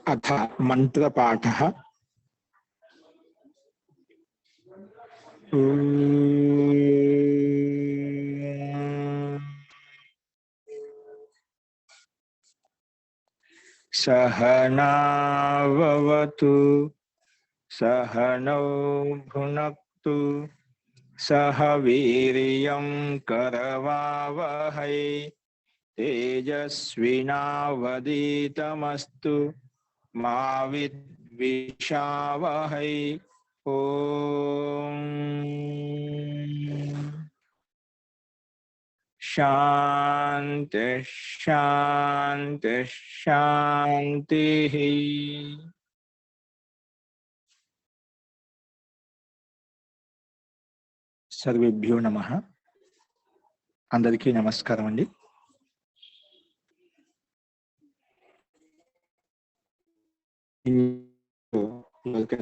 अथ मंत्रपाठः। सहनाववतु सहनौ भुनक्तु सह वीर्यं करवावहै तेजस्विनावधीतमस्तु मा विद्विषावहै। ओम शांति शांति शांति। सर्वेभ्यो नमः। अंदरिकी नमस्कारम अंडी।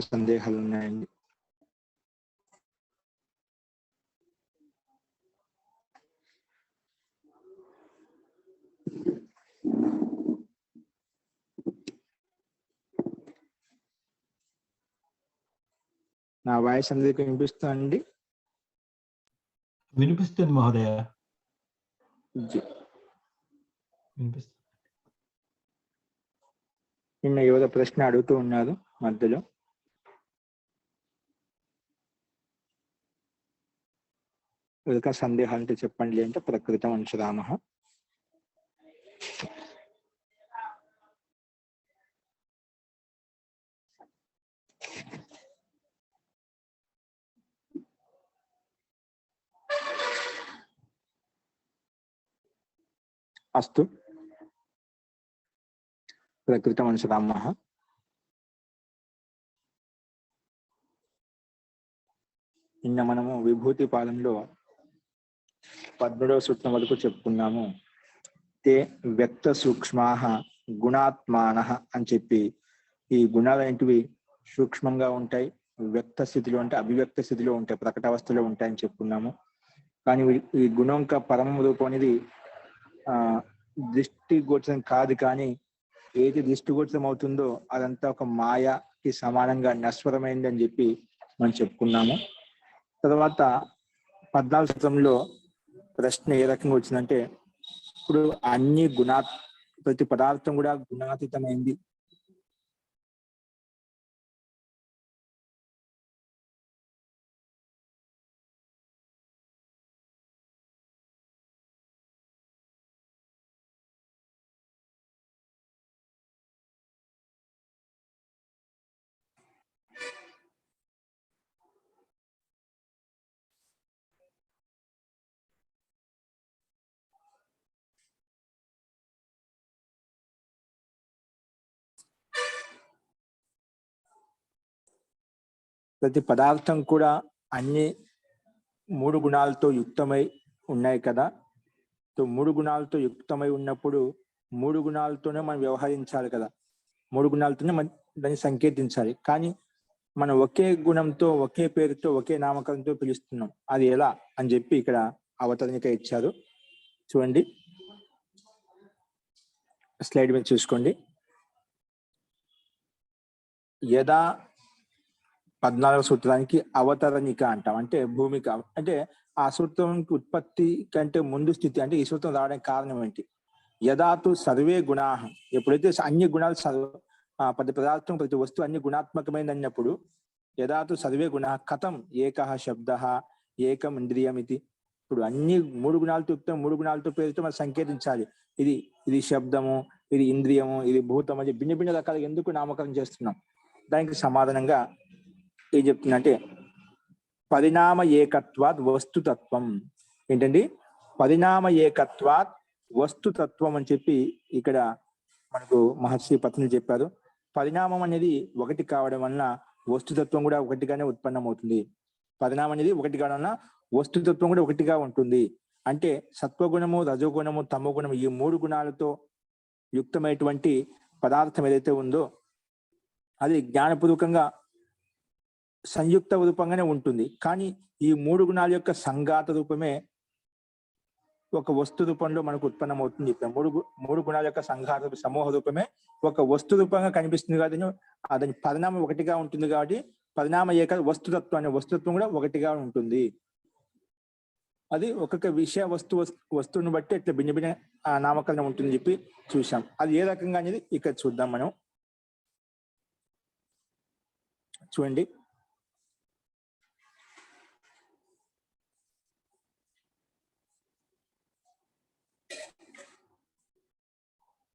సందేహాలు ఉన్నాయండి? నా వాయిస్ అందరికీ వినిపిస్తుందండి? వినిపిస్తుంది మహోదయ. నిన్న ఏదో ప్రశ్న అడుగుతూ ఉన్నారు మధ్యలో. ఇంకా సందేహాలు అంటే చెప్పండి అంటే ప్రకృతం అంశరామః. అస్తు ప్రకృతం అంశరామః. నిన్న మనము విభూతి పాదంలో 17వ సూత్రం వరకు చెప్పుకున్నాము. తే వ్యక్త సూక్ష్మాః గుణాత్మానః అని చెప్పి, ఈ గుణాలు అనేటివి సూక్ష్మంగా ఉంటాయి, వ్యక్త స్థితిలో అంటే అభివ్యక్త స్థితిలో ఉంటాయి, ప్రకటావస్థలో ఉంటాయని చెప్పుకున్నాము. కానీ ఈ గుణం యొక్క పరమ రూపం అనేది దృష్టి గోచరం కాదు. కానీ ఏది దృష్టి గోచరం అవుతుందో అదంతా ఒక మాయకి సమానంగా నశ్వరమైంది అని చెప్పి మనం చెప్పుకున్నాము. తర్వాత 14వ సూత్రంలో ప్రశ్న ఏ రకంగా వచ్చిందంటే, ఇప్పుడు అన్ని ప్రతి పదార్థం కూడా గుణాతీతమైంది. ప్రతి పదార్థం కూడా అన్ని 3 గుణాలతో యుక్తమై ఉన్నాయి కదా. సో 3 గుణాలతో యుక్తమై ఉన్నప్పుడు 3 గుణాలతోనే మనం వ్యవహరించాలి కదా, 3 గుణాలతోనే మనం దాన్ని సంకేతించాలి. కానీ మనం ఒకే గుణంతో, ఒకే పేరుతో, ఒకే నామకరణంతో పిలుస్తున్నాం. అది ఎలా అని చెప్పి ఇక్కడ అవతరణిక ఇచ్చారు. చూడండి, స్లైడ్ మీద చూసుకోండి. యదా 14వ సూత్రానికి అవతరణిక అంటాం. అంటే భూమిక, అంటే ఆ సూత్రానికి ఉత్పత్తి కంటే ముందు స్థితి. అంటే ఈ సూత్రం రావడానికి కారణం ఏంటి? యదాతు సర్వే గుణా, ఎప్పుడైతే అన్ని గుణాలు ప్రతి పదార్థం, ప్రతి వస్తువు అన్ని గుణాత్మకమైంది అన్నప్పుడు యదాతు సర్వే గుణ కథం ఏకః శబ్దః ఏకం ఇంద్రియం ఇది. ఇప్పుడు అన్ని 3 గుణాలతో యుక్తం, 3 గుణాలతో పేరుతో మనం సంకేతించాలి. ఇది శబ్దము, ఇది ఇంద్రియము, ఇది భూతం అని భిన్న భిన్న రకాలుగా ఎందుకు నామకరణం చేస్తున్నాం? దానికి సమాధానంగా ఏం చెప్తుందంటే, పరిణామ ఏకత్వాత్ వస్తుతత్వం. ఏంటండి? పరిణామ ఏకత్వాత్ వస్తుతత్వం అని చెప్పి ఇక్కడ మనకు మహర్షి పత్ని చెప్పారు. పరిణామం అనేది ఒకటి కావడం వలన వస్తుతత్వం కూడా ఒకటిగానే ఉత్పన్నమవుతుంది. పరిణామం అనేది ఒకటి కావడం వలన వస్తుతత్వం కూడా ఒకటిగా ఉంటుంది. అంటే సత్వగుణము, రజోగుణము, తమోగుణము, ఈ 3 గుణాలతో యుక్తమైనటువంటి పదార్థం ఏదైతే ఉందో అది జ్ఞానపూర్వకంగా సంయుక్త రూపంగానే ఉంటుంది. కానీ ఈ 3 గుణాల యొక్క సంఘాత రూపమే ఒక వస్తు రూపంలో మనకు ఉత్పన్నం అవుతుంది చెప్పాం. మూడు గుణాల యొక్క సంఘాత సమూహ రూపమే ఒక వస్తు రూపంగా కనిపిస్తుంది కాబట్టి దాని పరిణామం ఒకటిగా ఉంటుంది కాబట్టి పరిణామ ఏక వస్తుతత్వం అనే వస్తుత్వం కూడా ఒకటిగా ఉంటుంది. అది ఒక్కొక్క విషయ వస్తువుని బట్టి ఇట్లా భిన్న భిన్న నామకరణం ఉంటుంది చెప్పి చూసాం. అది ఏ రకంగా అనేది ఇక్కడ చూద్దాం మనం. చూడండి,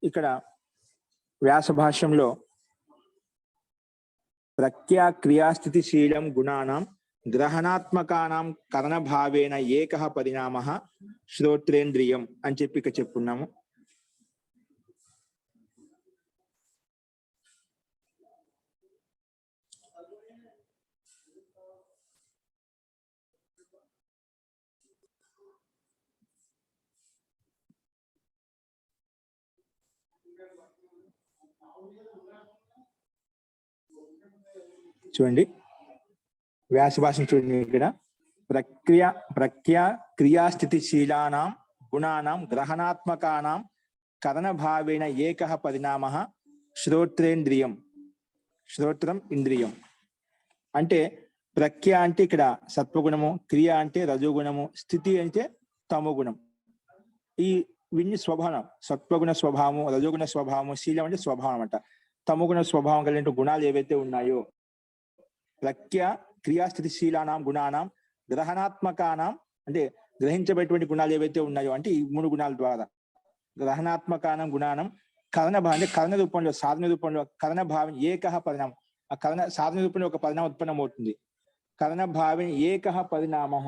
ఇక్కడ వ్యాస భాష్యంలో ప్రఖ్యా క్రియాస్థితిశీలం గుణానాం గ్రహణాత్మకానాం కరణభావేన ఏకః పరిణామః శ్రోత్రేంద్రియం అని చెప్పి ఇక్కడ చెప్పుకున్నాము. చూడండి, వ్యాస భాషను చూడండి. ఇక్కడ ప్రఖ్యా క్రియాస్థితిశీలానాం గుణానాం గ్రహణాత్మకానాం కరణభావేన ఏకః పరిణామః శ్రోత్రేంద్రియం. శ్రోత్రం ఇంద్రియం అంటే ప్రఖ్య అంటే ఇక్కడ సత్వగుణము, క్రియ అంటే రజోగుణము, స్థితి అంటే తమోగుణం. ఈ విన్ని స్వభావం, సత్వగుణ స్వభావము, రజోగుణ స్వభావము, శీలం అంటే స్వభావం అంట. తమోగుణ స్వభావం కలిగిన గుణాలు ఏవైతే ఉన్నాయో ప్రఖ్య క్రియాస్థితిశీలానాం గుణానాం గ్రహణాత్మకానాం అంటే గ్రహించబడేటువంటి గుణాలు ఏవైతే ఉన్నాయో అంటే ఈ మూడు గుణాల ద్వారా గ్రహణాత్మకానం గుణానం కరణభావం అంటే కరణ రూపంలో సాధన రూపంలో కరణభావం ఏకః పరిణామం. ఆ కరణ సాధన రూపంలో ఒక పరిణామం ఉత్పన్నం అవుతుంది. కరణభావం ఏకః పరిణామః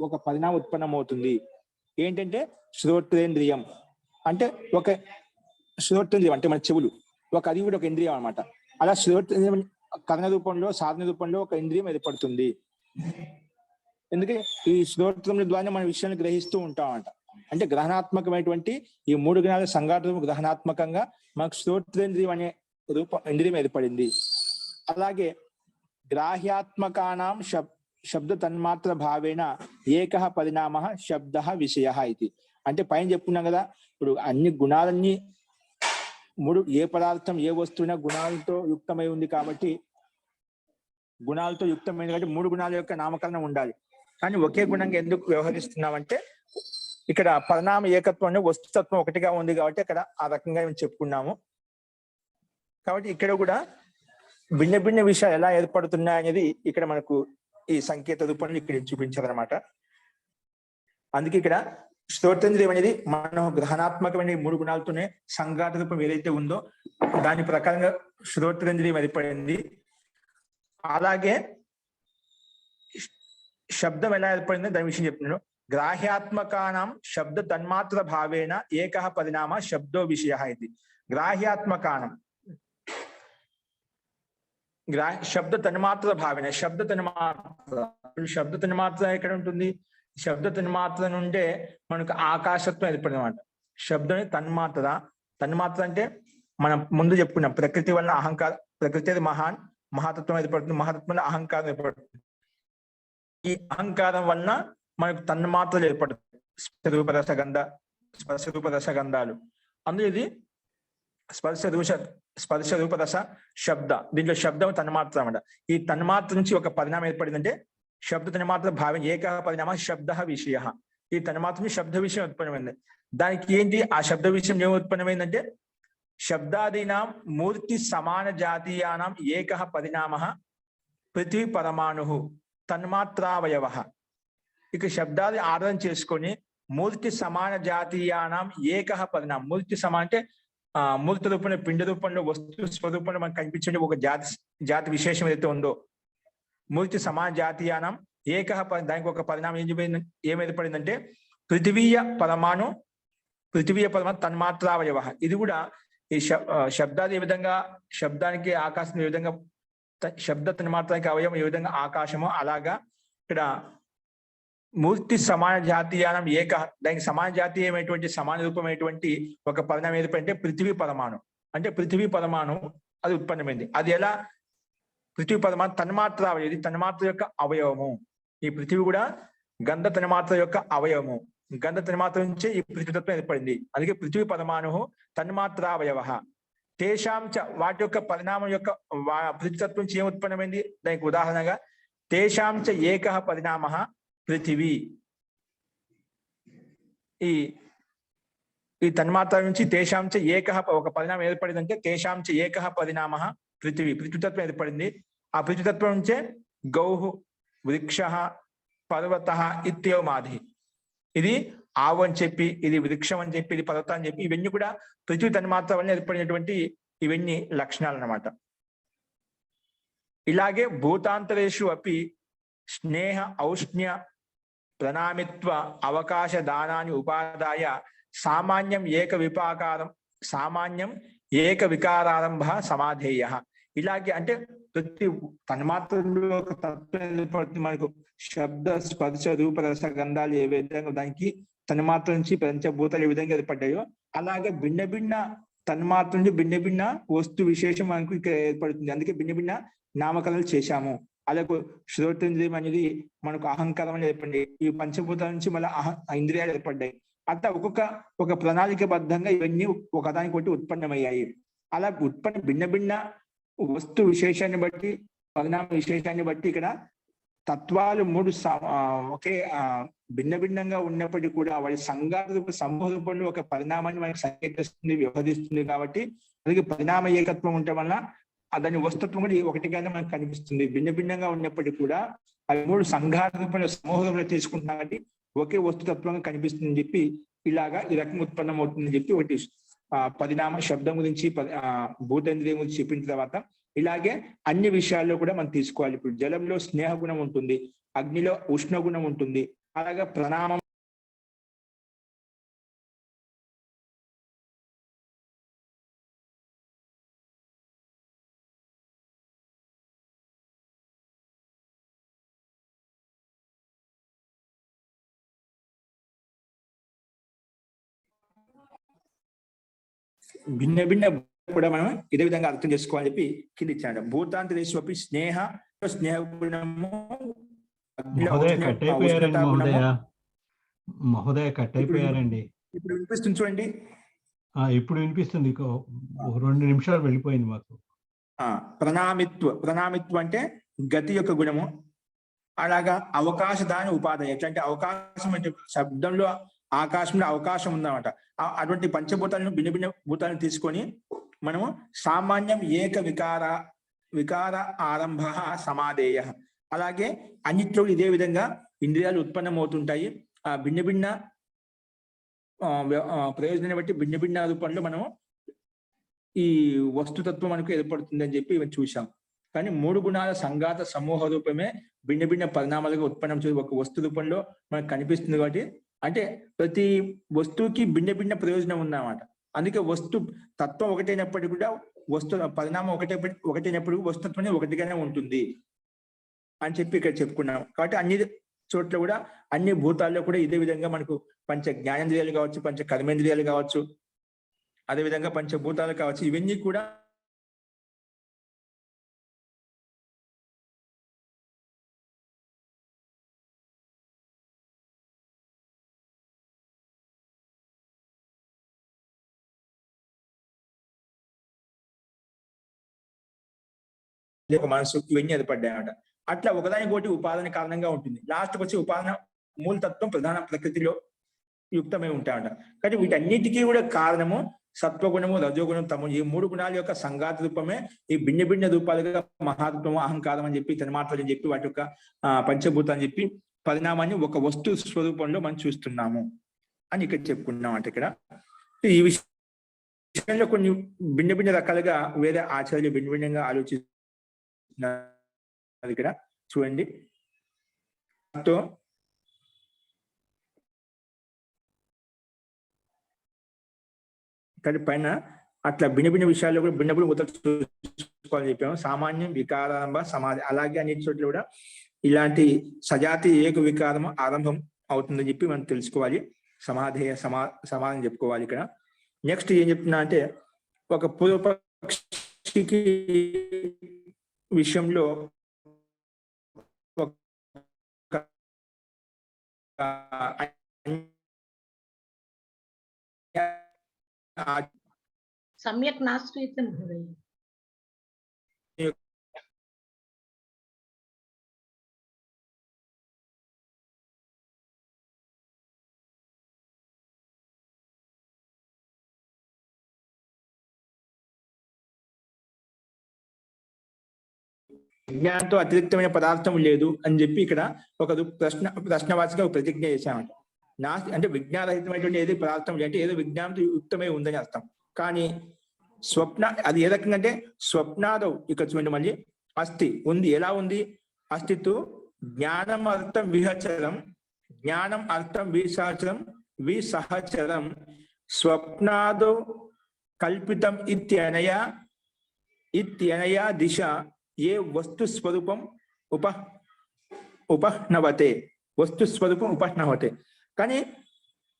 ఒక పరిణామం ఉత్పన్నం అవుతుంది. ఏంటంటే శ్రోత్రేంద్రియం అంటే ఒక శ్రోత్రేంద్రియం అంటే మన చెవులు, అది కూడా ఒక ఇంద్రియం అనమాట. అలా శ్రోత్రేంద్రియం కరణ రూపంలో సాధన రూపంలో ఒక ఇంద్రియం ఏర్పడుతుంది. ఎందుకంటే ఈ శ్రోత్రముల ద్వారా మన విషయాన్ని గ్రహిస్తూ ఉంటామంట. అంటే గ్రహణాత్మకమైనటువంటి ఈ మూడు గుణాల సంఘాతం గ్రహణాత్మకంగా మనకు శ్రోత్రేంద్రియం అనే ఇంద్రియం ఏర్పడింది. అలాగే గ్రాహ్యాత్మకానాం శబ్ద తన్మాత్ర భావేన ఏకః పరిణామః శబ్దః విషయః ఇది. అంటే పైన చెప్పుకున్నాం కదా, ఇప్పుడు అన్ని గుణాలన్నీ మూడు, ఏ పదార్థం ఏ వస్తువున గుణాలతో యుక్తమై ఉంది కాబట్టి మూడు గుణాల యొక్క నామకరణం ఉండాలి. కానీ ఒకే గుణంగా ఎందుకు వ్యవహరిస్తున్నామంటే ఇక్కడ పరిణామ ఏకత్వం వస్తుతత్వం ఒకటిగా ఉంది కాబట్టి అక్కడ ఆ రకంగా మేము చెప్పుకున్నాము. కాబట్టి ఇక్కడ కూడా భిన్న భిన్న విషయాలు ఎలా ఏర్పడుతున్నాయి అనేది ఇక్కడ మనకు ఈ సంకేత రూపంలో ఇక్కడ చూపించారనమాట. అందుకే ఇక్కడ శ్రోత్రేంద్రియం అనేది మనం గ్రహణాత్మకమైన మూడు గుణాలతోనే సంఘాత రూపం ఏదైతే ఉందో దాని ప్రకారంగా శ్రోత్రేంద్రియం ఏర్పడింది. అలాగే శబ్దం ఎలా ఏర్పడిందో దాని విషయం చెప్తున్నాను. గ్రాహ్యాత్మకానాం శబ్ద తన్మాత్ర భావేన ఏకః పరిణామ శబ్దో విషయః ఇది. గ్రాహ్యాత్మకానం శబ్ద తన్మాత్ర భావేన శబ్ద తన్మాత్ర ఎక్కడ ఉంటుంది? శబ్ద తన్మాత్ర నుండే మనకు ఆకాశత్వం ఏర్పడింది అనమాట. శబ్దం తన్మాత్ర అంటే మనం ముందు చెప్పుకున్నాం, ప్రకృతి వల్ల అహంకారం, ప్రకృతి అది మహాతత్వం ఏర్పడుతుంది, మహాతత్వంలో అహంకారం ఏర్పడుతుంది. ఈ అహంకారం వలన మనకు తన్మాత్రలు ఏర్పడుతుంది, స్పర్శ రూప రస గంధాలు. అందులో ఇది స్పర్శ రూప రస శబ్ద, దీంట్లో శబ్దం తన్మాత్ర అన్నమాట. ఈ తన్మాత్ర నుంచి ఒక పరిణామం ఏర్పడిందంటే శబ్ద తన్మాత్ర భావం ఏకః పరిణామ శబ్ద విషయ. ఈ తన్మాత్ర నుంచి శబ్ద విషయం ఉత్పన్నమైంది. దానికి ఏంటి ఆ శబ్ద విషయం ఏమి ఉత్పన్నమైందంటే శబ్దాదీనాం మూర్తి సమాన జాతీయానాం ఏకః పరిణామః పృథ్వీ పరమాణు తన్మాత్రావయవ. ఇక శబ్దాది ఆధారం చేసుకొని మూర్తి సమాన జాతీయానాం ఏకః పరిణామం. మూర్తి సమాన అంటే మూర్తి రూపంలో పిండ రూపంలో వస్తు స్వరూపంలో మనకు కనిపించే ఒక జాతి విశేషం ఏదైతే ఉందో మూర్తి సమాన జాతీయానం ఏకః, దానికి ఒక పరిణామం ఏమైపడిందంటే పృథివీయ పరమాణు తన్మాత్రావయవ. ఇది కూడా ఈ శబ్దాది ఏ విధంగా శబ్దానికి ఆకాశం ఏ విధంగా శబ్ద తన్మాత్రానికి అవయవం ఏ విధంగా ఆకాశమో అలాగా ఇక్కడ మూర్తి సమాన జాతీయానం దానికి సమాన జాతీయమైనటువంటి సమాన రూపమైనటువంటి ఒక పరిణామం ఏర్పడింటే పృథివీ పరమాణు. అంటే పృథివీ పరమాణు అది ఉత్పన్నమైంది. అది ఎలా? పృథివీ పరమాణు తన్మాత్ర, ఇది తన్మాత్ర యొక్క అవయవము. ఈ పృథివీ కూడా గంధ తన్మాత్ర యొక్క అవయవము. గంధ తన్మాత్ర నుంచే ఈ పృథ్వీతత్వం ఏర్పడింది. అందుకే పృథ్వీ పరమాణు తన్మాత్రావయవ. తేషాంచ వాటి యొక్క పరిణామం యొక్క పృథ్వీతత్వం నుంచి ఏం ఉత్పన్నమైంది? దానికి ఉదాహరణగా తేషాంచ ఏకః పరిణామః పృథివీ. ఈ తన్మాత్ర నుంచి తేషాంచ ఏకః ఒక పరిణామం ఏర్పడిందంటే తేషాంచ ఏకః పరిణామః పృథివీ. పృథ్వీతత్వం ఏర్పడింది. ఆ పృథ్వీతత్వం నుంచే గౌః, వృక్షః, పర్వతః ఇత్యేవమాది. ఇది ఆవు అని చెప్పి, ఇది వృక్షం అని చెప్పి, ఇది పర్వతం అని చెప్పి, ఇవన్నీ కూడా పృథ్వీ తన్మాత్ర వల్ల ఏర్పడినటువంటి ఇవన్నీ లక్షణాలు అన్నమాట. ఇలాగే భూతాంతరేషు అపి స్నేహ ఔష్ణ్య ప్రణామిత్వ అవకాశ దానాన్ని ఉపాదాయ సామాన్యం ఏక వికారారంభ సమాధేయ. ఇలాగే అంటే ప్రతి తన్మాత్రలో ఒక తత్వం ఏర్పడుతుంది మనకు. శబ్ద, స్పర్శ, రూప, రస, గంధాలు ఏ విధంగా దానికి తన్మాత్ర నుంచి పంచభూతాలు ఏ విధంగా ఏర్పడ్డాయో అలాగే భిన్న భిన్న తన్మాత్ర నుంచి భిన్న భిన్న వస్తు విశేషం మనకు ఇక్కడ ఏర్పడుతుంది. అందుకే భిన్న భిన్న నామకరణాలు చేశాము. అలాగే శ్రోతేంద్రియం అనేది మనకు అహంకారం అనేది ఏర్పడింది. ఈ పంచభూతాల నుంచి మళ్ళీ ఇంద్రియాలు ఏర్పడ్డాయి. అట్లా ఒక ప్రణాళికబద్ధంగా ఇవన్నీ ఒకదానికొకటి ఉత్పన్నమయ్యాయి. అలా భిన్న భిన్న వస్తు విశేషాన్ని బట్టి, పరిణామ విశేషాన్ని బట్టి ఇక్కడ తత్వాలు మూడు ఒకే భిన్న భిన్నంగా ఉన్నప్పటికీ కూడా వాడి సంఘాత రూప సమూహ రూపంలో ఒక పరిణామాన్ని మనకి సంకేతిస్తుంది, వ్యవహరిస్తుంది. కాబట్టి అందుకే పరిణామ ఏకత్వం ఉండటం వల్ల దాని వస్తుత్వం కూడా ఒకటిగానే మనకు కనిపిస్తుంది. భిన్న భిన్నంగా ఉన్నప్పటికీ కూడా అవి మూడు సంఘాత రూపంలో సమూహ రూపంలో తీసుకుంటున్నాం కాబట్టి ఒకే వస్తుతత్వంగా కనిపిస్తుందని చెప్పి ఇలాగా ఈ రకం ఉత్పన్నం అవుతుందని చెప్పి ఒకటి పరిణామ శబ్దం గురించి భూతేంద్రియం గురించి చెప్పిన తర్వాత ఇలాగే అన్ని విషయాల్లో కూడా మనం తీసుకోవాలి. ఇప్పుడు జలంలో స్నేహ గుణం ఉంటుంది, అగ్నిలో ఉష్ణ గుణం ఉంటుంది. అలాగే ప్రణామం భిన్న భిన్న కూడా మనం ఇదే విధంగా అర్థం చేసుకోవాలని చెప్పి కింద ఇచ్చాడు. భూతాంతరేశ్వపి స్నేహ గుణము మహోదయ కట్టయిపోయారండి. ఇప్పుడు వినిపిస్తుంది చూడండి. ఇప్పుడు వినిపిస్తుంది. 2 నిమిషాలు వెళ్ళిపోయింది మాకు. ప్రణామిత్వ అంటే గతి యొక్క గుణము. అలాగా అవకాశ దాని ఉపాధి. ఎట్లంటే అవకాశం అంటే శబ్దంలో ఆకాశంలో అవకాశం ఉందన్నమాట. అటువంటి పంచభూతాలను భిన్న భిన్న భూతాలను తీసుకొని మనము సామాన్యం ఏక వికార ఆరంభ సమాధేయ. అలాగే అన్నిట్లో ఇదే విధంగా ఇంద్రియాలు ఉత్పన్నమవుతుంటాయి. ఆ భిన్న భిన్న ప్రయోజనాన్ని బట్టి భిన్న భిన్న రూపంలో మనము ఈ వస్తుతత్వం మనకు ఏర్పడుతుంది అని చెప్పి చూసాం. కానీ 3 గుణాల సంఘాత సమూహ రూపమే భిన్న భిన్న పరిణామాలుగా ఉత్పన్నం చేసి ఒక వస్తు రూపంలో మనకు కనిపిస్తుంది. కాబట్టి అంటే ప్రతి వస్తువుకి భిన్న భిన్న ప్రయోజనం ఉందన్నమాట. అందుకే వస్తు తత్వం ఒకటైనప్పటికీ కూడా వస్తు పరిణామం ఒకటైనప్పుడు వస్తుత్వం ఒకటిగానే ఉంటుంది అని చెప్పి ఇక్కడ చెప్పుకున్నాం. కాబట్టి అన్ని చోట్ల కూడా అన్ని భూతాల్లో కూడా ఇదే విధంగా మనకు పంచ జ్ఞానేంద్రియాలు కావచ్చు, పంచ కర్మేంద్రియాలు కావచ్చు, అదేవిధంగా పంచభూతాలు కావచ్చు, ఇవన్నీ కూడా మనసు ఇవన్నీ ఏర్పడ్డాయి అన్నమాట. అట్లా ఒకదానికోటి ఉపాదాన కారణంగా ఉంటుంది. లాస్ట్కి వచ్చి ఉపాదాన మూలతత్వం ప్రధాన ప్రకృతిలో యుక్తమై ఉంటాయట. కానీ వీటన్నిటికీ కూడా కారణము సత్వగుణము, రజోగుణం, తమో ఈ 3 గుణాల యొక్క సంఘాత రూపమే ఈ భిన్న భిన్న రూపాలుగా మహాత్వము, అహంకారం అని చెప్పి, తన్మాత్రలు అని చెప్పి, వాటి యొక్క పంచభూతం అని చెప్పి పరిణామాన్ని ఒక వస్తు స్వరూపంలో మనం చూస్తున్నాము అని ఇక్కడ చెప్పుకున్నాం. అంటే ఇక్కడ ఈ విషయంలో కొన్ని భిన్న భిన్న రకాలుగా వేరే ఆచార్యులు భిన్న భిన్నంగా ఆలోచిస్తున్నారు. ఇక్కడ చూడండి. పైన అట్లా భిన్న భిన్న విషయాల్లో కూడా భిన్న భిన్న చూసుకోవాలని చెప్పాము. సామాన్యం వికారారంభ సమాధి. అలాగే అన్నిటి చోట్ల కూడా ఇలాంటి సజాతి ఏక వికారం ఆరంభం అవుతుందని చెప్పి మనం తెలుసుకోవాలి. సమాధేయ సమాధానం చెప్పుకోవాలి. ఇక్కడ నెక్స్ట్ ఏం చెప్తున్నా అంటే ఒక పూర్వపక్షికి విషయంలో सम्यक् नास्ति इति महोदय। విజ్ఞానంతో అతిరిక్తమైన పదార్థం లేదు అని చెప్పి ఇక్కడ ఒక ప్రశ్నవాచిగా ప్రతిజ్ఞ చేశామంట. నాస్తి అంటే విజ్ఞానరహితమైనటువంటి ఏది పదార్థం అంటే ఏదో విజ్ఞానంతో యుక్తమై ఉందని అర్థం. కానీ స్వప్న అది ఏ రకంగా అంటే స్వప్నాదౌ ఇక్కడ చూడండి మళ్ళీ అస్థి ఉంది. ఎలా ఉంది? అస్థితు జ్ఞానం అర్థం విహచరం, జ్ఞానం అర్థం విసహచరం, విసహచరం స్వప్నాదౌ కల్పితం ఇత్యనయా దిశ ఏ వస్తు స్వరూపం ఉపహ్నవతే, వస్తు స్వరూపం ఉపహ్నవతే. కానీ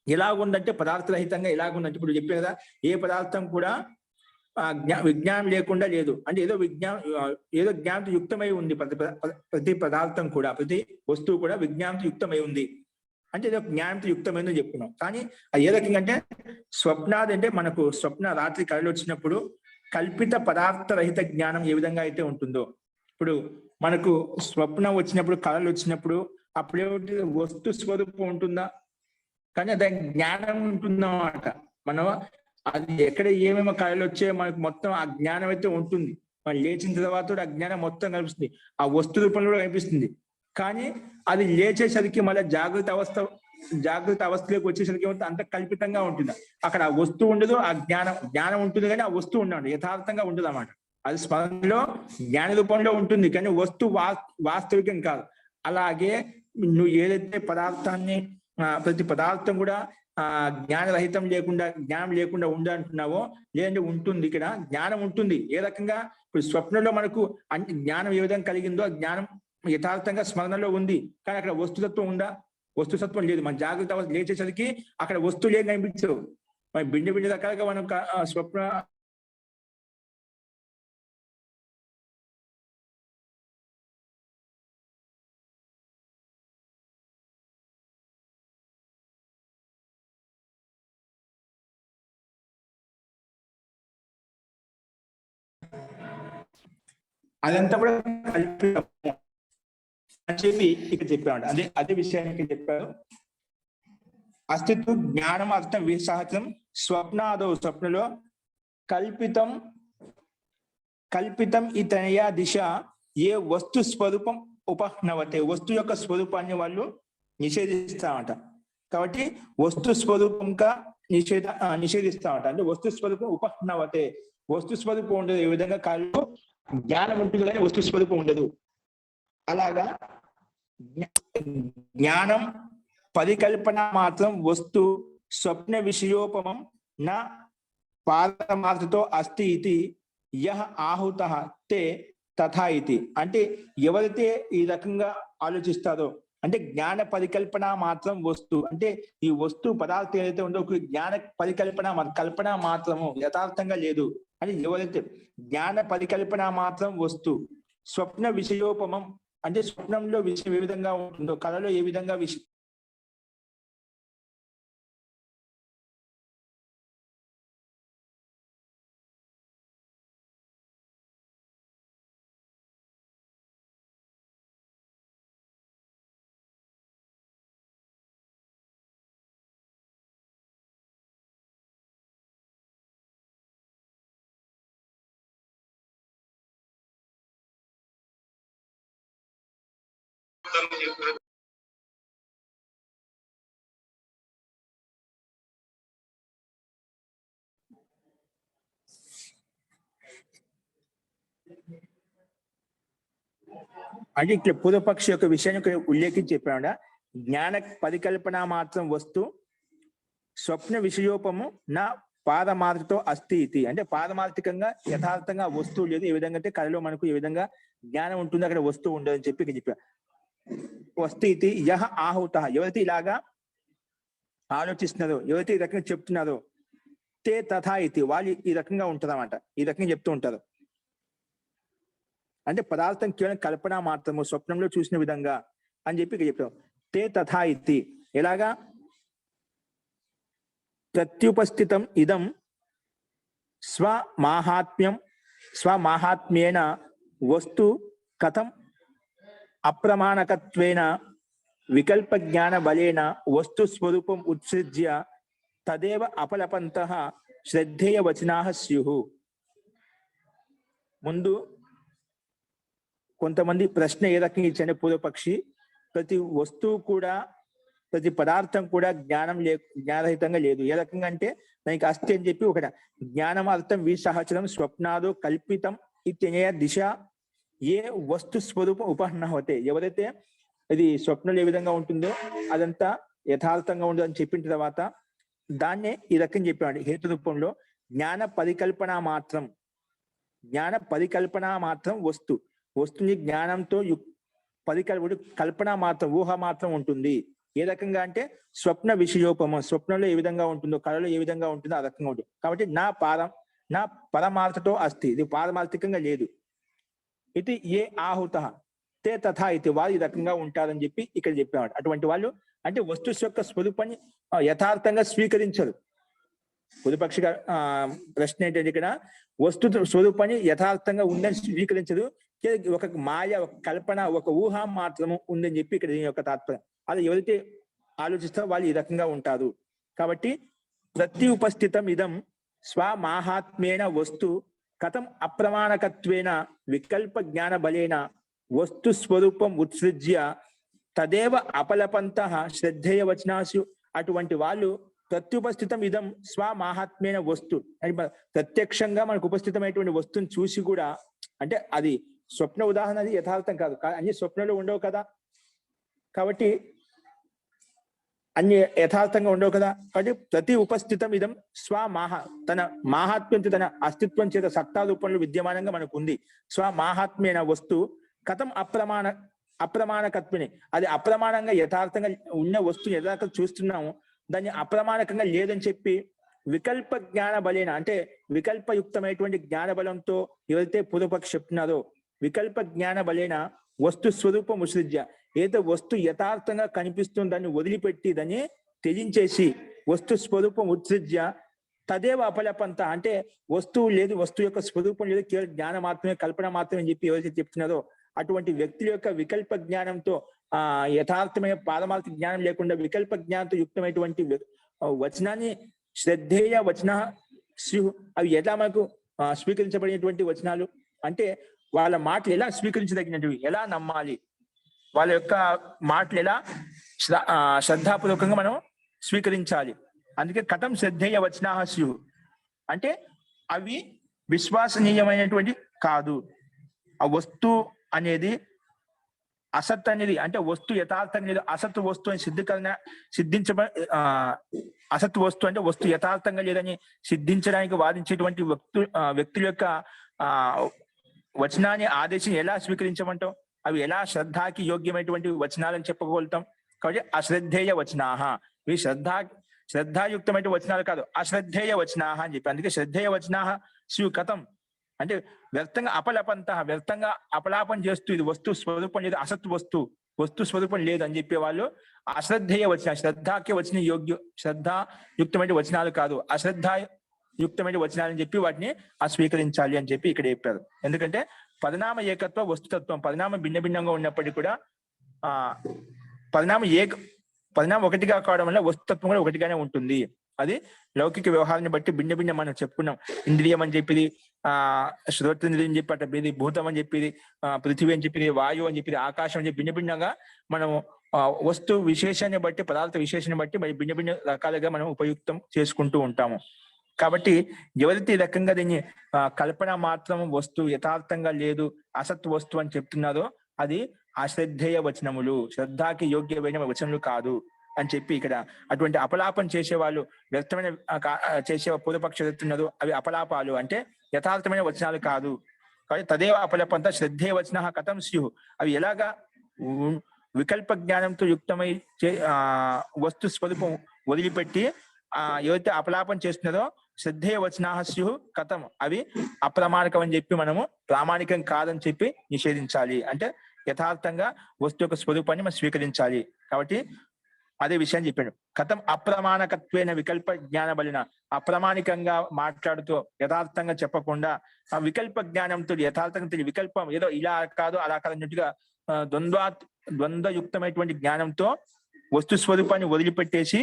ఎలా ఉందంటే పదార్థరహితంగా ఎలాగుందంటే ఇప్పుడు చెప్పే కదా, ఏ పదార్థం కూడా విజ్ఞానం లేకుండా లేదు. అంటే ఏదో జ్ఞానంతో యుక్తమై ఉంది. ప్రతి పదార్థం కూడా, ప్రతి వస్తువు కూడా విజ్ఞానంతో యుక్తమై ఉంది. అంటే ఏదో జ్ఞానంతో యుక్తమైందని చెప్పుకున్నాం. కానీ అది ఏ రకంగా అంటే స్వప్నాది అంటే మనకు స్వప్న రాత్రి కళలు వచ్చినప్పుడు కల్పిత పదార్థ రహిత జ్ఞానం ఏ విధంగా అయితే ఉంటుందో, ఇప్పుడు మనకు స్వప్నం వచ్చినప్పుడు కళలు వచ్చినప్పుడు అప్పుడేమిటి వస్తు స్వరూపం ఉంటుందా? కానీ దాని జ్ఞానం ఉంటుందన్నమాట. మనం అది ఎక్కడ ఏమేమో కళలు వచ్చాయో మనకు మొత్తం ఆ జ్ఞానం అయితే ఉంటుంది. మనం లేచిన తర్వాత ఆ జ్ఞానం మొత్తం కనిపిస్తుంది, ఆ వస్తు రూపంలో కూడా కనిపిస్తుంది. కానీ అది లేచేసరికి మళ్ళీ జాగ్రత్త అవస్థలోకి వచ్చేసరికి అంత కల్పితంగా ఉంటుంది. అక్కడ ఆ వస్తువు ఉండదు, ఆ జ్ఞానం ఉంటుంది కానీ ఆ వస్తువు ఉండదు, యథార్థంగా ఉండదు అన్నమాట. అది స్మరణలో జ్ఞాన రూపంలో ఉంటుంది కానీ వస్తువు వాస్తవికం కాదు. అలాగే నువ్వు ఏదైతే పదార్థాన్ని ప్రతి పదార్థం కూడా జ్ఞానం లేకుండా ఉండంటున్నావో, లేదంటే ఉంటుంది. ఇక్కడ జ్ఞానం ఉంటుంది. ఏ రకంగా ఇప్పుడు స్వప్నంలో మనకు జ్ఞానం ఏ విధంగా కలిగిందో ఆ జ్ఞానం యథార్థంగా స్మరణలో ఉంది. కానీ అక్కడ వస్తుతత్వం ఉందా? వస్తుతత్వం లేదు. మన జాగ్రత్త అవస్థ లేచేసరికి అక్కడ వస్తువులు ఏం కనిపించవు. మన భిన్న రకాలుగా మనం స్వప్న అదంతా కూడా కల్పితం అని చెప్పి ఇక్కడ చెప్పాడు. అదే విషయానికి చెప్పారు. అస్తిత్వ జ్ఞానం అర్థం విసహచరం స్వప్నాదౌ స్వప్నలో కల్పితం ఇతనయా దిశ ఏ వస్తు స్వరూపం ఉపహ్నవతే, వస్తు యొక్క స్వరూపాన్ని వాళ్ళు నిషేధిస్తామంట. కాబట్టి వస్తు స్వరూపంగా నిషేధిస్తామంట. అంటే వస్తు స్వరూపం ఉపహ్నవతే, వస్తు స్వరూపం ఉండదు. ఏ విధంగా కాళ్ళు జ్ఞానం ఉంటుంది కానీ వస్తు స్వరూపం ఉండదు. అలాగా జ్ఞానం పరికల్పన మాత్రం వస్తు స్వప్న విషయోపమం నా పారమార్థతో అస్తి ఇది యహ ఆహుత తే తథా ఇది. అంటే ఎవరైతే ఈ రకంగా ఆలోచిస్తారో, అంటే జ్ఞాన పరికల్పన మాత్రం వస్తు, అంటే ఈ వస్తు పదార్థం ఏదైతే ఉందో జ్ఞాన కల్పన మాత్రము యథార్థంగా లేదు అని ఎవరైతే జ్ఞాన పరికల్పన మాత్రం వస్తు స్వప్న విషయోపమం, అంటే స్వప్నంలో విషయం ఏ విధంగా ఉంటుందో కళలో ఏ విధంగా విషయం అంటే ఇక్కడ పూర్వపక్షి యొక్క విషయాన్ని ఉల్లేఖించి చెప్పాడ. జ్ఞాన పరికల్పన మాత్రం వస్తు స్వప్న విషయోపము నా పారమార్థతో అస్థి ఇది. అంటే పారమార్థికంగా యథార్థంగా వస్తువు లేదు. ఏ విధంగా అంటే కళలో మనకు ఏ విధంగా జ్ఞానం ఉంటుంది అక్కడ వస్తువు ఉండదని చెప్పి ఇక్కడ చెప్పారు. వస్తు ఇది యహ ఆహుత, ఎవరైతే ఇలాగా ఆలోచిస్తున్నారో, ఎవరైతే ఈ రకంగా చెప్తున్నారో, తే తథా ఇది, వాళ్ళు ఈ రకంగా ఉంటుందన్నమాట. ఈ రకంగా చెప్తూ ఉంటారు. అంటే పదార్థం కేవలం కల్పన మాత్రము, స్వప్నంలో చూసిన విధంగా అని చెప్పి ఇక్కడ చెప్పాం. తే తథా ఇది ఎలాగా ప్రత్యుపస్థితం ఇదం స్వమాహాత్మ్యేన వస్తు కథం అప్రమాణకత్వేన వికల్ప జ్ఞాన బలేన వస్తు స్వరూపం ఉత్సృజ్య తదేవ అపలపంతః శ్రద్ధేయ వచనాః స్యుః. ముందు కొంతమంది ప్రశ్న ఏ రకంగా ఇచ్చాడు పూర్వపక్షి, ప్రతి వస్తువు కూడా ప్రతి పదార్థం కూడా జ్ఞానరహితంగా లేదు. ఏ రకంగా అంటే దానికి అస్థి అని చెప్పి ఒకట జ్ఞానమార్థం విసహచరం స్వప్నాదో కల్పితం ఇత్యనేయ దిశ ఏ వస్తు స్వరూపం ఉపహన్నవతే. ఎవరైతే ఇది స్వప్నంలో ఏ విధంగా ఉంటుందో అదంతా యథార్థంగా ఉండదు అని చెప్పిన తర్వాత దాన్నే ఈ రకం చెప్పాడు హేతు రూపంలో. జ్ఞాన పరికల్పన మాత్రం వస్తుని జ్ఞానంతో కల్పన మాత్రం ఊహ మాత్రం ఉంటుంది. ఏ రకంగా అంటే స్వప్న విషయోపమం, స్వప్నంలో ఏ విధంగా ఉంటుందో కళలో ఏ విధంగా ఉంటుందో ఆ రకంగా ఉంటుంది. కాబట్టి నా పరమార్థతో అస్తి, ఇది పారమార్థికంగా లేదు. ఇది ఏ ఆహుత తే తథా ఇది, వారు ఈ రకంగా ఉంటారని చెప్పి ఇక్కడ చెప్పేవాడు. అటువంటి వాళ్ళు అంటే వస్తు యొక్క స్వరూపాన్ని యథార్థంగా స్వీకరించరు. పూర్వపక్షి ప్రశ్న ఏంటంటే ఇక్కడ వస్తు స్వరూపాన్ని యథార్థంగా ఉందని స్వీకరించదు, ఒక మాయ, ఒక కల్పన, ఒక ఊహ మాత్రము ఉందని చెప్పి ఇక్కడ దీని యొక్క తాత్పర్యం. అది ఎవరైతే ఆలోచిస్తారో వాళ్ళు ఈ రకంగా ఉంటారు. కాబట్టి ప్రతి ఉపస్థితం ఇదం స్వమాహాత్మ్యేన వస్తు కథం అప్రమాణకత్వేన వికల్ప జ్ఞాన బలేన వస్తు స్వరూపం ఉత్సృజ్య తదేవ అపలపంతః శ్రద్ధేయ వచనాసు. అటువంటి వాళ్ళు ప్రత్యుపస్థితం ఇదం స్వమాహాత్మ్యేన వస్తు, ప్రత్యక్షంగా మనకు ఉపస్థితమైనటువంటి వస్తువుని చూసి కూడా, అంటే అది స్వప్న ఉదాహరణ, అది యథార్థం కాదు, అన్ని స్వప్నంలో ఉండవు కదా, కాబట్టి అన్ని యథార్థంగా ఉండవు కదా. కాబట్టి ప్రతి ఉపస్థితం ఇదం తన మాహాత్మ్యంతో, తన అస్తిత్వం చేత సత్తా రూపంలో విద్యమానంగా మనకు ఉంది. స్వమాహాత్మ్యైన వస్తు కథం అప్రమాణకత్వని, అది అప్రమాణంగా యథార్థంగా ఉన్న వస్తువు యథార్థ చూస్తున్నాము, దాన్ని అప్రమాణకంగా లేదని చెప్పి వికల్ప జ్ఞాన బలేన, అంటే వికల్పయుక్తమైనటువంటి జ్ఞాన బలంతో ఎవరైతే పూర్వపక్షి చెప్తున్నారో వికల్ప జ్ఞాన బలేన వస్తు స్వరూపం ఉసృజ్య, ఏదో వస్తు యథార్థంగా కనిపిస్తుంది దాన్ని వదిలిపెట్టి దాన్ని త్యజించేసి వస్తు స్వరూపం ఉత్సృజ్య తదేవ అపలపంత, అంటే వస్తువు లేదు, వస్తువు యొక్క స్వరూపం లేదు, కేవలం జ్ఞానం మాత్రమే, కల్పన మాత్రమే అని చెప్పి ఎవరైతే చెప్తున్నారో అటువంటి వ్యక్తుల యొక్క వికల్ప జ్ఞానంతో యథార్థమైన పారమార్థిక జ్ఞానం లేకుండా వికల్ప జ్ఞానంతో యుక్తమైనటువంటి వచనాన్ని శ్రద్ధేయ వచన అవి ఎలా మనకు స్వీకరించబడినటువంటి వచనాలు అంటే వాళ్ళ మాటలు ఎలా స్వీకరించదగినవి, ఎలా నమ్మాలి, వాళ్ళ యొక్క మాటలు ఎలా శ్రద్ధాపూర్వకంగా మనం స్వీకరించాలి. అందుకే కథం శ్రద్ధేయ వచనాః స్యుః అంటే అవి విశ్వసనీయమైనటువంటి కాదు. ఆ వస్తువు అనేది అసత్ అనేది, అంటే వస్తు యథార్థంగా లేదు, అసత్ వస్తువు అని అసత్ వస్తువు అంటే వస్తు యథార్థంగా లేదని సిద్ధించడానికి వాదించేటువంటి వ్యక్తుల యొక్క వచనాన్ని ఆదేశం ఎలా స్వీకరించమంటాం, అవి ఎలా శ్రద్ధకి యోగ్యమైనటువంటి వచనాలని చెప్పగలుగుతాం. కాబట్టి అశ్రద్ధేయ వచనాః, ఇవి శ్రద్ధాయుక్తమైన వచనాలు కాదు, అశ్రద్ధేయ వచనాః అని చెప్పి. అందుకే శ్రద్ధేయ వచనాః స్యు కథం అంటే వ్యర్థంగా అపలపంత, వ్యర్థంగా అపలాపం చేస్తూ ఇది వస్తు స్వరూపం లేదు, అసత్ వస్తు స్వరూపం లేదు అని చెప్పే వాళ్ళు అశ్రద్ధేయ వచన, శ్రద్ధకి వచ్చిన శ్రద్ధాయుక్తమైన వచనాలు కాదు, అశ్రద్ధాయుక్తమైన వచనాలని చెప్పి వాటిని స్వీకరించాలి అని చెప్పి ఇక్కడ చెప్పారు. ఎందుకంటే పరిణామ ఏకత్వ వస్తుతత్వం, పరిణామం భిన్న భిన్నంగా ఉన్నప్పటికీ కూడా పరిణామం ఒకటిగా కావడం వల్ల వస్తుతత్వం కూడా ఒకటిగానే ఉంటుంది. అది లౌకిక వ్యవహారాన్ని బట్టి భిన్న భిన్న మనం చెప్పుకున్నాం. ఇంద్రియం అని చెప్పిది, శ్రోత్రేంద్రియం అని చెప్పి అట్లా భూతం అని చెప్పిది, పృథివీ అని చెప్పిది, వాయువు అని చెప్పిది, ఆకాశం అని చెప్పి భిన్న భిన్నంగా మనం వస్తు విశేషాన్ని బట్టి, పదార్థ విశేషాన్ని బట్టి మరి భిన్న భిన్న రకాలుగా మనం ఉపయుక్తం చేసుకుంటూ ఉంటాము. కాబట్టి ఎవరైతే ఈ రకంగా దీన్ని కల్పన మాత్రం వస్తువు యథార్థంగా లేదు, అసత్ వస్తువు అని చెప్తున్నారో అది అశ్రద్ధేయ వచనములు, శ్రద్ధకి యోగ్యమైన వచనములు కాదు అని చెప్పి ఇక్కడ అటువంటి అపలాపం చేసేవాళ్ళు, వ్యర్థమైన చేసే పూర్వపక్ష చెప్తున్నారు అవి అపలాపాలు, అంటే యథార్థమైన వచనాలు కాదు. కాబట్టి తదేవ అపలపంత శ్రద్ధేయ వచన కథం స్యుః, అవి ఎలాగా వికల్ప జ్ఞానంతో యుక్తమై వస్తు స్వరూపం వదిలిపెట్టి ఎవరైతే అపలాపం చేస్తున్నారో శ్రద్ధేయ వచనాః స్యుః కథం, అవి అప్రమాణికం అని చెప్పి మనము ప్రామాణికం కాదని చెప్పి నిషేధించాలి. అంటే యథార్థంగా వస్తు యొక్క స్వరూపాన్ని మనం స్వీకరించాలి. కాబట్టి అదే విషయాన్ని చెప్పాడు. కథం అప్రమాణకత్వేన వికల్ప జ్ఞాన బలిన, అప్రమాణికంగా మాట్లాడుతూ యథార్థంగా చెప్పకుండా ఆ వికల్ప జ్ఞానంతో యథార్థంగా వికల్పం ఏదో ఇలా కాదు అలా కాదు అన్నట్టుగా ద్వంద్వయుక్తమైనటువంటి జ్ఞానంతో వస్తు స్వరూపాన్ని వదిలిపెట్టేసి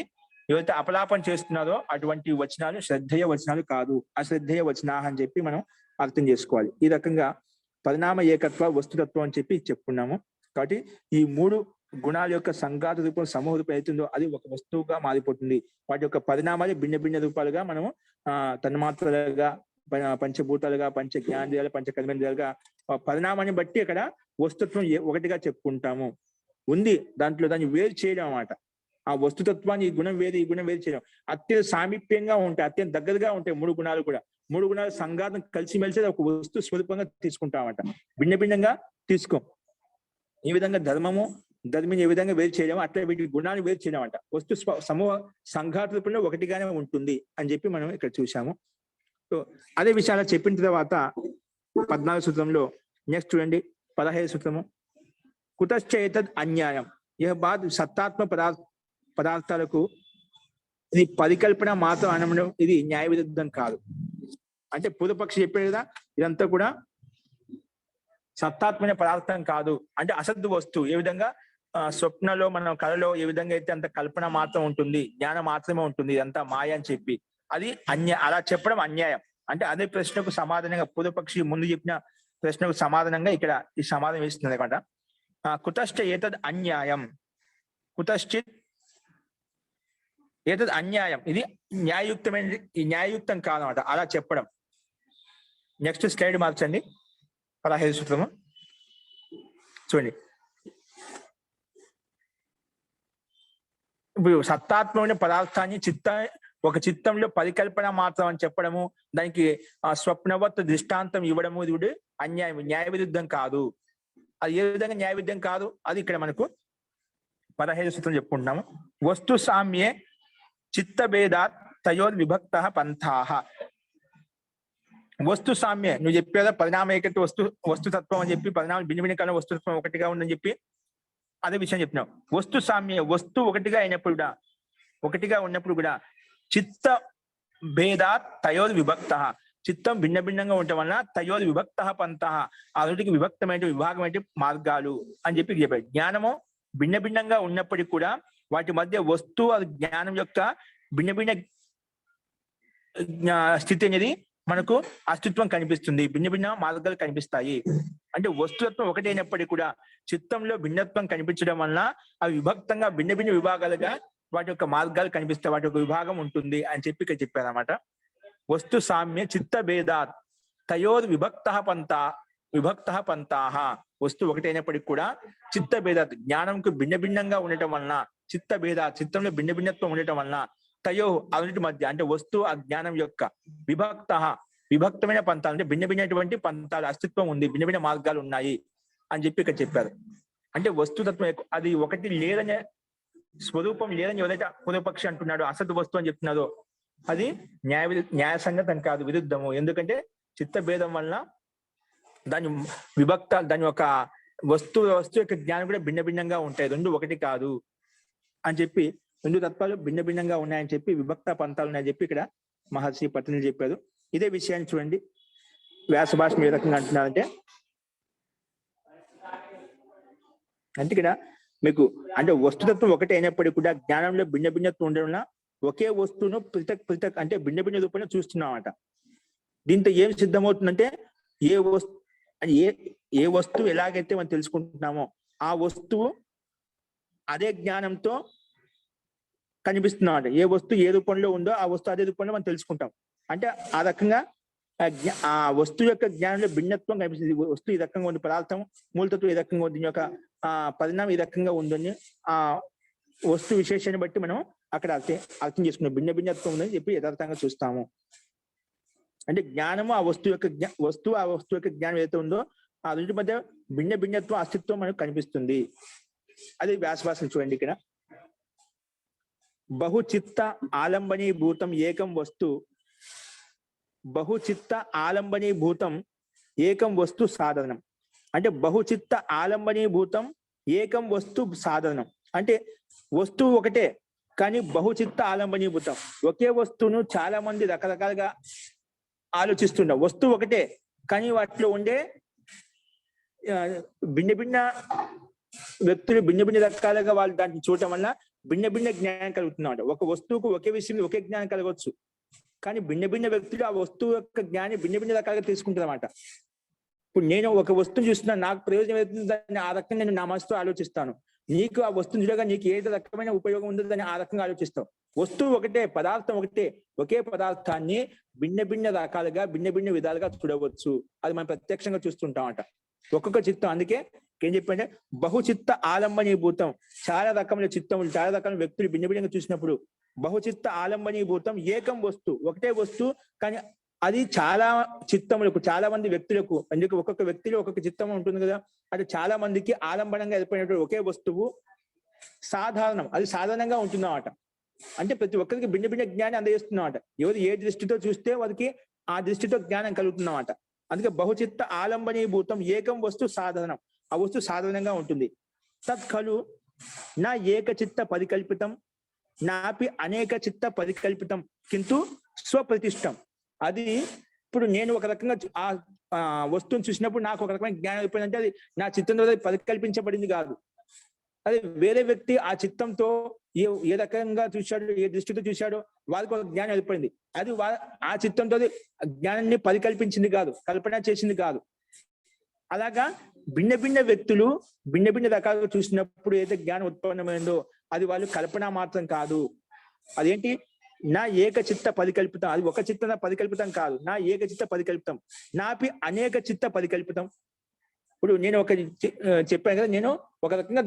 ఏవైతే అపలాపం చేస్తున్నారో అటువంటి వచనాలు శ్రద్ధేయ వచనాలు కాదు, అశ్రద్ధేయ వచనా అని చెప్పి మనం అర్థం చేసుకోవాలి. ఈ రకంగా పరిణామ ఏకత్వ వస్తుతత్వం అని చెప్పి చెప్పుకున్నాము. కాబట్టి ఈ మూడు గుణాల యొక్క సంఘాత రూపం సమూహ రూపం అవుతుందో అది ఒక వస్తువుగా మారిపోతుంది. వాటి యొక్క పరిణామాలు భిన్న భిన్న రూపాలుగా మనము తన్మాత్రలుగా, పంచభూతాలుగా, పంచ జ్ఞానేంద్రియాలు, పంచ కర్మేంద్రియాలుగా పరిణామాన్ని బట్టి అక్కడ వస్తుత్వం ఒకటిగా చెప్పుకుంటాము. ఉంది దాంట్లో దాన్ని వేరు చేయడం అన్నమాట. ఆ వస్తుతత్వాన్ని ఈ గుణం వేరు ఈ గుణం వేరు చేయడం అత్యంత సామీప్యంగా ఉంటాయి, అత్యంత దగ్గరగా ఉంటాయి మూడు గుణాలు కూడా. మూడు గుణాలు సంఘాతం కలిసిమెలిసి ఒక వస్తు స్వరూపంగా తీసుకుంటామట, భిన్న భిన్నంగా తీసుకోం. ఈ విధంగా ధర్మిని ఏ విధంగా వేరు చేయడం అట్లా వీటి గుణాన్ని వేరు చేయడం అంట వస్తు సమూహ సంఘాత రూపంలో ఒకటిగానే ఉంటుంది అని చెప్పి మనం ఇక్కడ చూసాము. సో అదే విషయాలు చెప్పిన తర్వాత 14 సూత్రంలో నెక్స్ట్ చూడండి 15 సూత్రము. కుతశ్చేతద్ అన్యాయం, యహ బాద్ సత్తాత్మ పదార్థాలకు ఇది పరికల్పన మాత్రం అనడం ఇది న్యాయ విరుద్ధం కాదు. అంటే పూర్వపక్షి చెప్పాడు కదా, ఇదంతా కూడా సత్తాత్మైన పదార్థం కాదు, అంటే అసత్ వస్తువు. ఏ విధంగా స్వప్నలో మనం కళలో ఏ విధంగా అయితే అంత కల్పన మాత్రం ఉంటుంది, జ్ఞానం మాత్రమే ఉంటుంది, ఇదంతా మాయ అని చెప్పి అది అలా చెప్పడం అన్యాయం. అంటే అదే ప్రశ్నకు సమాధానంగా పూర్వపక్షి ముందు చెప్పిన ప్రశ్నకు సమాధానంగా ఇక్కడ ఈ సమాధానం ఇస్తుంది అనమాట. కుతశ్చ ఏతద్ అన్యాయం, కుతశ్చిత్ ఏతద్ అన్యాయం, ఇది న్యాయయుక్తమైన న్యాయయుక్తం కాదన్నమాట అలా చెప్పడం. నెక్స్ట్ స్లైడ్ మార్చండి, 15 సూత్రము చూడండి. ఇప్పుడు సత్తాత్మమైన పదార్థాన్ని ఒక చిత్తంలో పరికల్పన మాత్రం అని చెప్పడము, దానికి స్వప్నవత్ దృష్టాంతం ఇవ్వడము ఇది అన్యాయం, న్యాయ విరుద్ధం కాదు. అది ఏ విధంగా న్యాయ విరుద్ధం కాదు అది ఇక్కడ మనకు 15 సూత్రం చెప్పుకుంటున్నాము. వస్తు సామ్యే చిత్తభేదాత్ తయోర్ విభక్త పంథాః. వస్తు సామ్య నువ్వు చెప్పేదా పరిణామ ఏకత్వ వస్తుతత్వం అని చెప్పి పరిణామం భిన్న భిన్న కాలం వస్తుతత్వం ఒకటిగా ఉందని చెప్పి అదే విషయం చెప్పినావు. వస్తు సామ్య వస్తువు ఒకటిగా ఉన్నప్పుడు కూడా చిత్త భేదాత్ తయోర్ విభక్త, చిత్తం భిన్న భిన్నంగా ఉండటం వలన తయోర్ విభక్త పంథాః, ఆ రెండిటికి విభక్తమైన విభాగమైన మార్గాలు అని చెప్పి చెప్పాడు. జ్ఞానము భిన్న భిన్నంగా ఉన్నప్పటికీ కూడా వాటి మధ్య వస్తువు అది జ్ఞానం యొక్క భిన్న భిన్న స్థితి అనేది మనకు అస్తిత్వం కనిపిస్తుంది, భిన్న భిన్న మార్గాలు కనిపిస్తాయి. అంటే వస్తుత్వం ఒకటైనప్పటికీ కూడా చిత్తంలో భిన్నత్వం కనిపించడం వలన అవి విభక్తంగా భిన్న భిన్న విభాగాలుగా వాటి యొక్క మార్గాలు కనిపిస్తాయి, వాటి యొక్క విభాగం ఉంటుంది అని చెప్పి ఇక్కడ చెప్పారు అన్నమాట. వస్తు సామ్య చిత్త భేదాత్ తయోర్ విభక్త పంథాః. వస్తువు ఒకటైనప్పటికీ కూడా చిత్త భేదాత్ జ్ఞానంకు భిన్న భిన్నంగా ఉండటం వలన, చిత్త భేదాత్ చిత్తంలో భిన్న భిన్నత్వం ఉండటం వలన తయో అన్నిటి మధ్య అంటే వస్తువు ఆ జ్ఞానం యొక్క విభక్తమైన పంథాలు అంటే భిన్న భిన్నటువంటి పంథాలు అస్తిత్వం ఉంది, భిన్న భిన్న మార్గాలు ఉన్నాయి అని చెప్పి ఇక్కడ చెప్పారు. అంటే వస్తుతత్వం అది ఒకటి లేదనే స్వరూపం లేదని ఎవరైతే పూర్వపక్షి అంటున్నాడో అసత్ వస్తువు అని చెప్తున్నారో అది న్యాయసంగతం కాదు, విరుద్ధము. ఎందుకంటే చిత్త భేదం వలన దాని యొక్క వస్తువు యొక్క జ్ఞానం కూడా భిన్న భిన్నంగా ఉంటాయి, రెండు ఒకటి కాదు అని చెప్పి రెండు తత్వాలు భిన్న భిన్నంగా ఉన్నాయని చెప్పి విభక్త పంథాలు ఉన్నాయని చెప్పి ఇక్కడ మహర్షి పత్రికలు చెప్పారు. ఇదే విషయాన్ని చూడండి వ్యాస భాష ఏ రకంగా అంటున్నారంటే, అంటే ఇక్కడ మీకు అంటే వస్తుతత్వం ఒకటి అయినప్పటికీ కూడా జ్ఞానంలో భిన్న భిన్నత్వం ఉండడం వల్ల ఒకే వస్తువును పృథక్ అంటే భిన్న భిన్న రూపంలో చూస్తున్నామట. దీంతో ఏం సిద్ధమవుతుందంటే ఏ వస్తువు ఎలాగైతే మనం తెలుసుకుంటున్నామో ఆ వస్తువు అదే జ్ఞానంతో కనిపిస్తున్నాడు. ఏ వస్తువు ఏ రూపంలో ఉందో ఆ వస్తువు అదే రూపంలో మనం తెలుసుకుంటాం. అంటే ఆ రకంగా ఆ వస్తువు యొక్క జ్ఞానంలో భిన్నత్వం కనిపిస్తుంది. వస్తువు ఈ రకంగా ఉంది, పదార్థం మూలతత్వం ఈ రకంగా ఉంది, దీని యొక్క పరిణామం ఈ రకంగా ఉందని ఆ వస్తు విశేషాన్ని బట్టి మనం అక్కడ అర్థం చేసుకున్నాం. భిన్న భిన్నత్వం ఉందని చెప్పి యథార్థంగా చూస్తాము. అంటే జ్ఞానము ఆ వస్తువు యొక్క జ్ఞానం ఏదైతే ఉందో ఆ రెండింటి మధ్య భిన్న భిన్నత్వం అస్తిత్వం మనకు కనిపిస్తుంది. అది వ్యాసభాషను చూడండి. ఇక్కడ బహుచిత్త ఆలంబనీభూతం ఏకం వస్తు, బహుచిత్త ఆలంబనీభూతం ఏకం వస్తు సాధనం. అంటే బహుచిత్త ఆలంబనీభూతం ఏకం వస్తు సాధనం అంటే వస్తువు ఒకటే కానీ బహుచిత్త ఆలంబనీభూతం. ఒకే వస్తువును చాలా మంది రకరకాలుగా ఆలోచిస్తుంటాం. వస్తువు ఒకటే కానీ వాటిలో ఉండే భిన్న భిన్న వ్యక్తులు భిన్న భిన్న రకాలుగా వాళ్ళు దాన్ని చూడటం వల్ల భిన్న భిన్న జ్ఞానం కలుగుతుందన్నమాట. ఒక వస్తువుకు ఒకే విషయం ఒకే జ్ఞానం కలగవచ్చు, కానీ భిన్న భిన్న వ్యక్తులు ఆ వస్తువు యొక్క జ్ఞానం భిన్న భిన్న రకాలుగా తీసుకుంటారు అన్నమాట. ఇప్పుడు నేను ఒక వస్తువు చూస్తున్నా, నాకు ప్రయోజనం అవుతుంది దాన్ని ఆ రకంగా నేను నా మనసుతో ఆలోచిస్తాను. నీకు ఆ వస్తువు చూడగా నీకు ఏ రకమైన ఉపయోగం ఉందో దాన్ని ఆ రకంగా ఆలోచిస్తావు. వస్తువు ఒకటే, పదార్థం ఒకటే, ఒకే పదార్థాన్ని భిన్న భిన్న రకాలుగా భిన్న భిన్న విధాలుగా చూడవచ్చు. అది మనం ప్రత్యక్షంగా చూస్తుంటాం అంట. ఒక్కొక్క చిత్తం, అందుకే ఏం చెప్పంటే బహుచిత్త ఆలంబనీభూతం. చాలా రకమైన చిత్తములు, చాలా రకమైన వ్యక్తులు భిన్న భిన్నంగా చూసినప్పుడు బహుచిత్త ఆలంబనీభూతం ఏకం వస్తువు, ఒకటే వస్తువు కానీ అది చాలా చిత్తములకు, చాలా మంది వ్యక్తులకు, అందుకే ఒక్కొక్క వ్యక్తిలో ఒక్కొక్క చిత్తం ఉంటుంది కదా, అది చాలా మందికి ఆలంబనంగా ఏర్పడినటువంటి ఒకే వస్తువు సాధారణం, అది సాధారణంగా ఉంటుందన్నమాట. అంటే ప్రతి ఒక్కరికి భిన్న భిన్న జ్ఞానం అందజేస్తున్నమాట. ఎవరు ఏ దృష్టితో చూస్తే వారికి ఆ దృష్టితో జ్ఞానం కలుగుతున్నమాట. అందుకే బహుచిత్త ఆలంబనీభూతం ఏకం వస్తు సాధారణం, ఆ వస్తువు సాధారణంగా ఉంటుంది. తత్కలు నా ఏకచిత్త పరికల్పితం నాపి అనేక చిత్త పరికల్పితం కింటు స్వప్రతిష్టం. అది ఇప్పుడు నేను ఒక రకంగా ఆ వస్తువుని చూసినప్పుడు నాకు ఒక రకమైన జ్ఞానం అయిపోయిందంటే అది నా చిత్తం ద్వారా పరికల్పించబడింది కాదు. అది వేరే వ్యక్తి ఆ చిత్తంతో ఏ రకంగా చూశాడో, ఏ దృష్టితో చూశాడో వాళ్ళకి ఒక జ్ఞానం ఏర్పడింది. అది ఆ చిత్తంతో జ్ఞానాన్ని పరికల్పించింది కాదు, కల్పన చేసింది కాదు. అలాగా భిన్న భిన్న వ్యక్తులు భిన్న భిన్న రకాలుగా చూసినప్పుడు ఏదైతే జ్ఞానం ఉత్పన్నమైందో అది వాళ్ళు కల్పన మాత్రం కాదు. అదేంటి? నా ఏకచిత్త పరికల్పితం. అది ఒక చిత్త పరికల్పితం కాదు, నా ఏకచిత్త పరికల్పితం. నాపి అనేక చిత్త పరికల్పితం. ఇప్పుడు నేను చెప్పాను కదా, నేను ఒక రకంగా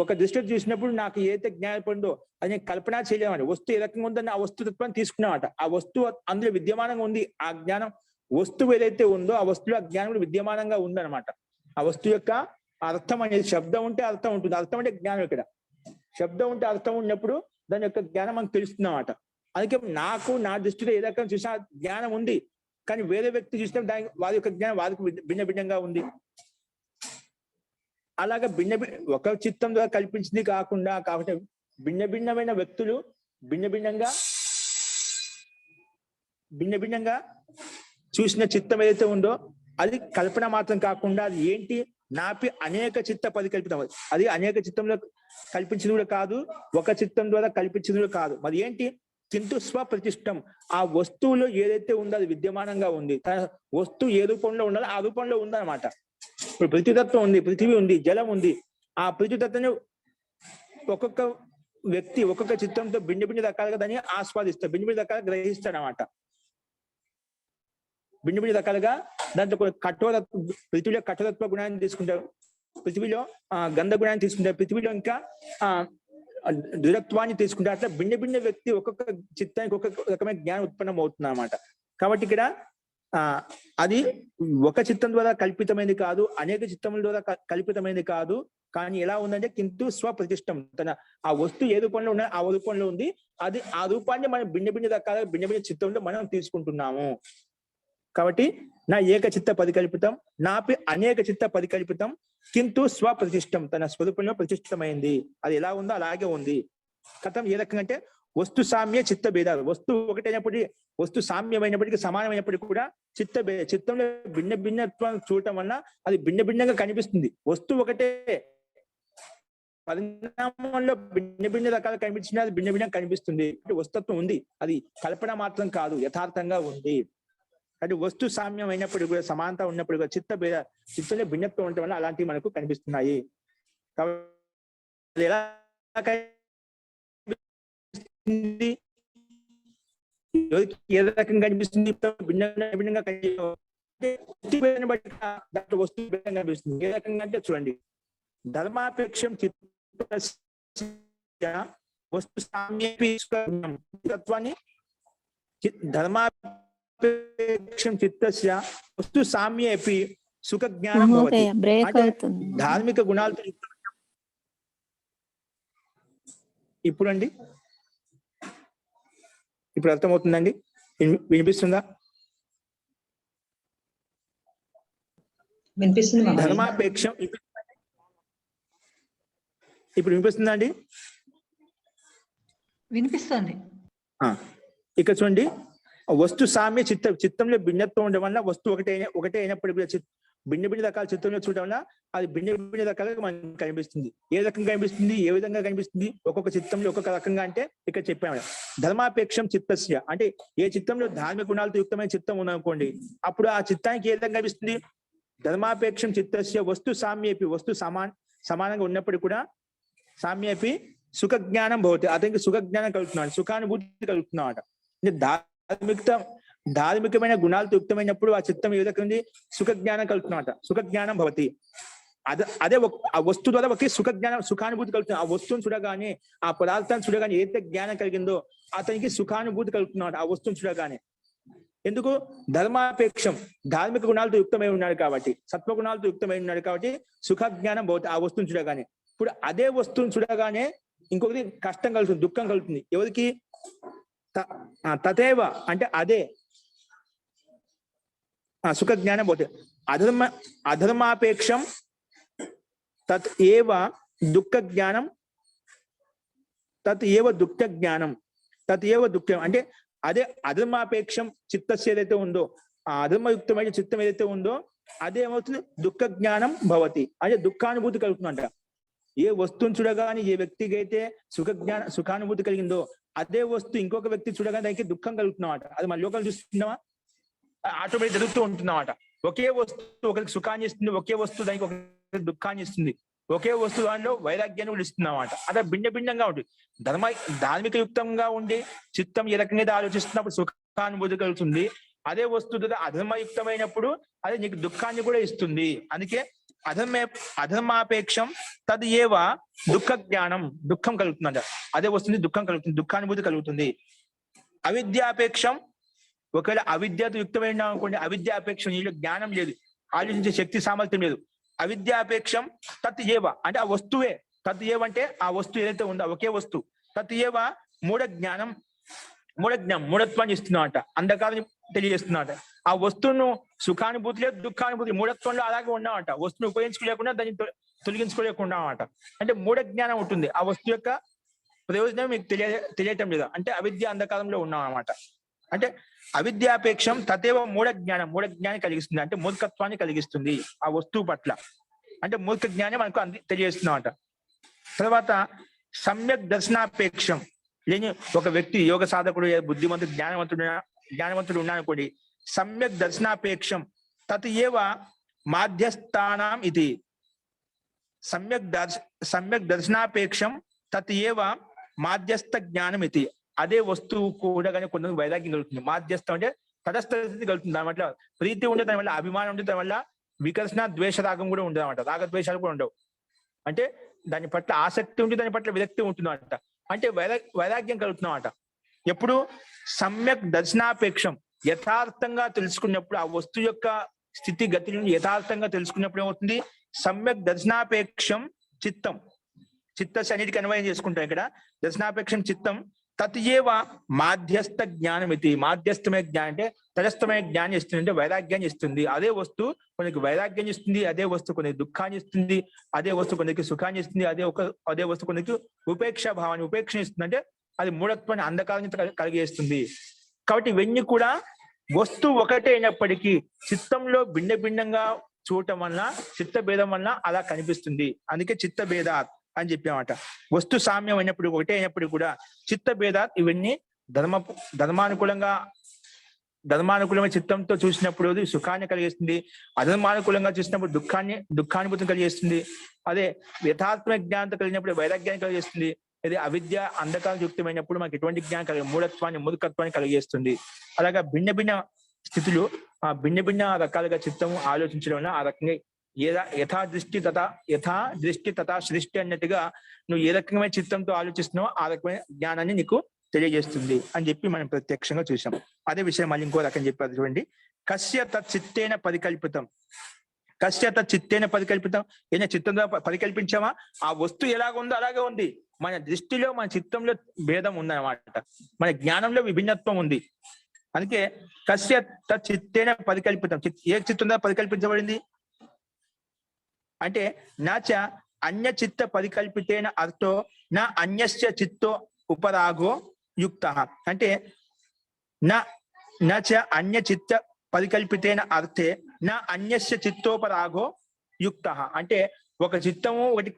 ఒక దృష్టితో చూసినప్పుడు నాకు ఏదైతే జ్ఞానం పడిందో అది నేను కల్పన చేయలేమని. వస్తువు ఏ రకంగా ఉందని ఆ వస్తుత్వాన్ని తీసుకున్నామట. ఆ వస్తువు అందులో విద్యమానంగా ఉంది. ఆ జ్ఞానం వస్తువు ఏదైతే ఉందో ఆ వస్తువులో ఆ జ్ఞానం విద్యమానంగా ఉందన్నమాట. ఆ వస్తువు యొక్క అర్థం అనేది, శబ్దం ఉంటే అర్థం ఉంటుంది, అర్థం అంటే జ్ఞానం. ఇక్కడ శబ్దం ఉంటే అర్థం ఉన్నప్పుడు దాని యొక్క జ్ఞానం మనకు తెలుస్తుందన్నమాట. అందుకే నాకు నా దృష్టిలో ఏ రకంగా చూసినా జ్ఞానం ఉంది, కానీ వేరే వ్యక్తి చూసినా దాని వారి యొక్క జ్ఞానం వారికి భిన్న భిన్నంగా ఉంది. అలాగా ఒక చిత్తం ద్వారా కల్పించింది కాకుండా కాబట్టి భిన్న భిన్నమైన వ్యక్తులు భిన్న భిన్నంగా చూసిన చిత్తం ఏదైతే ఉందో అది కల్పన మాత్రం కాకుండా అది ఏంటి? నాపి అనేక చిత్త పరికల్పితం. అది అనేక చిత్తంలో కల్పించింది కూడా కాదు, ఒక చిత్తం ద్వారా కల్పించింది కూడా కాదు. మరి ఏంటి? కింటు స్వప్రతిష్టం. ఆ వస్తువులో ఏదైతే ఉందో అది విద్యమానంగా ఉంది. వస్తువు ఏ రూపంలో ఉండాలో ఆ రూపంలో ఉందన్నమాట. ఇప్పుడు పృథ్వీతత్వం ఉంది, పృథివీ ఉంది, జలం ఉంది. ఆ పృథ్వీతత్వాన్ని ఒక్కొక్క వ్యక్తి ఒక్కొక్క చిత్తంతో భిన్న భిన్న రకాలుగా దాన్ని ఆస్వాదిస్తాడు, భిన్న భిన్న రకాలుగా గ్రహిస్తాడు అన్నమాట. భిన్న భిన్న రకాలుగా దాంట్లో పృథివీలో కఠోరత్వ గుణాన్ని తీసుకుంటారు, పృథివీలో గంధ గుణాన్ని తీసుకుంటారు, పృథివీలో ఇంకా దృఢత్వాన్ని తీసుకుంటారు. అట్లా భిన్న భిన్న వ్యక్తి ఒక్కొక్క చిత్తానికి ఒక్కొక్క రకమైన జ్ఞానం ఉత్పన్నం అవుతుంది అన్నమాట. కాబట్టి ఇక్కడ అది ఒక చిత్తం ద్వారా కల్పితమైనది కాదు, అనేక చిత్తముల ద్వారా కల్పితమైనది కాదు. కానీ ఎలా ఉందంటే కింటు స్వప్రతిష్టం. తన ఆ వస్తువు ఏ రూపంలో ఉన్నా ఆ రూపంలో ఉంది. అది ఆ రూపాన్ని మనం భిన్న భిన్న రకాల భిన్న భిన్న చిత్తంలో మనం తీసుకుంటున్నాము. కాబట్టి నా ఏక చిత్త పరికల్పితం నాపి అనేక చిత్త పరికల్పితం కింటు స్వప్రతిష్టం. తన స్వరూపంలో ప్రతిష్టమైంది. అది ఎలా ఉందో అలాగే ఉంది. కథం ఏ రకంగా అంటే వస్తు సామ్య చిత్త భేదాలు. వస్తువు ఒకటైనప్పటికీ, వస్తు సామ్యమైనప్పటికీ, సమానమైనప్పటికీ కూడా చిత్తంలో భిన్న భిన్నత్వం చూడటం వల్ల అది భిన్న భిన్నంగా కనిపిస్తుంది. వస్తువు ఒకటే, పరిణామంలో భిన్న భిన్న రకాలు కనిపించినా అది భిన్న భిన్నంగా కనిపిస్తుంది. వస్తుత్వం ఉంది, అది కల్పన మాత్రం కాదు, యథార్థంగా ఉంది. అంటే వస్తు సామ్యం అయినప్పుడు కూడా, సమానత ఉన్నప్పుడు కూడా చిత్తంలో భిన్నత్వం ఉండటం వల్ల అలాంటివి మనకు కనిపిస్తున్నాయి. కాబట్టి ఎలా కనిపిస్తుంది, ఏ రకంగా కనిపిస్తుంది? భిన్నంగా దాంట్లో వస్తువు భిన్నంగా కనిపిస్తుంది. ఏ రకంగా అంటే చూడండి, ధర్మాపేక్షం చిత్తస్య వస్తు సామ్యేపి తత్వాన్ని ధర్మాపేక్షం చిత్తస్య వస్తు సామ్యేపి సుఖ జ్ఞానం భవతి. ధార్మిక గుణాలతో ఇప్పుడండి, ఇప్పుడు అర్థమవుతుందండి? వినిపిస్తుందా? వినిపిస్తుంది. ధర్మాపేక్షం ఇప్పుడు వినిపిస్తుందా అండి? వినిపిస్తుంది. ఇక్కడ చూడండి, వస్తు సామ్య చిత్తంలో భిన్నత్వం ఉండడం వల్ల వస్తువు ఒకటే అయినప్పుడు భిన్న భిన్న రకాల చిత్తంలో చూడడం వల్ల అది భిన్న భిన్న రకాలుగా మనకు కనిపిస్తుంది. ఏ రకంగా కనిపిస్తుంది, ఏ విధంగా కనిపిస్తుంది? ఒక్కొక్క చిత్తంలో ఒక్కొక్క రకంగా అంటే ఇక్కడ చెప్పాము. ధర్మాపేక్షం చిత్తస్య అంటే ఏ చిత్తంలో ధార్మిక గుణాలతో యుక్తమైన చిత్తం ఉందనుకోండి, అప్పుడు ఆ చిత్తానికి ఏ విధంగా కనిపిస్తుంది? ధర్మాపేక్షం చిత్తస్య వస్తు సామ్యేపి వస్తు సమానంగా ఉన్నప్పుడు కూడా సామ్యేపి సుఖ జ్ఞానం భవతి, అతనికి సుఖ జ్ఞానం కలుగుతున్నాడు, సుఖానుభూతి కలుగుతున్నాడు. అంటే ధార్మికమైన గుణాలతో యుక్తమైనప్పుడు ఆ చిత్తం ఏ విధంగా ఉంది? సుఖ జ్ఞానం కలుగుతున్నమాట, సుఖ జ్ఞానం భవతి. అదే ఆ వస్తువు ద్వారా ఒకే సుఖానుభూతి కలుగుతుంది. ఆ వస్తువుని చూడగానే, ఆ పదార్థాన్ని చూడగానే ఏదైతే జ్ఞానం కలిగిందో అతనికి సుఖానుభూతి కలుగుతున్నాడు ఆ వస్తువుని చూడగానే. ఎందుకు? ధర్మాపేక్షం ధార్మిక గుణాలతో యుక్తమై ఉన్నాడు కాబట్టి, సత్వగుణాలతో యుక్తమై ఉన్నాడు కాబట్టి సుఖ జ్ఞానం భవతి ఆ వస్తువుని చూడగానే. ఇప్పుడు అదే వస్తువుని చూడగానే ఇంకొకటి కష్టం కలుగుతుంది, దుఃఖం కలుగుతుంది. ఎవరికి? తథేవ అంటే అదే సుఖ జ్ఞానం పోతే అధర్మాపేక్షం తత్ ఏవ దుఃఖ జ్ఞానం తత్ ఏవ దుఃఖ జ్ఞానం తత్ ఏవ దుఃఖం అంటే అదే అధర్మాపేక్షం చిత్తస్య ఏదైతే ఉందో, ఆ అధర్మయుక్తమైన చిత్తం ఏదైతే ఉందో అదేమవుతుంది? దుఃఖ జ్ఞానం భవతి అంటే దుఃఖానుభూతి కలుగుతుందంట. ఏ వస్తువుని చూడగానే ఏ వ్యక్తికి అయితే సుఖానుభూతి కలిగిందో అదే వస్తువు ఇంకొక వ్యక్తి చూడగానే దానికి దుఃఖం కలుగుతున్నమాట. అది మన లోకల్ చూస్తున్నామా? ఆటోమేటిక్ జరుగుతూ ఉంటున్నమాట. ఒకే వస్తువు ఒకరికి సుఖాన్ని ఇస్తుంది, ఒకే వస్తువు దానికి ఒక దుఃఖాన్ని ఇస్తుంది, ఒకే వస్తువు దానిలో వైరాగ్యాన్ని కూడా ఇస్తున్నమాట. అదే భిన్న భిన్నంగా ఉంటుంది. ధార్మిక యుక్తంగా ఉండి చిత్తం ఏ రకంగా ఆలోచిస్తున్నప్పుడు సుఖానుభూతి కలుగుతుంది. అదే వస్తువు అధర్మయుక్తమైనప్పుడు అది నీకు దుఃఖాన్ని కూడా ఇస్తుంది. అందుకే అధర్మాపేక్షం తద్ ఏవ దుఃఖ జ్ఞానం, దుఃఖం కలుగుతుందంట. అదే వస్తుంది దుఃఖం కలుగుతుంది, దుఃఖానుభూతి కలుగుతుంది. అవిద్యాపేక్షం ఒకవేళ అవిద్యతో యుక్తమైన అనుకోండి, అవిద్యాపేక్షం నీలో జ్ఞానం లేదు, ఆలోచించే శక్తి సామర్థ్యం లేదు. అవిద్యాపేక్షం తత్ ఏవ అంటే ఆ వస్తువే, తత్ ఏవ అంటే ఆ వస్తువు ఏదైతే ఉందో ఒకే వస్తువు. తత్ ఏవ మూఢత్వాన్ని ఇస్తున్నమాట, అంధకారం తెలియజేస్తున్నమాట. ఆ వస్తువును సుఖానుభూతి లేదు, దుఃఖానుభూతి, మూఢత్వంలో అలాగే ఉన్నామంట. వస్తువును ఉపయోగించుకోలేకుండా దాన్ని తొలగించుకోలేకుండా అనమాట. అంటే మూఢ జ్ఞానం ఉంటుంది, ఆ వస్తువు యొక్క ప్రయోజనం మీకు తెలియటం లేదు. అంటే అవిద్య అంధకారంలో ఉన్నాం అనమాట. అంటే అవిద్యాపేక్షం తదేవ మూఢ జ్ఞానం కలిగిస్తుంది, అంటే మూర్ఖత్వాన్ని కలిగిస్తుంది ఆ వస్తువు పట్ల. అంటే మూర్ఖ జ్ఞానం మనకు తెలియజేస్తున్నమాట. తర్వాత సమ్యక్ దర్శనాపేక్షం లేని ఒక వ్యక్తి యోగ సాధకుడు, బుద్ధిమంతుడు, జ్ఞానవంతుడు ఉన్నానుకోండి, సమ్యక్ దర్శనాపేక్షం తత్ ఏవ మాధ్యస్థానం ఇది. సమ్యక్ దర్శనాపేక్షం తత్ ఏవ మాధ్యస్థ జ్ఞానం ఇది. అదే వస్తువు కూడా కానీ కొంతమంది వైరాగ్యం కలుగుతుంది. మాధ్యస్థం అంటే తటస్థ స్థితి కలుగుతుంది. దాని వల్ల ప్రీతి ఉండే, దాని వల్ల అభిమానం ఉండే, దాని వల్ల వికర్షణ ద్వేష రాగం కూడా ఉండదు అనమాట. రాగద్వేషాలు కూడా ఉండవు. అంటే దాని పట్ల ఆసక్తి ఉంటే దాని పట్ల విరక్తి ఉంటుంది అంట. అంటే వైరాగ్యం కలుగుతున్నమాట. ఎప్పుడు? సమ్యక్ దర్శనాపేక్షం యథార్థంగా తెలుసుకున్నప్పుడు, ఆ వస్తువు యొక్క స్థితి గతిని యథార్థంగా తెలుసుకున్నప్పుడు ఏమవుతుంది? సమ్యక్ దర్శనాపేక్షం చిత్తస్ అన్నిటికీ అన్వయం చేసుకుంటాం ఇక్కడ. దర్శనాపేక్షం చిత్తం తత్ ఏవ మాధ్యస్థ జ్ఞానం ఇది. మాధ్యస్థమైన జ్ఞానం అంటే తటస్థమైన జ్ఞానం ఇస్తుంది, అంటే వైరాగ్యాన్ని ఇస్తుంది. అదే వస్తువు కొందరికి వైరాగ్యాన్ని ఇస్తుంది, అదే వస్తువు కొందరికి దుఃఖాన్ని ఇస్తుంది, అదే వస్తువు కొందరికి సుఖాన్ని ఇస్తుంది, అదే వస్తువు కొందరికి ఉపేక్ష భావాన్ని ఉపేక్షణ ఇస్తుంది. అంటే అది మూఢత్వాన్ని అంధకారాన్ని కలిగేస్తుంది. కాబట్టి ఇవన్నీ కూడా వస్తువు ఒకటే అయినప్పటికీ చిత్తంలో భిన్న భిన్నంగా చూడటం వల్ల, చిత్త భేదం వల్ల అలా కనిపిస్తుంది. అందుకే చిత్త భేదాత్ అని చెప్పామట. వస్తు సామ్యం అయినప్పుడు, ఒకటే అయినప్పుడు కూడా చిత్త భేదాత్ ఇవన్నీ ధర్మానుకూలమైన చిత్తంతో చూసినప్పుడు సుఖాన్ని కలిగిస్తుంది, అధర్మానుకూలంగా చూసినప్పుడు దుఃఖానుభూతిని కలిగిస్తుంది. అదే యథాత్మ జ్ఞానంతో కలిగినప్పుడు వైరాగ్యాన్ని కలిగిస్తుంది. ఇది అవిద్య అంధకారం యుక్తమైనప్పుడు మనకి ఎటువంటి జ్ఞానం కలిగి మూర్ఖత్వాన్ని కలిగేస్తుంది. అలాగా భిన్న భిన్న స్థితులు, ఆ భిన్న భిన్న రకాలుగా చిత్తము ఆలోచించడం వల్ల ఆ రకంగా యథా దృష్టి తథా సృష్టి అన్నట్టుగా నువ్వు ఏ రకమైన చిత్తంతో ఆలోచిస్తున్నావో ఆ రకమైన జ్ఞానాన్ని నీకు తెలియజేస్తుంది అని చెప్పి మనం ప్రత్యక్షంగా చూసాం. అదే విషయం మళ్ళీ ఇంకో రకం చెప్పారు చూడండి. కస్య తచ్చిత్తేన పరికల్పితం. కస్య తచ్చిత్తేన పరికల్పితం. ఏదైనా చిత్తంతో పరికల్పించామా? ఆ వస్తువు ఎలాగ ఉందో అలాగే ఉంది. మన దృష్టిలో, మన చిత్తంలో భేదం ఉందన్నమాట. మన జ్ఞానంలో విభిన్నత్వం ఉంది. అందుకే కస్య తచ్చిత్తేన పరికల్పితం. ఏ చిత్తంతో పరికల్పించబడింది అంటే నాచ అన్య చిత్త పరికల్పితేన అర్థో నా అన్యస్య చిత్తో ఉపరాగో యుక్త. అంటే నచ అన్య చిత్త పరికల్పితేన అర్థే నా అన్యస్య చిత్తోపరాగో యుక్త. అంటే ఒక చిత్తము ఒకటి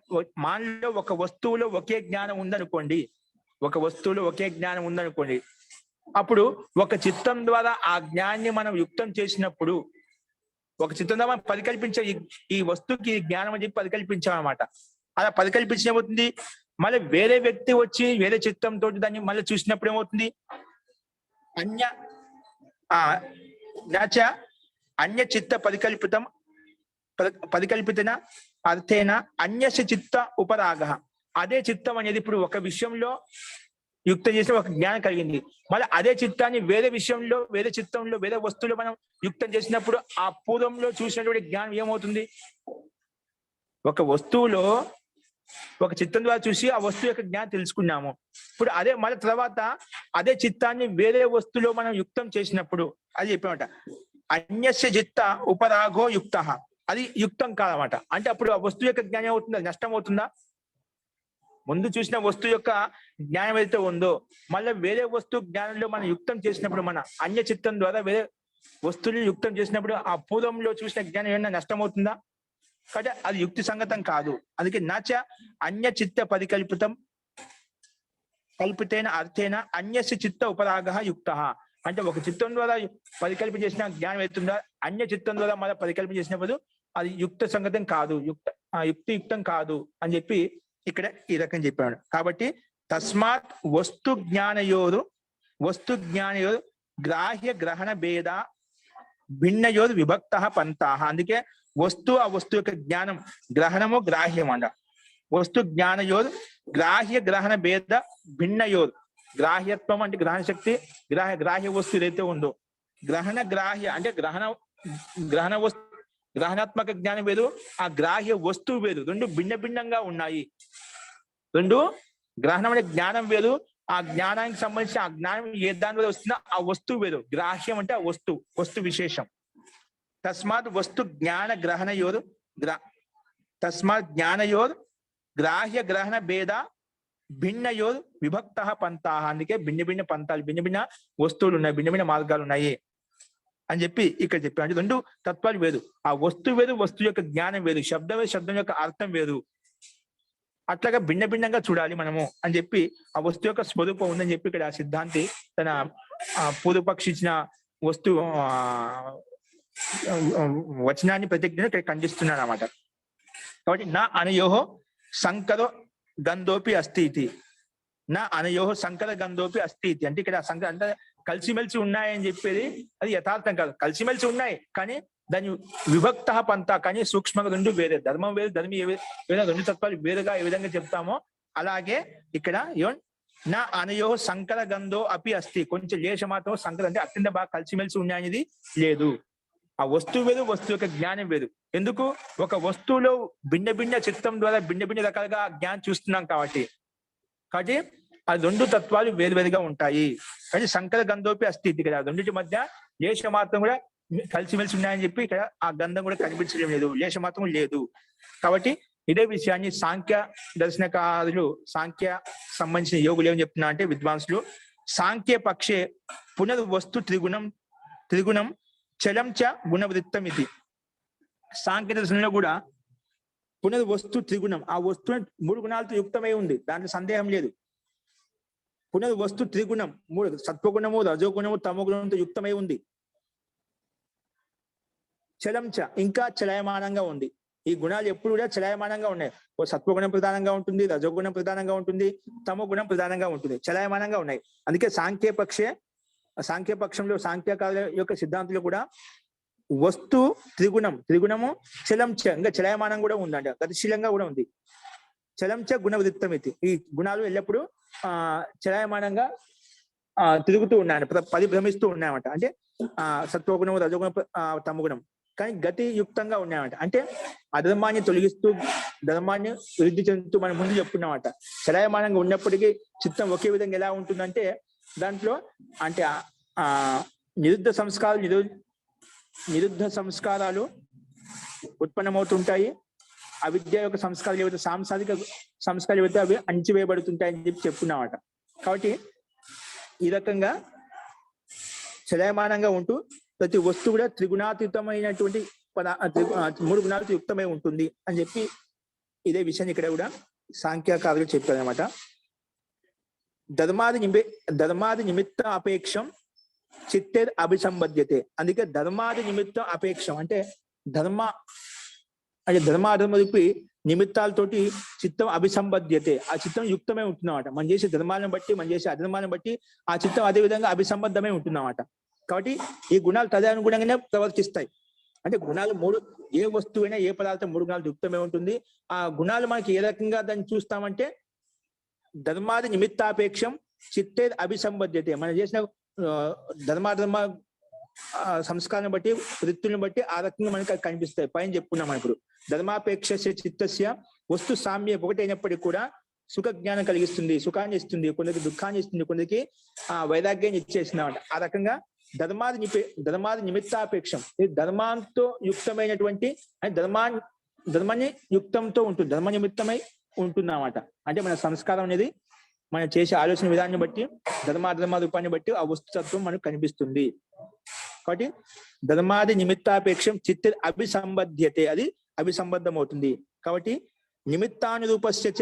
మానలో ఒక వస్తువులో ఒకే జ్ఞానం ఉందనుకోండి, ఒక వస్తువులో ఒకే జ్ఞానం ఉందనుకోండి, అప్పుడు ఒక చిత్తం ద్వారా ఆ జ్ఞానాన్ని మనం యుక్తం చేసినప్పుడు, ఒక చిత్తం ద్వారా మనం పరికల్పించే ఈ వస్తువుకి జ్ఞానం అని చెప్పి పరికల్పించామన్నమాట. అలా పరికల్పించిన ఏమవుతుంది, మళ్ళీ వేరే వ్యక్తి వచ్చి వేరే చిత్తంతో దాన్ని మళ్ళీ చూసినప్పుడు ఏమవుతుంది, అన్య చిత్త పరికల్పితన అర్థేన అన్యస్య చిత్త ఉపరాగ. అదే చిత్తం అనేది ఇప్పుడు ఒక విషయంలో యుక్తం చేసిన ఒక జ్ఞానం కలిగింది, మళ్ళీ అదే చిత్తాన్ని వేరే విషయంలో వేరే చిత్తంలో వేరే వస్తువులో మనం యుక్తం చేసినప్పుడు ఆ పూర్వంలో చూసినటువంటి జ్ఞానం ఏమవుతుంది, ఒక వస్తువులో ఒక చిత్తం ద్వారా చూసి ఆ వస్తువు యొక్క జ్ఞానం తెలుసుకున్నాము. ఇప్పుడు అదే మళ్ళీ తర్వాత అదే చిత్తాన్ని వేరే వస్తువులో మనం యుక్తం చేసినప్పుడు అది చెప్పామట, అన్యస్య చిత్త ఉపరాగో యుక్త. అది యుక్తం కాదన్నమాట. అంటే అప్పుడు ఆ వస్తువు యొక్క జ్ఞానం అవుతుందా, నష్టం అవుతుందా? ముందు చూసిన వస్తువు యొక్క జ్ఞానం అయితే ఉందో మళ్ళీ వేరే వస్తువు జ్ఞానంలో మనం యుక్తం చేసినప్పుడు, మన అన్య చిత్తం ద్వారా వేరే వస్తువుని యుక్తం చేసినప్పుడు ఆ పూర్వంలో చూసిన జ్ఞానం ఏమైనా నష్టం అవుతుందా? కాబట్టి అది యుక్తి సంగతం కాదు. అందుకే నచ అన్య చిత్త కల్పితేన అర్థేన అన్యస్య చిత్త ఉపరాగ యుక్త. అంటే ఒక చిత్తం ద్వారా పరికల్పన చేసిన జ్ఞానం అవుతుందా, అన్య చిత్తం ద్వారా మళ్ళీ పరికల్పన చేసినప్పుడు అది యుక్త సంగతం కాదు, యుక్తియుక్తం కాదు అని చెప్పి ఇక్కడ ఈ రకం చెప్పాడు. కాబట్టి తస్మాత్ వస్తు జ్ఞానయోరు గ్రాహ్య గ్రహణ భేద భిన్నయోరు విభక్త పంతా. అందుకే ఆ వస్తు యొక్క జ్ఞానం, గ్రహణము గ్రాహ్యం అంట. వస్తు జ్ఞానయోర్ గ్రాహ్య గ్రహణ భేద భిన్నయోర్. గ్రాహ్యత్వం అంటే గ్రహణ శక్తి, గ్రాహ్య వస్తువు ఏదైతే ఉందో, గ్రాహ్య అంటే గ్రహణాత్మక జ్ఞానం వేరు, ఆ గ్రాహ్య వస్తువు వేరు, రెండు భిన్న భిన్నంగా ఉన్నాయి. రెండు గ్రహణం అనే జ్ఞానం వేరు, ఆ జ్ఞానానికి సంబంధించిన ఆ జ్ఞానం ఏ దాని వల్ల వస్తుందో ఆ వస్తువు వేరు. గ్రాహ్యం అంటే ఆ వస్తు విశేషం. తస్మాత్ వస్తు జ్ఞాన గ్రహణయోర్ గ్రాహ్య గ్రహణ భేద భిన్నయోర్ విభక్త పంతా. అందుకే భిన్న భిన్న పంతాలు, భిన్న భిన్న వస్తువులు ఉన్నాయి, భిన్న భిన్న మార్గాలు ఉన్నాయి అని చెప్పి ఇక్కడ చెప్పారు. అంటే రెండు తత్వాలు వేరు, ఆ వస్తువు వేరు, వస్తువు యొక్క జ్ఞానం వేరు, శబ్దం వేరు, శబ్దం యొక్క అర్థం వేరు. అట్లాగా భిన్న భిన్నంగా చూడాలి మనము అని చెప్పి ఆ వస్తువు యొక్క స్వరూపం ఉందని చెప్పి ఇక్కడ సిద్ధాంతి తన పూర్వపక్షి ఇచ్చిన వస్తువు వచనాన్ని ప్రతిజ్ఞను ఇక్కడ ఖండిస్తున్నాడు అన్నమాట. కాబట్టి నా అనయోహో సంకరో గంధోపి అస్తి ఇది, నా అనయోహో సంకర గంధోపి అస్తి ఇది. అంటే ఇక్కడ సంకర అంటే కలిసిమెలిసి ఉన్నాయని చెప్పేది అది యథార్థం కాదు. కలిసిమెలిసి ఉన్నాయి కానీ దాని విభక్త పంతా, కానీ సూక్ష్మంగా రెండు వేరే, ధర్మం వేరు, ధర్మి వేరే, రెండు తత్వాలు వేరుగా ఏ విధంగా చెప్తామో అలాగే ఇక్కడ నా అనయో సంకర గంధో అపి అస్తి. కొంచెం లేశ మాత్రం సంకర అంటే అత్యంత బాగా కలిసిమెలిసి ఉన్నాయనేది లేదు. ఆ వస్తువు వేరు, వస్తువు యొక్క జ్ఞానం వేరు. ఎందుకు, ఒక వస్తువులో భిన్న భిన్న చిత్తం ద్వారా భిన్న భిన్న రకాలుగా జ్ఞానం చూస్తున్నాం కాబట్టి ఆ రెండు తత్వాలు వేరువేరుగా ఉంటాయి. కానీ సంకర గంధోపి అస్తి ఇక్కడ రెండింటి మధ్య లేశ మాత్రం కూడా కలిసిమెలిసి ఉన్నాయని చెప్పి ఇక్కడ ఆ గంధం కూడా కనిపించడం లేదు, లేశ మాత్రం లేదు. కాబట్టి ఇదే విషయాన్ని సాంఖ్య దర్శనకారులు, సాంఖ్య సంబంధించిన యోగులు ఏం చెప్తున్నా అంటే విద్వాంసులు, సాంఖ్య పక్షే పునర్వస్తు త్రిగుణం చలం చ గుణవృత్తం ఇది. సాంఖ్య దర్శనంలో కూడా పునర్వస్తు త్రిగుణం, ఆ వస్తువు 3 గుణాలతో యుక్తమై ఉంది, దాంట్లో సందేహం లేదు. పునర్వస్తు త్రిగుణం, 3 సత్వగుణము, రజోగుణము, తమోగుణంతో యుక్తమై ఉంది. చలంచ ఇంకా చలయమానంగా ఉంది. ఈ గుణాలు ఎప్పుడు కూడా చలయమానంగా ఉన్నాయి. ఓ సత్వగుణం ప్రధానంగా ఉంటుంది, రజోగుణం ప్రధానంగా ఉంటుంది, తమో గుణం ప్రధానంగా ఉంటుంది, చలయమానంగా ఉన్నాయి. అందుకే సాంఖ్యపక్షంలో సాంఖ్యకారుల యొక్క సిద్ధాంతంలో కూడా వస్తు త్రిగుణము చలంచ ఇంకా చలయమానం కూడా ఉందండి, గతిశీలంగా కూడా ఉంది. చలంచ గుణవృత్తం ఇది. ఈ గుణాలు ఎల్లప్పుడూ చలయమానంగా తిరుగుతూ ఉన్నాయని, పరిభ్రమిస్తూ ఉన్నాయన్నమాట. అంటే సత్వగుణము, రజోగుణం, తమగుణం కానీ గతియుక్తంగా ఉన్నాయన్నమాట. అంటే అధర్మాన్ని తొలగిస్తూ ధర్మాన్ని వృద్ధి చెందుతూ మనం ముందు చెప్పుకున్నామట. చలయమానంగా ఉన్నప్పటికీ చిత్తం ఒకే విధంగా ఎలా ఉంటుందంటే దాంట్లో అంటే నిరుద్ధ సంస్కారాలు ఉత్పన్నమవుతుంటాయి. అవిద్య యొక్క సంస్కారాలు ఏవైతే సాంసారిక సంస్కారాలు ఏవైతే అవి అణిచివేయబడుతుంటాయని చెప్పి చెప్పుకున్నామట. కాబట్టి ఈ రకంగా చలయమానంగా ఉంటూ ప్రతి వస్తువు కూడా త్రిగుణాతీతమైనటువంటి 3 గుణాలతో యుక్తమై ఉంటుంది అని చెప్పి ఇదే విషయాన్ని ఇక్కడ కూడా సాంఖ్యకారులు చెప్పారనమాట. ధర్మాది నిమిత్త అపేక్షం చిత్తే అభిసంబద్యతే. అందుకే ధర్మాది నిమిత్త అపేక్షం అంటే ధర్మాధర్మకి నిమిత్తాలతోటి చిత్తం అభిసంబద్యతే, ఆ చిత్తం యుక్తమే ఉంటుందన్నమాట. మనం చేసే ధర్మాలను బట్టి, మనం చేసే అధర్మాలను బట్టి ఆ చిత్తం అదే విధంగా అభిసంబద్ధమై ఉంటుందన్నమాట. కాబట్టి ఈ గుణాలు తదనుగుణంగానే ప్రవర్తిస్తాయి. అంటే గుణాలు 3, ఏ వస్తువైనా ఏ పదార్థం 3 గుణాలు యుక్తమే ఉంటుంది. ఆ గుణాలు మనకి ఏ రకంగా దాన్ని చూస్తామంటే ధర్మాది నిమిత్తాపేక్షం చిత్తే అభిసంబద్యతే. మనం చేసిన ధర్మాధర్మ సంస్కారాన్ని బట్టి, వృత్తులను బట్టి ఆ రకంగా మనకి కనిపిస్తాయి. పైన చెప్పుకున్నాం మనం ఇప్పుడు. ధర్మాపేక్ష చిత్తస్య వస్తు సామ్యం ఒకటైనప్పటికీ కూడా సుఖ జ్ఞానం కలిగిస్తుంది, సుఖాన్ని ఇస్తుంది, కొందరికి దుఃఖాన్ని ఇస్తుంది, కొందరికి వైరాగ్యాన్ని ఇచ్చేసిందన్నమాట. ఆ రకంగా ధర్మాది నిమిత్తాపేక్షం, ఇది ధర్మాంతో యుక్తమైనటువంటి ధర్మాన్ని యుక్తంతో ఉంటుంది, ధర్మ నిమిత్తమై ఉంటుందన్నమాట. అంటే మన సంస్కారం అనేది మనం చేసే ఆలోచన విధానాన్ని బట్టి, ధర్మాధర్మ రూపాన్ని బట్టి ఆ వస్తుతత్వం మనకు కనిపిస్తుంది. కాబట్టి ధర్మాది నిమిత్తాపేక్షం చిత్త అభిసంబద్యతే, అది అభిసంబద్ధం అవుతుంది. కాబట్టి నిమిత్తానురూపస్య చ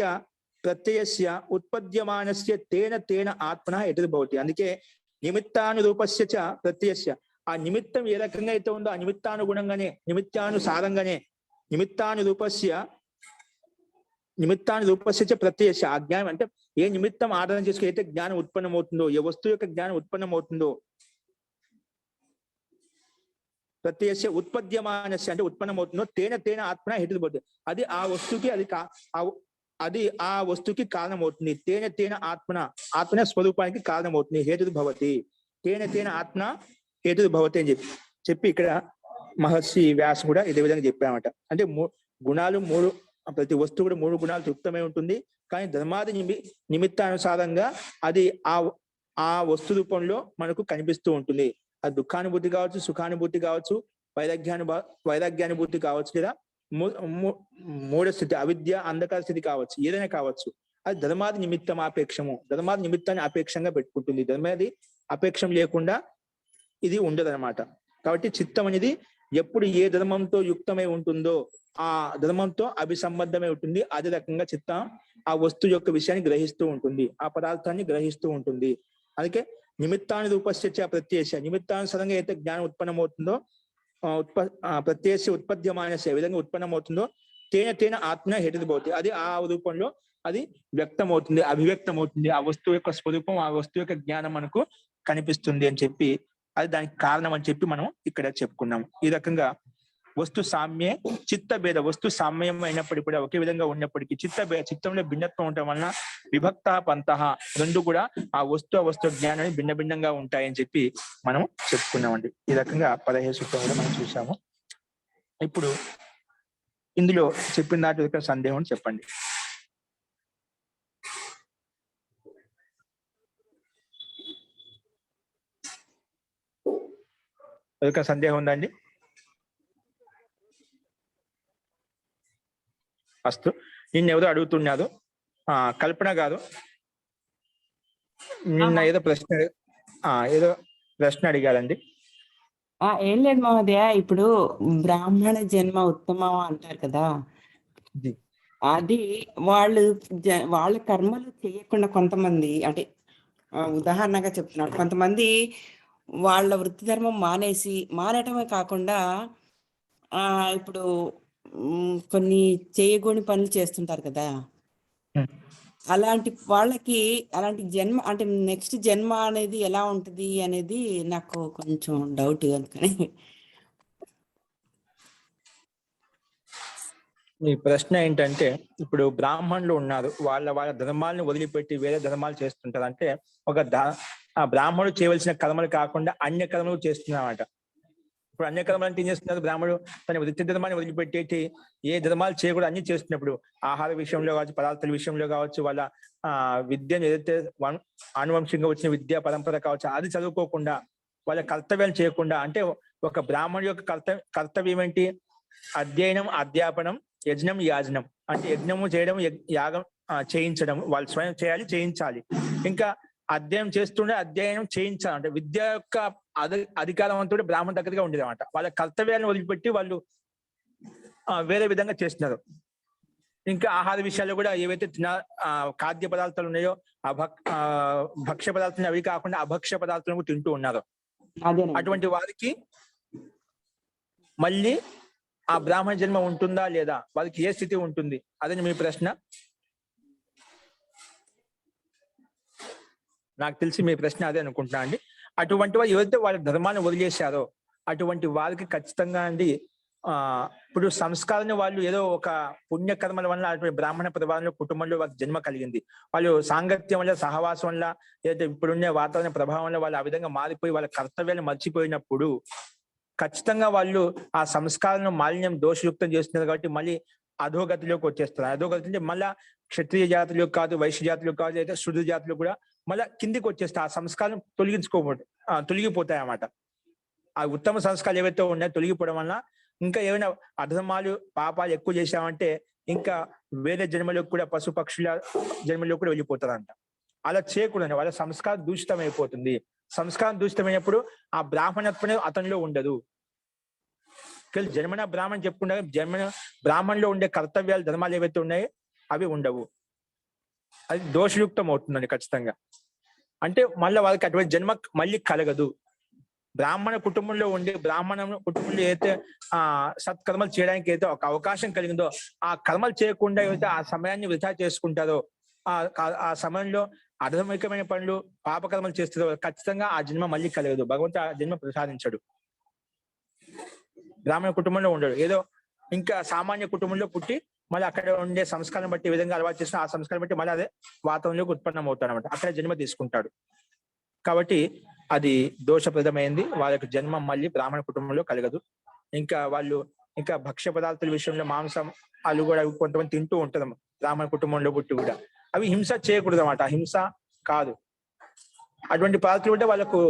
ప్రత్యయస్య ఉత్పద్యమానస్య తేన ఆత్మన ఎదురుభవతి. అందుకే నిమిత్తానురూపస్య చ ప్రత్యయస్య, ఆ నిమిత్తం ఏ రకంగా అయితే ఉందో ఆ నిమిత్తానుగుణంగానే, నిమిత్తానుసారంగానే నిమిత్తానురూపస్య చ ప్రత్యయస్య, ఆ జ్ఞానం అంటే ఏ నిమిత్తం ఆధారం చేసుకుని అయితే జ్ఞానం ఉత్పన్నమవుతుందో, ఏ వస్తువు యొక్క జ్ఞానం ఉత్పన్నమవుతుందో, ప్రత్యయస్య ఉత్పద్యమానస్య అంటే ఉత్పన్నమవుతుందో తేన ఆత్మన హేతుర్భవతి, అది ఆ వస్తువుకి అది ఆ వస్తువుకి కారణమవుతుంది. తేన ఆత్మన స్వరూపానికి కారణమవుతుంది. హేతుర్భవతి, తేన ఆత్మ హేతుర్భవతి అని చెప్పి ఇక్కడ మహర్షి వ్యాస కూడా ఇదే విధంగా చెప్పామట. అంటే గుణాలు 3, ప్రతి వస్తువు కూడా 3 గుణాలు యుక్తమై ఉంటుంది. కానీ ధర్మాది నిమిత్తానుసారంగా అది ఆ వస్తు రూపంలో మనకు కనిపిస్తూ ఉంటుంది. అది దుఃఖానుభూతి కావచ్చు, సుఖానుభూతి కావచ్చు, వైరాగ్యానుభూతి కావచ్చు, లేదా మూఢ స్థితి, అవిద్య అంధకార స్థితి కావచ్చు, ఏదైనా కావచ్చు. అది ధర్మాది నిమిత్తం ఆపేక్షము, ధర్మాది నిమిత్తాన్ని అపేక్షంగా పెట్టుకుంటుంది. ధర్మాది అపేక్షం లేకుండా ఇది ఉండదన్నమాట. కాబట్టి చిత్తం అనేది ఎప్పుడు ఏ ధర్మంతో యుక్తమై ఉంటుందో ఆ ధర్మంతో అభిసంబద్ధమై ఉంటుంది. అదే రకంగా చిత్తం ఆ వస్తువు యొక్క విషయాన్ని గ్రహిస్తూ ఉంటుంది, ఆ పదార్థాన్ని గ్రహిస్తూ ఉంటుంది. అందుకే నిమిత్తానురూపస్య చ ప్రత్యయస్య, నిమిత్తానుసారంగా అయితే జ్ఞానం ఉత్పన్నమవుతుందో ప్రత్యయస్య ఉత్పద్యమానస్య, ఏ విధంగా ఉత్పన్నమవుతుందో తేన ఆత్మ హేతుర్భవతి, అది ఆ రూపంలో అది వ్యక్తమవుతుంది, అభివ్యక్తమవుతుంది. ఆ వస్తువు యొక్క స్వరూపం, ఆ వస్తువు యొక్క జ్ఞానం మనకు కనిపిస్తుంది అని చెప్పి, అది దానికి కారణం అని చెప్పి మనం ఇక్కడ చెప్పుకున్నాం. ఈ రకంగా వస్తు సామ్యే చిత్త భేద, వస్తు సామ్యం అయినప్పటికీ కూడా ఒకే విధంగా ఉన్నప్పటికీ చిత్తంలో భిన్నత్వం ఉండటం వలన విభక్త పంతః, రెండు కూడా ఆ వస్తు జ్ఞానాన్ని భిన్నంగా ఉంటాయని చెప్పి మనం చెప్పుకున్నామండి. ఈ రకంగా 15 సూత్రాలు మనం చూసాము. ఇప్పుడు ఇందులో చెప్పిన దాంట్లో సందేహం చెప్పండి. సందేహం ఉందండి? ఫస్ట్ నిన్న ఎవరో అడుగుతున్నారు, కల్పన గారు నిన్న ఏదో ప్రశ్న అడిగారండి. ఏం లేదు మహోదయ, ఇప్పుడు బ్రాహ్మణ జన్మ ఉత్తమం అంటారు కదా, అది వాళ్ళ కర్మలు చేయకుండా కొంతమంది, అంటే ఉదాహరణగా చెప్తున్నాడు, కొంతమంది వాళ్ళ వృత్తి ధర్మం మానేయటమే కాకుండా ఇప్పుడు కొన్ని చేయకూడని పనులు చేస్తుంటారు కదా, అలాంటి వాళ్ళకి అలాంటి జన్మ అంటే నెక్స్ట్ జన్మ అనేది ఎలా ఉంటది అనేది నాకు కొంచెం డౌట్. అందుకని మీ ప్రశ్న ఏంటంటే, ఇప్పుడు బ్రాహ్మణులు ఉన్నారు, వాళ్ళ ధర్మాలను వదిలిపెట్టి వేరే ధర్మాలు చేస్తుంటారు. అంటే ఆ బ్రాహ్మణుడు చేయవలసిన కర్మలు కాకుండా అన్య కర్మలు చేస్తున్నారన్నమాట. ఇప్పుడు అన్య కర్మలు అంటే ఏం చేస్తున్నారు? బ్రాహ్మణుడు తన వృత్తి ధర్మాన్ని వదిలిపెట్టేటి ఏ ధర్మాలు చేయకూడదు అన్ని చేస్తున్నప్పుడు, ఆహార విషయంలో కావచ్చు, పదార్థాల విషయంలో కావచ్చు, వాళ్ళ విద్యను ఏదైతే ఆనువంశంగా వచ్చిన విద్యా పరంపర కావచ్చు అది చదువుకోకుండా, వాళ్ళ కర్తవ్యాలు చేయకుండా, అంటే ఒక బ్రాహ్మణుడి యొక్క కర్తవ్యం ఏంటి? అధ్యయనం, అధ్యాపనం, యజ్ఞం యాజనం అంటే యజ్ఞము చేయడం, యాగం చేయించడం, వాళ్ళు స్వయం చేయాలి, చేయించాలి. ఇంకా అధ్యయనం చేస్తుండే అధ్యయనం చేయించాలి. అంటే విద్య యొక్క అధికారవంతుడు బ్రాహ్మణ దగ్గరగా ఉండేది అనమాట. వాళ్ళ కర్తవ్యాలను వదిలిపెట్టి వాళ్ళు వేరే విధంగా చేస్తున్నారు. ఇంకా ఆహార విషయాల్లో కూడా ఏవైతే ఖాద్య పదార్థాలు ఉన్నాయో భక్ష్య పదార్థాలు అవి కాకుండా అభక్ష్య పదార్థాలను తింటూ ఉన్నారు. అటువంటి వారికి మళ్ళీ ఆ బ్రాహ్మణ జన్మ ఉంటుందా లేదా, వారికి ఏ స్థితి ఉంటుంది, అదని మీ ప్రశ్న. నాకు తెలిసి మీ ప్రశ్న అదే అనుకుంటున్నా అండి. అటువంటి వారు ఎవరైతే వాళ్ళ ధర్మాన్ని వదిలేశారో అటువంటి వారికి ఖచ్చితంగా అండి ఇప్పుడు సంస్కారాన్ని వాళ్ళు ఏదో ఒక పుణ్యకర్మల వల్ల అటువంటి బ్రాహ్మణ ప్రభావంలో కుటుంబంలో వాళ్ళకి జన్మ కలిగింది, వాళ్ళు సాంగత్యం వల్ల సహవాసం వల్ల ఏదైతే ఇప్పుడున్న వాతావరణ ప్రభావం వల్ల వాళ్ళు ఆ విధంగా మారిపోయి వాళ్ళ కర్తవ్యాలు మర్చిపోయినప్పుడు ఖచ్చితంగా వాళ్ళు ఆ సంస్కారాలను మాలిన్యం దోషయుక్తం చేస్తున్నారు కాబట్టి మళ్ళీ అధోగతిలోకి వచ్చేస్తారు. అధోగతి అంటే మళ్ళా క్షత్రియ జాతులు కాదు, వైశ్య జాతులు కాదు, అయితే శుద్ధ జాతులు కూడా మళ్ళా కిందికి వచ్చేస్తాయి. ఆ సంస్కారం తొలగిపోతాయి అన్నమాట. ఆ ఉత్తమ సంస్కారాలు ఏవైతే ఉన్నాయో తొలగిపోవడం వల్ల ఇంకా ఏమైనా అధర్మాలు పాపాలు ఎక్కువ చేశామంటే ఇంకా వేరే జన్మలోకి కూడా పశు పక్షుల జన్మలోకి కూడా వెళ్ళిపోతారంట. అలా చేయకూడదు. వాళ్ళ సంస్కారం దూషితం అయిపోతుంది. సంస్కారం దూషితమైనప్పుడు ఆ బ్రాహ్మణత్వమే అతనిలో ఉండదు. జన్మన బ్రాహ్మణ్ చెప్పుకుంటే జన్మన బ్రాహ్మణ్లో ఉండే కర్తవ్యాలు ధర్మాలు ఏవైతే ఉన్నాయో అవి ఉండవు. అది దోషయుక్తం అవుతుందండి ఖచ్చితంగా. అంటే మళ్ళీ వాళ్ళకి అటువంటి జన్మ మళ్ళీ కలగదు. బ్రాహ్మణ కుటుంబంలో ఉండి బ్రాహ్మణ కుటుంబంలో ఏదైతే సత్కర్మలు చేయడానికి అయితే ఒక అవకాశం కలిగిందో ఆ కర్మలు చేయకుండా ఏదైతే ఆ సమయాన్ని వృధా చేసుకుంటారో ఆ సమయంలో అధర్మికమైన పనులు పాపకర్మలు చేస్తారో ఖచ్చితంగా ఆ జన్మ మళ్ళీ కలగదు. భగవంతుడు ఆ జన్మ ప్రసాదించడు. బ్రాహ్మణ కుటుంబంలో ఉండడు. ఏదో ఇంకా సామాన్య కుటుంబంలో పుట్టి మళ్ళీ అక్కడ ఉండే సంస్కారం బట్టి ఏ విధంగా అలవాటు చేసిన ఆ సంస్కారం బట్టి మళ్ళీ అదే వాతావరణంలోకి ఉత్పన్నం అవుతాడు అనమాట. అక్కడ జన్మ తీసుకుంటాడు. కాబట్టి అది దోషప్రదమైంది. వాళ్ళకి జన్మ మళ్ళీ బ్రాహ్మణ కుటుంబంలో కలగదు. ఇంకా వాళ్ళు ఇంకా భక్ష్య పదార్థాల విషయంలో మాంసం అలు కూడా కొంతమంది తింటూ ఉంటారు బ్రాహ్మణ కుటుంబంలో పుట్టి కూడా. అవి హింస చేయకూడదు అన్నమాట. హింస కాదు. అటువంటి పదార్థాలు ఉంటే వాళ్ళకు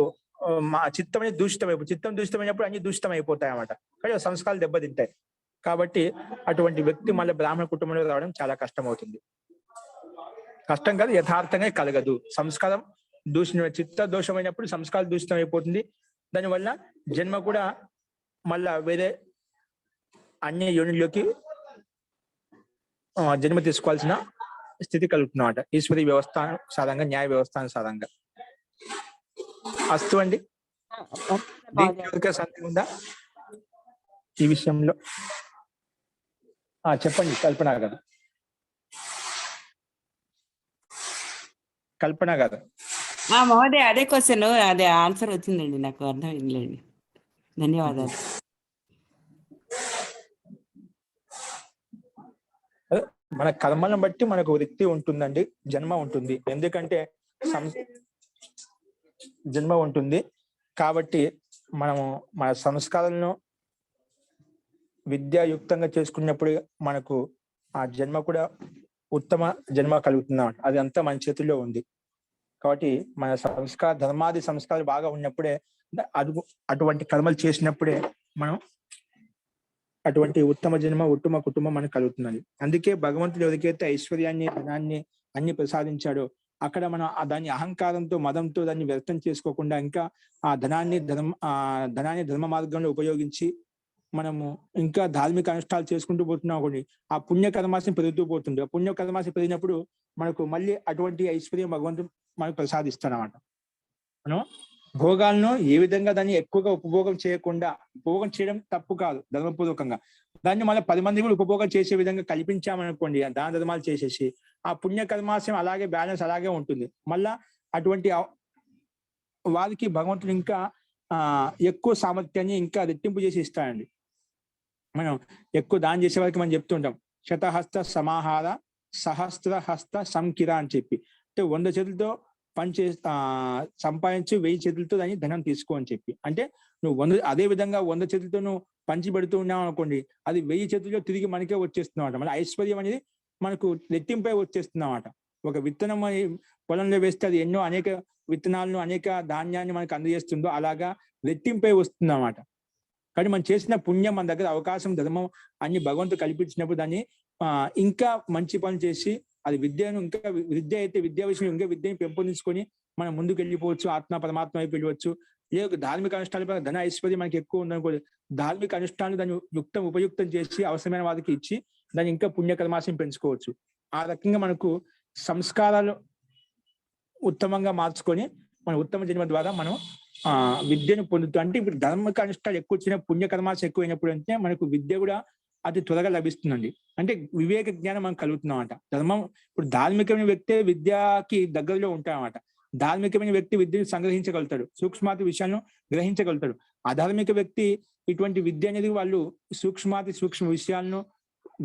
చిత్తం అనేది దూషితమైపోతుంది. చిత్తం దూషితమైనప్పుడు అన్ని దూషితం అయిపోతాయి అన్నమాట. కానీ సంస్కారాలు దెబ్బతింటాయి. కాబట్టి అటువంటి వ్యక్తి మళ్ళీ బ్రాహ్మణ కుటుంబంలో రావడం చాలా కష్టం అవుతుంది. కష్టం కాదు, యథార్థంగా కలగదు. సంస్కారం చిత్త దోషమైనప్పుడు సంస్కారం దూషితం అయిపోతుంది. దానివల్ల జన్మ కూడా మళ్ళా వేరే అన్య యోనిలోకి జన్మ తీసుకోవాల్సిన స్థితి కలుగుతున్నమాట. ఈశ్వరీ వ్యవస్థ సారంగా, న్యాయ వ్యవస్థ సారంగా. అస్తు అండి. దీనికి సందేహం ఉందా ఈ విషయంలో? చెప్పండి కల్పన గారు. కల్పన గారు. మహోదయ అదే క్వశ్చన్, అదే ఆన్సర్ వచ్చిందండి, నాకు అర్థమైందండి. ధన్యవాదాలు. మన కర్మలను బట్టి మనకు వృత్తి ఉంటుందండి, జన్మ ఉంటుంది. ఎందుకంటే జన్మ ఉంటుంది కాబట్టి మనము మన సంస్కారాలను విద్యాయుక్తంగా చేసుకున్నప్పుడు మనకు ఆ జన్మ కూడా ఉత్తమ జన్మ కలుగుతుంది. అది అంతా మన చేతుల్లో ఉంది. కాబట్టి మన ధర్మాది సంస్కారాలు బాగా ఉన్నప్పుడే అటువంటి కర్మలు చేసినప్పుడే మనం అటువంటి ఉత్తమ జన్మ ఉత్తమ కుటుంబం మనకు కలుగుతుందండి. అందుకే భగవంతుడు ఎవరికైతే ఐశ్వర్యాన్ని ధనాన్ని అన్ని ప్రసాదించాడో అక్కడ మనం దాన్ని అహంకారంతో మదంతో దాన్ని వ్యర్థం చేసుకోకుండా ఇంకా ఆ ధనాన్ని ధర్మ మార్గంలో ఉపయోగించి మనము ఇంకా ధార్మిక అనుష్ఠానాలు చేసుకుంటూ పోతున్నాం అనుకోండి, ఆ పుణ్యకర్మాశం పెరుగుతూ పోతుంది. ఆ పుణ్యకర్మాశం పెరిగినప్పుడు మనకు మళ్ళీ అటువంటి ఐశ్వర్యం భగవంతుడు మనకు ప్రసాదిస్తాడన్నమాట. మనం భోగాలను ఏ విధంగా దాన్ని ఎక్కువగా ఉపభోగం చేయకుండా, ఉపభోగం చేయడం తప్పు కాదు ధర్మపూర్వకంగా, దాన్ని మళ్ళీ 10 మంది కూడా ఉపభోగం చేసే విధంగా కల్పించామనుకోండి, దాన ధర్మాలు చేసేసి ఆ పుణ్యకర్మాశయం అలాగే బ్యాలెన్స్ అలాగే ఉంటుంది. మళ్ళా అటువంటి వారికి భగవంతుడు ఇంకా ఎక్కువ సామర్థ్యాన్ని ఇంకా రెట్టింపు చేసి ఇస్తాడండి. మనం ఎక్కువ దానం చేసే వారికి మనం చెప్తుంటాం, శతహస్త సమాహార సహస్ర హస్త సంకిర అని చెప్పి. అంటే 100 చేతులతో సంపాదించి 1000 చేతులతో దాన్ని ధనం తీసుకో అని చెప్పి. అంటే నువ్వు అదే విధంగా 100 చేతులతో నువ్వు పంచి పెడుతూ ఉన్నావు అనుకోండి, అది 1000 చేతులతో తిరిగి మనకే వచ్చేస్తున్నామాట. మళ్ళీ ఐశ్వర్యం అనేది మనకు రెట్టింపై వచ్చేస్తుందన్నమాట. ఒక విత్తనం పొలంలో వేస్తే అది ఎన్నో అనేక విత్తనాలను అనేక ధాన్యాన్ని మనకు అందజేస్తుందో అలాగా రెట్టింపై వస్తుందన్నమాట. కానీ మనం చేసిన పుణ్యం మన దగ్గర అవకాశం ధర్మం అన్ని భగవంతుడు కల్పించినప్పుడు దాన్ని ఇంకా మంచి పనులు చేసి అది విద్యను ఇంకా విద్య అయితే విద్యా విషయం ఇంకా విద్యను పెంపొందించుకొని మనం ముందుకు వెళ్ళిపోవచ్చు, ఆత్మ పరమాత్మ వైపు వెళ్ళవచ్చు. లేదు ధార్మిక అనుష్ఠానాల ధన ఐశ్వర్యం మనకి ఎక్కువ ఉందనుకోండి, ధార్మిక అనుష్ఠానాలు దాన్ని ఉపయుక్తం చేసి అవసరమైన వారికి ఇచ్చి దాన్ని ఇంకా పుణ్యకర్మాశయం పెంచుకోవచ్చు. ఆ రకంగా మనకు సంస్కారాలు ఉత్తమంగా మార్చుకొని మన ఉత్తమ జన్మ ద్వారా మనం విద్యను పొందుతాం. అంటే ఇప్పుడు ధార్మిక అనుష్ఠానాలు ఎక్కువ వచ్చిన పుణ్యకర్మాశం ఎక్కువైనప్పుడు అంటే మనకు విద్య కూడా అతి త్వరగా లభిస్తుందండి. అంటే వివేక జ్ఞానం మనం కలుగుతున్నాం అంట. ధర్మం ఇప్పుడు ధార్మికమైన వ్యక్తే విద్యకి దగ్గరలో ఉంటామన్నమాట. ధార్మికమైన వ్యక్తి విద్యను సంగ్రహించగలుగుతాడు, సూక్ష్మాతి విషయాలను గ్రహించగలుగుతాడు. అధార్మిక వ్యక్తి ఇటువంటి విద్య అనేది వాళ్ళు సూక్ష్మ విషయాలను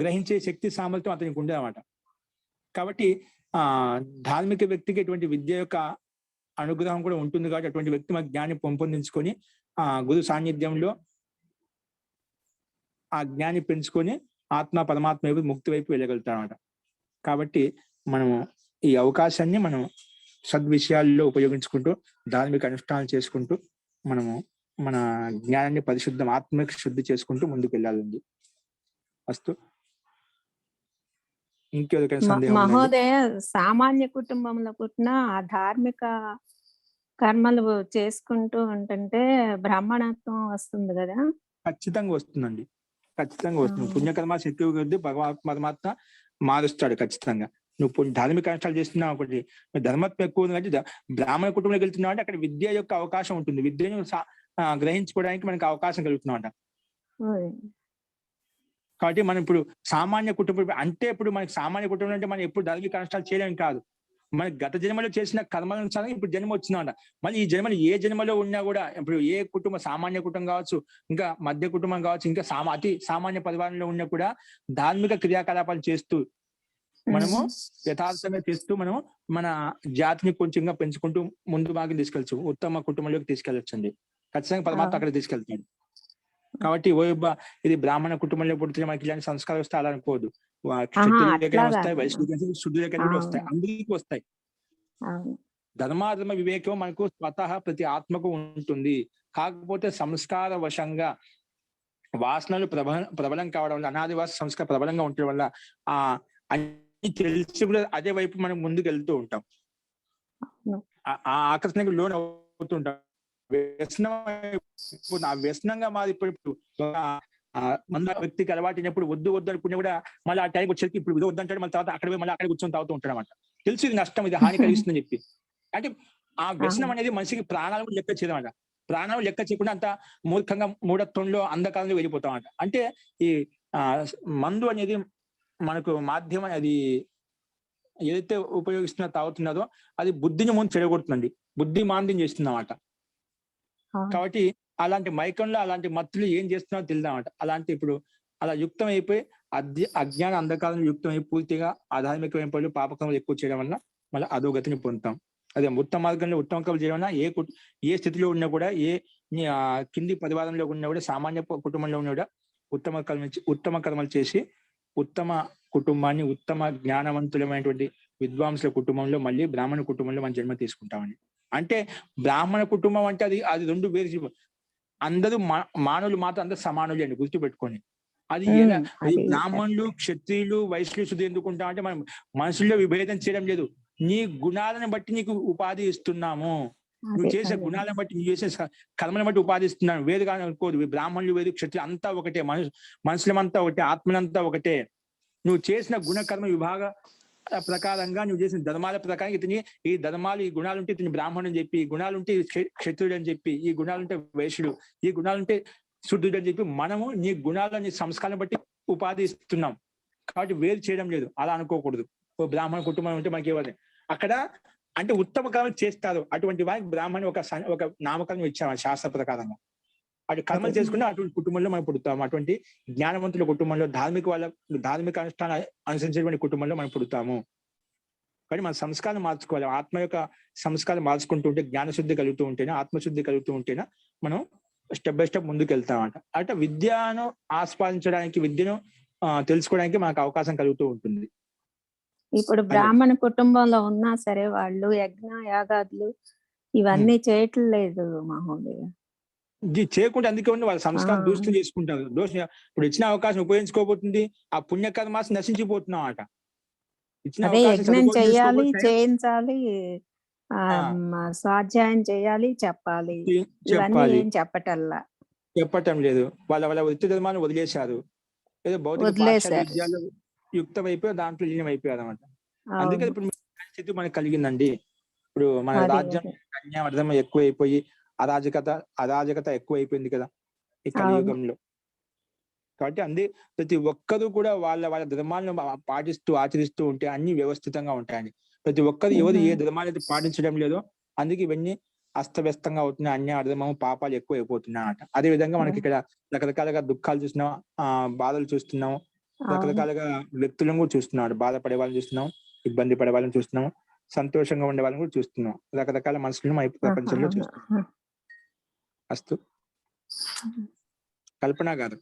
గ్రహించే శక్తి సామర్థ్యం అతనికి ఉండదన్నమాట. కాబట్టి ధార్మిక వ్యక్తికి ఇటువంటి విద్య యొక్క అనుగ్రహం కూడా ఉంటుంది. కాబట్టి అటువంటి వ్యక్తి మన జ్ఞానం పెంపొందించుకొని గురు సాన్నిధ్యంలో ఆ జ్ఞాన్ని పెంచుకొని ఆత్మ పరమాత్మ వైపు ముక్తి వైపు వెళ్ళగలుగుతామన్నమాట. కాబట్టి మనము ఈ అవకాశాన్ని మనం సద్విషయాల్లో ఉపయోగించుకుంటూ ధార్మిక అనుష్ఠానాలు చేసుకుంటూ మనము మన జ్ఞానాన్ని పరిశుద్ధం ఆత్మకి శుద్ధి చేసుకుంటూ ముందుకు వెళ్ళాలండి. అస్తు. ఇంకెవరికైనా సందేహం? మహోదయ, సామాన్య కుటుంబంలో పుట్టిన ఆ ధార్మిక కర్మలు చేసుకుంటూ ఉంటుంటే బ్రాహ్మణత్వం వస్తుంది కదా? ఖచ్చితంగా వస్తుందండి, ఖచ్చితంగా వస్తుంది. పుణ్యకర్మాశ ఎక్కువ కొద్ది పరమాత్మ మారుస్తాడు ఖచ్చితంగా. నువ్వు ధార్మిక అనుష్ఠానాలు చేస్తున్నావు ఒకటి, ధర్మత్వం ఎక్కువ ఉంది అంటే బ్రాహ్మణ కుటుంబంలోకి వెళ్తున్నావు అంటే అక్కడ విద్య యొక్క అవకాశం ఉంటుంది, విద్యను గ్రహించుకోవడానికి మనకి అవకాశం కలుగుతున్నాం. కాబట్టి మనం ఇప్పుడు సామాన్య కుటుంబం అంటే ఇప్పుడు మనకి సామాన్య కుటుంబం అంటే మనం ఎప్పుడు ధార్మిక అనుష్ఠానాలు చేయడం కాదు, మనకి గత జన్మలో చేసిన కర్మానుసారం ఇప్పుడు జన్మ వచ్చిందంట. మళ్ళీ ఈ జన్మలో ఏ జన్మలో ఉన్నా కూడా ఇప్పుడు ఏ కుటుంబం సామాన్య కుటుంబం కావచ్చు, ఇంకా మధ్య కుటుంబం కావచ్చు, ఇంకా అతి సామాన్య పరివారంలో ఉన్నా కూడా ధార్మిక క్రియాకలాపాలు చేస్తూ మనము యథార్థంగా చేస్తూ మనము మన జాతిని కొంచెంగా పెంచుకుంటూ ముందు బాగా తీసుకెళ్ళచ్చు, ఉత్తమ కుటుంబంలోకి తీసుకెళ్ళచ్చు అండి. ఖచ్చితంగా పరమాత్మ అక్కడ తీసుకెళ్తాడు. కాబట్టి ఇది బ్రాహ్మణ కుటుంబంలో పుడితే మనకి ఇలాంటి సంస్కారాలు వస్తే అలా అనుకోదు. క్షత్రియులకైనా వస్తాయి, వైశ్యులకైనా శుద్ధులకైనా కూడా వస్తాయి, అందరికీ వస్తాయి. ధర్మాధర్మ వివేకం మనకు స్వతహా ప్రతి ఆత్మకు ఉంటుంది. కాకపోతే సంస్కార వశంగా వాసనలు ప్రబలం కావడం వల్ల, అనాదివాస సంస్కారం ప్రబలంగా ఉండడం వల్ల అన్ని తెలిసి కూడా అదే వైపు మనం ముందుకు వెళ్తూ ఉంటాం, ఆ ఆకర్షణకు లోన్ అవుతుంటాం. వ్యసనం ఆ వ్యసనంగా మారిపోయి మంద వ్యక్తికి అలవాటినప్పుడు వద్దు అనుకునే కూడా మళ్ళీ ఆ టైంకి వచ్చేసి ఇప్పుడు ఇది వద్దంటాడు, మళ్ళీ తర్వాత అక్కడ మళ్ళీ అక్కడ కూర్చొని తాగుతూ ఉంటాడు అనమాట. తెలుసు ఇది నష్టం, ఇది హాని కలిగిస్తుందని చెప్పి. అంటే ఆ వ్యసనం అనేది మనిషికి ప్రాణాలు కూడా లెక్క చేయదన్నమాట. ప్రాణాలు లెక్క చేయకుండా అంత మూఢత్వంలో అంధకాలంలో వెళ్ళిపోతామన్నమాట. అంటే ఈ మందు అనేది మనకు మాధ్యమం, అది ఏదైతే తాగుతున్నదో అది బుద్ధిని ముందు చెడగొడుతుందండి, బుద్ధి మాంద్యం చేస్తుందన్నమాట. కాబట్టి అలాంటి మైకంలో అలాంటి మత్తులు ఏం చేస్తున్నారో తెలుదామట. అలాంటి ఇప్పుడు అలా యుక్తం అయిపోయి అజ్ఞాన అంధకాలంలో యుక్తం అయిపోయి పూర్తిగా ఆధార్మికమైన పనులు పాపకములు ఎక్కువ చేయడం వల్ల మళ్ళీ అధోగతిని పొందుతాం. అదే ఉత్తమ మార్గంలో ఉత్తమ కర్మలు చేయడం వల్ల ఏ స్థితిలో ఉన్నా కూడా, ఏ కింది పరివారంలో ఉన్నా కూడా, సామాన్య కుటుంబంలో ఉన్నా కూడా ఉత్తమ కర్మలు చేసి ఉత్తమ కుటుంబాన్ని, ఉత్తమ జ్ఞానవంతులమైనటువంటి విద్వాంసుల కుటుంబంలో మళ్ళీ బ్రాహ్మణ కుటుంబంలో మనం జన్మ తీసుకుంటామని. అంటే బ్రాహ్మణ కుటుంబం అంటే అది రెండు వేరు. అందరూ మానవులు మాత్రం అందరూ సమానులు అండి, గుర్తుపెట్టుకొని. అది బ్రాహ్మణులు, క్షత్రియులు, వైశ్యులు శుద్ధి ఎందుకుంటాం అంటే మనం మనుషుల్లో విభేదం చేయడం లేదు, నీ గుణాలను బట్టి నీకు ఉపాధి ఇస్తున్నాము, నువ్వు చేసే గుణాలను బట్టి, నువ్వు చేసే కర్మలను బట్టి ఉపాధి ఇస్తున్నాను. వేరు కానీ అనుకోదు, బ్రాహ్మణులు వేరు, క్షత్రియులు అంతా ఒకటే, మనుషులమంతా ఒకటే, ఆత్మలంతా ఒకటే. నువ్వు చేసిన గుణకర్మ విభాగ ప్రకారంగా, నువ్వు చేసిన ధర్మాల ప్రకారం ఇతని ఈ ధర్మాలు, ఈ గుణాలుంటే ఇతని బ్రాహ్మణుడు అని చెప్పి, ఈ గుణాలుంటే క్షత్రుడు అని చెప్పి, ఈ గుణాలుంటే వైశ్యుడు, ఈ గుణాలుంటే శుద్ధుడు అని చెప్పి మనము నీ గుణాలను, నీ సంస్కారం బట్టి ఉపాధి ఇస్తున్నాం. కాబట్టి వేరు చేయడం లేదు, అలా అనుకోకూడదు. ఓ బ్రాహ్మణ కుటుంబం ఉంటే మనకి ఇవ్వాలి అక్కడ అంటే ఉత్తమ కర్మలు చేస్తారు, అటువంటి వారికి బ్రాహ్మణి ఒక నామకరణం ఇచ్చాము శాస్త్ర ప్రకారంగా. అటు కర్మలు చేసుకుంటే అటువంటి కుటుంబంలో మనం పుడతాము, అటువంటి జ్ఞానవంతుల కుటుంబంలో, ధార్మిక అనుష్ఠానం అనుసరించేటువంటి కుటుంబంలో మనం పుడతాము. కానీ మన సంస్కారం మార్చుకోవాలి, ఆత్మ యొక్క సంస్కారం మార్చుకుంటూ ఉంటే, జ్ఞానశుద్ధి కలుగుతూ ఉంటేనే, ఆత్మశుద్ధి కలుగుతూ ఉంటేనే మనం స్టెప్ బై స్టెప్ ముందుకు వెళ్తామంట. అంటే విద్యను ఆస్వాదించడానికి, విద్యను తెలుసుకోవడానికి మనకు అవకాశం కలుగుతూ ఉంటుంది. ఇప్పుడు బ్రాహ్మణ కుటుంబంలో ఉన్నా సరే వాళ్ళు యజ్ఞ యాగాదులు ఇవన్నీ చేయట్లేదు మహోదయ. ఇది చేయకుండా అందుకే ఉండి వాళ్ళ సంస్కారం ఆ. దూషణ చేసుకుంటారు. ఇప్పుడు ఇచ్చిన అవకాశం ఉపయోగించుకోబోతుంది, ఆ పుణ్యకర్మాసి నశించిపోతున్నాం అట. ఇచ్చిన అదే అవకాశం యజ్ఞం సదుపాయం చెయ్యాలి, చేసుకోకపోతే చేయించాలి, ఆ ఆ, స్వాధ్యాయం చేయాలి, చెప్పాలి. ఇవన్నీ చెప్పాలి, ఏం చెప్పటల్లా, చెప్పటం లేదు. వాళ్ళ వాళ్ళ వృత్తి ధర్మాన్ని వదిలేశారు. ఏదో భౌతిక పాశ్చాత్య వదిలేశారు. విద్యాలు యుక్తమైపోయి దాంట్లో లీనం అయిపోయారు అనమాట. అందుకే అవును. ఇప్పుడు స్థితి మనకు కలిగిందండి. ఇప్పుడు మన అదే రాజ్యం అదే. అన్యాయం ఎక్కువైపోయి అరాజకత ఎక్కువ అయిపోయింది కదా ఈ అవును. కలియుగంలో. కాబట్టి ప్రతి ఒక్కరు కూడా వాళ్ళ వాళ్ళ ధర్మాలను పాటిస్తూ ఆచరిస్తూ ఉంటే అన్ని వ్యవస్థితంగా ఉంటాయని. ప్రతి ఒక్కరు ఎవరు ఏ ధర్మాన్ని అయితే పాటించడం లేదో అందుకే ఇవన్నీ అస్తవ్యస్తంగా అవుతున్నాయి. అధర్మము పాపాలు ఎక్కువ అయిపోతున్నాయి అన్నమాట. అదే విధంగా మనకి ఇక్కడ రకరకాలుగా దుఃఖాలు చూస్తున్నాం, బాధలు చూస్తున్నాం, అవును. రకరకాలుగా వ్యక్తులను కూడా చూస్తున్నాం. బాధపడే వాళ్ళని చూస్తున్నాం, ఇబ్బంది పడే వాళ్ళని చూస్తున్నాం, సంతోషంగా ఉండే వాళ్ళని కూడా చూస్తున్నాం. రకరకాల మనుషులను ప్రపంచంలో చూస్తున్నాం. అస్తు కల్పన గారు.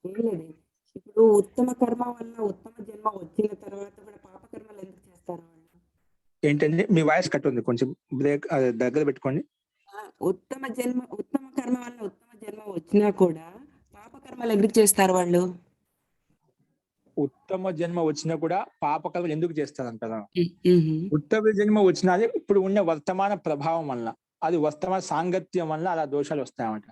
ఏం లేదు. ఇప్పుడు ఉత్తమ కర్మ వల్ల ఉత్తమ జన్మ వచ్చిన తర్వాత కూడా పాపకర్మలు ఎందుకు చేస్తారు వాళ్ళు? ఏంటండి మీ వాయిస్ కట్ ఉంది, కొంచెం బ్రేక్ దగ్గర పెట్టుకోండి. ఉత్తమ కర్మ వల్ల ఉత్తమ జన్మ వచ్చినా కూడా పాపకర్మలు ఎందుకు చేస్తారు వాళ్ళు? ఉత్తమ జన్మ వచ్చినా కూడా పాపకర్మలు ఎందుకు చేస్తారంటారా? ఉత్తమ జన్మ వచ్చినది ఇప్పుడు ఉన్న వర్తమాన ప్రభావం వల్ల, అది వర్తమాన సాంగత్యం వల్ల అలా దోషాలు వస్తాయన్నమాట.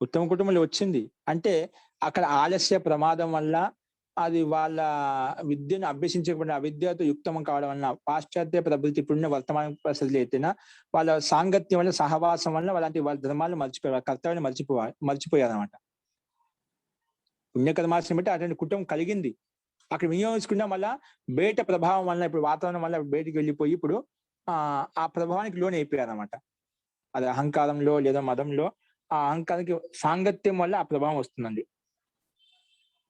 ఉత్తమ కుటుంబంలో వచ్చింది అంటే అక్కడ ఆలస్య ప్రమాదం వల్ల, అది వాళ్ళ విద్యను అభ్యసించకుండా అవిద్యతో యుక్తం కావడం వల్ల, పాశ్చాత్య ప్రబృతి ఇప్పుడున్న వర్తమాన పరిస్థితులు అయితేనా వాళ్ళ సాంగత్యం వల్ల, సహవాసం వల్ల వాళ్ళ ధర్మాలను మర్చిపోయారు, కర్తవ్యాన్ని మర్చిపోయారు అనమాట. పుణ్యకర్మాశ్రమం అంటే అటువంటి కుటుంబం కలిగింది, అక్కడ వినియోగించుకున్నా మళ్ళా బయట ప్రభావం వల్ల, ఇప్పుడు వాతావరణం వల్ల బయటికి వెళ్ళిపోయి ఇప్పుడు ఆ ప్రభావానికి లోన్ అయిపోయారు అనమాట. అది అహంకారంలో లేదా మదంలో ఆ అహంకారానికి సాంగత్యం వల్ల ఆ ప్రభావం వస్తుందండి.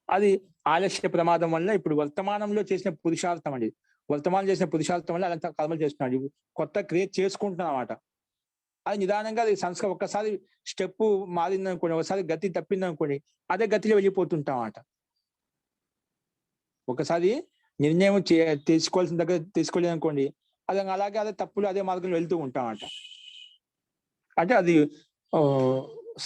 అది ఆలస్య ప్రమాదం వల్ల ఇప్పుడు వర్తమానంలో చేసిన పురుషార్థం అండి. వర్తమానం చేసిన పురుషార్థం వల్ల అలా కర్మలు చేస్తున్నాడు, కొత్త క్రియేట్ చేసుకుంటున్నాం అన్నమాట. అది నిదానంగా అది సంస్కారం ఒక్కసారి స్టెప్ మారిందనుకోండి, ఒకసారి గతి తప్పిందనుకోండి, అదే గతిలో వెళ్ళిపోతుంటాం అన్నమాట. ఒకసారి నిర్ణయం తీసుకోవాల్సిన దగ్గర తీసుకోలేదు అనుకోండి, అది అలాగే అదే తప్పులు అదే మార్గంలో వెళ్తూ ఉంటాం అన్నమాట. అంటే అది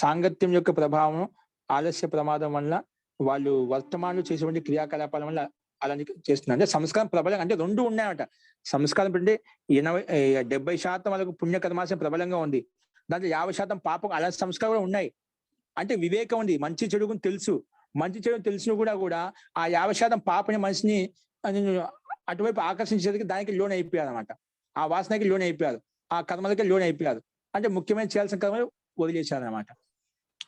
సాంగత్యం యొక్క ప్రభావం, ఆలస్య ప్రమాదం వల్ల, వాళ్ళు వర్తమానంలో చేసేటువంటి క్రియాకలాపాల వల్ల అలా చేస్తున్నారు. అంటే సంస్కారం ప్రబలంగా, అంటే రెండు ఉన్నాయన్నమాట. సంస్కారం అంటే 70% వాళ్ళకు పుణ్యకర్మాశయం ప్రబలంగా ఉంది, దాంట్లో 50% పాపం అలా సంస్కారం కూడా ఉన్నాయి. అంటే వివేకం ఉంది, మంచి చెడు తెలుసు, మంచి చెడు తెలిసిన కూడా ఆ 50% పాపని మనిషిని అటువైపు ఆకర్షించేందుకు దానికి లోన్ అయిపోయారు అనమాట. ఆ వాసనకి లోన్ అయిపోయారు, ఆ కర్మలకి లోన్ అయిపోయారు. అంటే ముఖ్యమైన చేయాల్సిన కర్మలు వదిలేశారు అనమాట.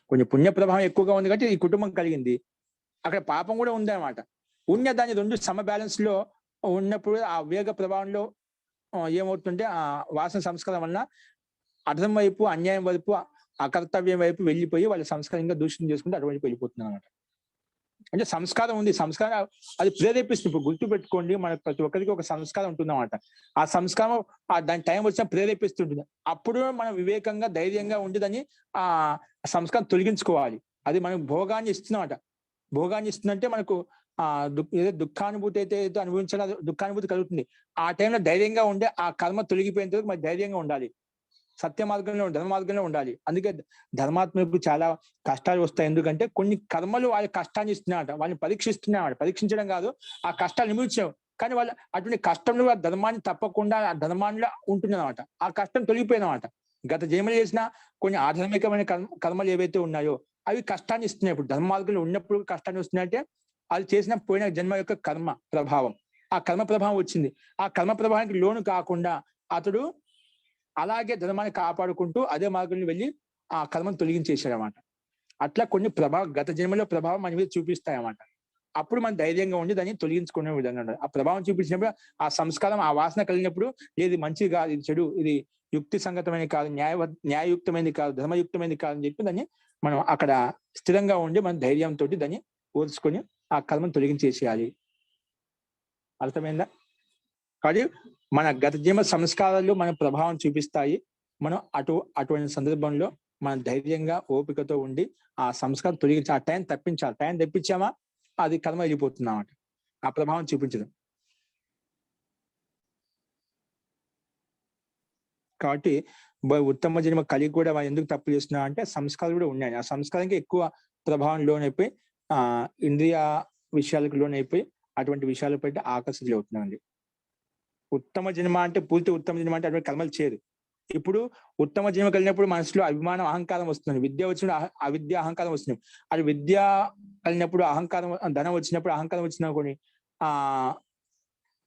కొంచెం పుణ్య ప్రభావం ఎక్కువగా ఉంది కాబట్టి ఈ కుటుంబం కలిగింది, అక్కడ పాపం కూడా ఉంది అనమాట. దాని రెండు సమ బ్యాలెన్స్ లో ఉన్నప్పుడు ఆ వేగ ప్రభావంలో ఏమవుతుంటే ఆ వాసన సంస్కారం వలన అర్థం వైపు, అన్యాయం వైపు, అకర్తవ్యం వైపు వెళ్ళిపోయి వాళ్ళ సంస్కారంగా దూషణ చేసుకుంటే అటువైపు వెళ్ళిపోతున్నారు అనమాట. అంటే సంస్కారం ఉంది, సంస్కారం అది ప్రేరేపిస్తుంది. ఇప్పుడు గుర్తు పెట్టుకోండి, మనకు ప్రతి ఒక్కరికి ఒక సంస్కారం ఉంటుందన్నమాట. ఆ సంస్కారం దాని టైం వచ్చినా ప్రేరేపిస్తుంటుంది. అప్పుడు మనం వివేకంగా, ధైర్యంగా ఉండేదని ఆ సంస్కారం తొలగించుకోవాలి. అది మనకు భోగాన్ని ఇస్తుందన్నమాట. భోగాన్ని ఇస్తుందంటే మనకు ఏదో దుఃఖానుభూతి అయితే అనుభవించాలో దుఃఖానుభూతి కలుగుతుంది. ఆ టైంలో ధైర్యంగా ఉండే ఆ కర్మ తొలగిపోయేంత వరకు మరి ధైర్యంగా ఉండాలి, సత్య మార్గంలో, ధర్మ మార్గంలో ఉండాలి. అందుకే ధర్మాత్మకు చాలా కష్టాలు వస్తాయి. ఎందుకంటే కొన్ని కర్మలు వాళ్ళ కష్టాన్ని ఇస్తున్నాయట, వాళ్ళని పరీక్షిస్తున్నాయట. పరీక్షించడం కాదు, ఆ కష్టాలు నిమించాం, కానీ వాళ్ళు అటువంటి కష్టంలో ఆ ధర్మాన్ని తప్పకుండా ఆ ధర్మాన్ని ఉంటుందన్నమాట. ఆ కష్టం తొలగిపోయిందన్నమాట. గత జన్మలు చేసిన కొన్ని ఆధర్మికమైన కర్మలు ఏవైతే ఉన్నాయో అవి కష్టాన్ని ఇస్తున్నాయి. ఇప్పుడు ధర్మ మార్గంలో ఉన్నప్పుడు కష్టాన్ని వస్తున్నాయంటే అది చేసిన పోయిన జన్మ యొక్క కర్మ ప్రభావం, ఆ కర్మ ప్రభావం వచ్చింది. ఆ కర్మ ప్రభావానికి లోను కాకుండా అతడు అలాగే ధర్మాన్ని కాపాడుకుంటూ అదే మార్గంలో వెళ్ళి ఆ కర్మను తొలగించేశాడు అన్నమాట. అట్లా కొన్ని గత జన్మలో ప్రభావం మన మీద చూపిస్తాయి అన్నమాట. అప్పుడు మనం ధైర్యంగా ఉండి దాన్ని తొలగించుకునే విధంగా ఆ ప్రభావం చూపించినప్పుడు, ఆ సంస్కారం, ఆ వాసన కలిగినప్పుడు ఇది మంచిది కాదు, ఇది చెడు, ఇది యుక్తి సంగతమైనది కాదు, న్యాయయుక్తమైనది కాదు, ధర్మయుక్తమైనది కాదు అని చెప్పి దాన్ని మనం అక్కడ స్థిరంగా ఉండి మన ధైర్యంతో దాన్ని ఓర్చుకొని ఆ కర్మను తొలగించేసేయాలి. అర్థమైందా? కాబట్టి మన గత జన్మ సంస్కారాలు మన ప్రభావం చూపిస్తాయి. మనం అటువంటి సందర్భంలో మనం ధైర్యంగా, ఓపికతో ఉండి ఆ సంస్కారం తొలగించి ఆ టైం తప్పించాలి. టైం తప్పించామా అది కర్మ వెళ్ళిపోతుందన్నమాట, ఆ ప్రభావం చూపించదు. కాబట్టి ఉత్తమ జన్మ కలిగి కూడా వాళ్ళు ఎందుకు తప్పు చేస్తున్నా అంటే సంస్కారాలు కూడా ఉన్నాయి. ఆ సంస్కారానికి ఎక్కువ ప్రభావం లోనైపోయి ఇంద్రియ విషయాలకు లోనైపోయి అటువంటి విషయాలపై ఆకర్షితులు అవుతున్నాయండి. ఉత్తమ జన్మ అంటే పూర్తి ఉత్తమ జన్మ అంటే అటువంటి కర్మలు చేయరు. ఇప్పుడు ఉత్తమ జన్మ కలిగినప్పుడు మనసులో అభిమానం అహంకారం వస్తుంది. విద్య వచ్చినప్పుడు అవిద్య అహంకారం వస్తుంది. అది విద్య కలిగినప్పుడు అహంకారం, ధనం వచ్చినప్పుడు అహంకారం వచ్చినా కొన్ని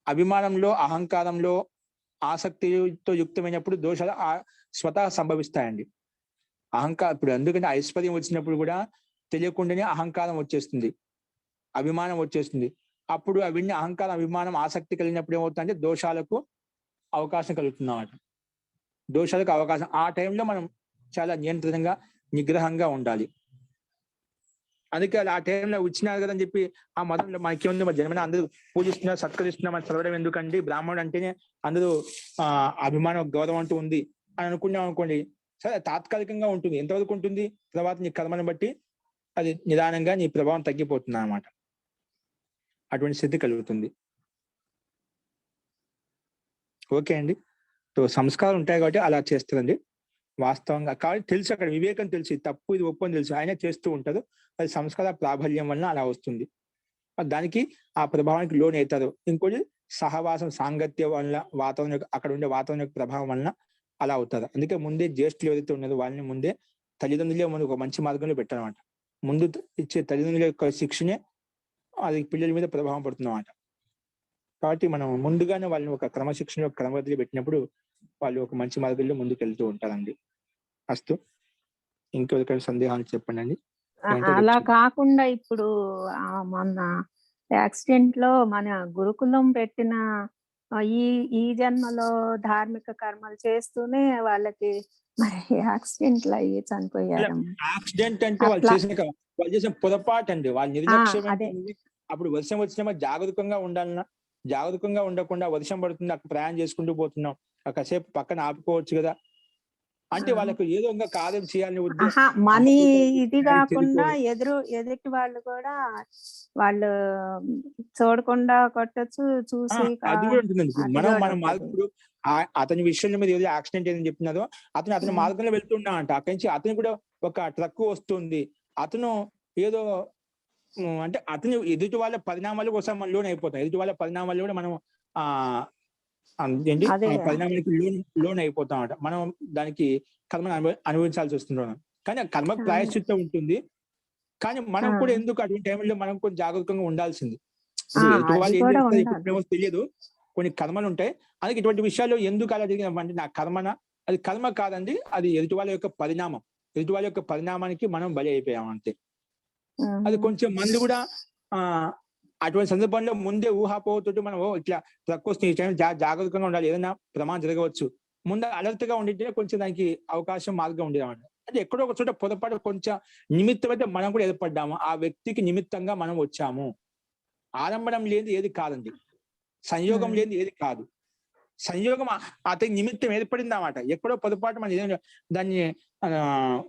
అభిమానంలో అహంకారంలో ఆసక్తితో యుక్తమైనప్పుడు దోషాలు స్వతహా సంభవిస్తాయండి. ఇప్పుడు ఎందుకంటే ఐశ్వర్యం వచ్చినప్పుడు కూడా తెలియకుండానే అహంకారం వచ్చేస్తుంది, అభిమానం వచ్చేస్తుంది. అప్పుడు అవన్నీ అహంకారం, అభిమానం, ఆసక్తి కలిగినప్పుడు ఏమవుతుందంటే దోషాలకు అవకాశం కలుగుతుంది అన్నమాట. దోషాలకు అవకాశం ఆ టైంలో మనం చాలా నియంత్రణంగా నిగ్రహంగా ఉండాలి. అందుకే ఆ టైంలో వచ్చినారు కదా అని చెప్పి ఆ మతంలో మనకేముంది, మా జన్మని అందరూ పూజిస్తున్నారు, సత్కరిస్తున్నారు, మనం చదవడం ఎందుకండి, బ్రాహ్మణుడు అంటేనే అందరూ అభిమానం, గౌరవం అంటూ ఉంది అని అనుకున్నాం అనుకోండి, సరే తాత్కాలికంగా ఉంటుంది. ఎంతవరకు ఉంటుంది? తర్వాత నీ కర్మను బట్టి అది నిదానంగా నీ ప్రభావం తగ్గిపోతుంది అన్నమాట. అటువంటి స్థితి కలుగుతుంది. ఓకే అండి. సో సంస్కారం ఉంటాయి కాబట్టి అలా చేస్తుందండి వాస్తవంగా. కాబట్టి తెలుసు, అక్కడ వివేకం తెలిసి తప్పు ఇది ఒప్పు అని తెలుసు, ఆయన చేస్తూ ఉంటారు. అది సంస్కార ప్రాబల్యం వలన అలా వస్తుంది. దానికి ఆ ప్రభావానికి లోన్ అవుతారు. ఇంకోటి సహవాసం, సాంగత్యం వల్ల వాతావరణం యొక్క, అక్కడ ఉండే వాతావరణం యొక్క ప్రభావం వలన అలా అవుతారు. అందుకే ముందే జ్యేష్ఠులు ఎవరైతే ఉన్నారో వాళ్ళని ముందే తల్లిదండ్రులే ముందు ఒక మంచి మార్గంలో పెట్టారన్నమాట. ముందు ఇచ్చే తల్లిదండ్రుల యొక్క శిక్షణే అది పిల్లల మీద ప్రభావం పడుతుందన్నమాట. కాబట్టి మనం ముందుగానే వాళ్ళని ఒక క్రమశిక్షణ క్రమబద్ధులు పెట్టినప్పుడు వాళ్ళు ఒక మంచి మార్గంలో ముందుకు వెళ్తూ ఉంటారండి. అస్తు. ఇంకెవరికైనా సందేహాలు చెప్పండి అండి. అలా కాకుండా ఇప్పుడు మొన్న యాక్సిడెంట్ లో మన గురుకులం పెట్టిన ఈ జన్మలో ధార్మిక కర్మలు చేస్తూనే వాళ్ళకి మరి యాక్సిడెంట్లు అయ్యి చనిపోయారు. యాక్సిడెంట్ అంటే వాళ్ళు చేసిన పొరపాటు అండి, వాళ్ళ నిర్లక్ష్యం. అప్పుడు వర్షం వచ్చినా జాగరూకంగా ఉండాలన్నా, జాగరూకంగా ఉండకుండా వర్షం పడుతుంది, అక్కడ ప్రయాణం చేసుకుంటూ పోతున్నాం, కాసేపు పక్కన ఆపుకోవచ్చు కదా. అంటే వాళ్ళకు ఏదో ఇంకా కార్యం చేయాలని ఉద్దేశం. మనీ ఇది కాకుండా ఎదుటి వాళ్ళు కూడా వాళ్ళు చూడకుండా కొట్టచ్చు, చూసి అది కూడా ఉంటుందండి. మన మార్గం అతని విషయంలో మీద ఏదో యాక్సిడెంట్ ఏదని చెప్తున్నారో అతని మార్గంలో వెళ్తున్నాడంట. అక్కడి నుంచి అతని కూడా ఒక ట్రక్ వస్తుంది. అతను ఏదో అంటే అతను ఎదుటి వాళ్ళ పరిణామాలు కోసం మనం లోన్ అయిపోతాం. ఎదుటి వాళ్ళ పరిణామాలు కూడా మనం పరిణామానికి లోన్ అయిపోతాం అన్నమాట. మనం దానికి కర్మను అనుభవించాల్సి వస్తుంది. కానీ ఆ కర్మ ప్రాయశ్చిత్తం ఉంటుంది. కానీ మనం కూడా ఎందుకు అటువంటి టైంలో మనం కొంచెం జాగరూకంగా ఉండాల్సింది. ఎదుటి వాళ్ళు ఏం చేస్తారు ఎప్పుడేమో తెలియదు, కొన్ని కర్మలు ఉంటాయి. అందుకే ఇటువంటి విషయాల్లో ఎందుకు అలా జరిగినామంటే నా కర్మన, అది కర్మ కాదండి, అది ఎదుటి వాళ్ళ యొక్క పరిణామం. ఎదుటి వాళ్ళ యొక్క పరిణామానికి మనం బలి అయిపోయాం అంతే. అది కొంచెం మంది కూడా అటువంటి సందర్భంలో ముందే ఊహాపోతూ మనం ఇట్లా ట్రక్ వస్తుంది, ఈ టైం జాగ్రత్తగా ఉండాలి, ఏదైనా ప్రమాదం జరగవచ్చు, ముందు అలర్ట్ గా ఉండితే కొంచెం దానికి అవకాశం మార్గం ఉండేదన్నమాట. అంటే ఎక్కడో ఒక చోట పొరపాటు కొంచెం నిమిత్తం అయితే మనం కూడా ఏర్పడ్డాము, ఆ వ్యక్తికి నిమిత్తంగా మనం వచ్చాము. ఆరంభం లేని ఏది కాదండి, సంయోగం లేని ఏది కాదు. సంయోగం అతని నిమిత్తం ఏర్పడింది అన్నమాట. ఎక్కడో పొరపాటు మనం ఏదైనా దాన్ని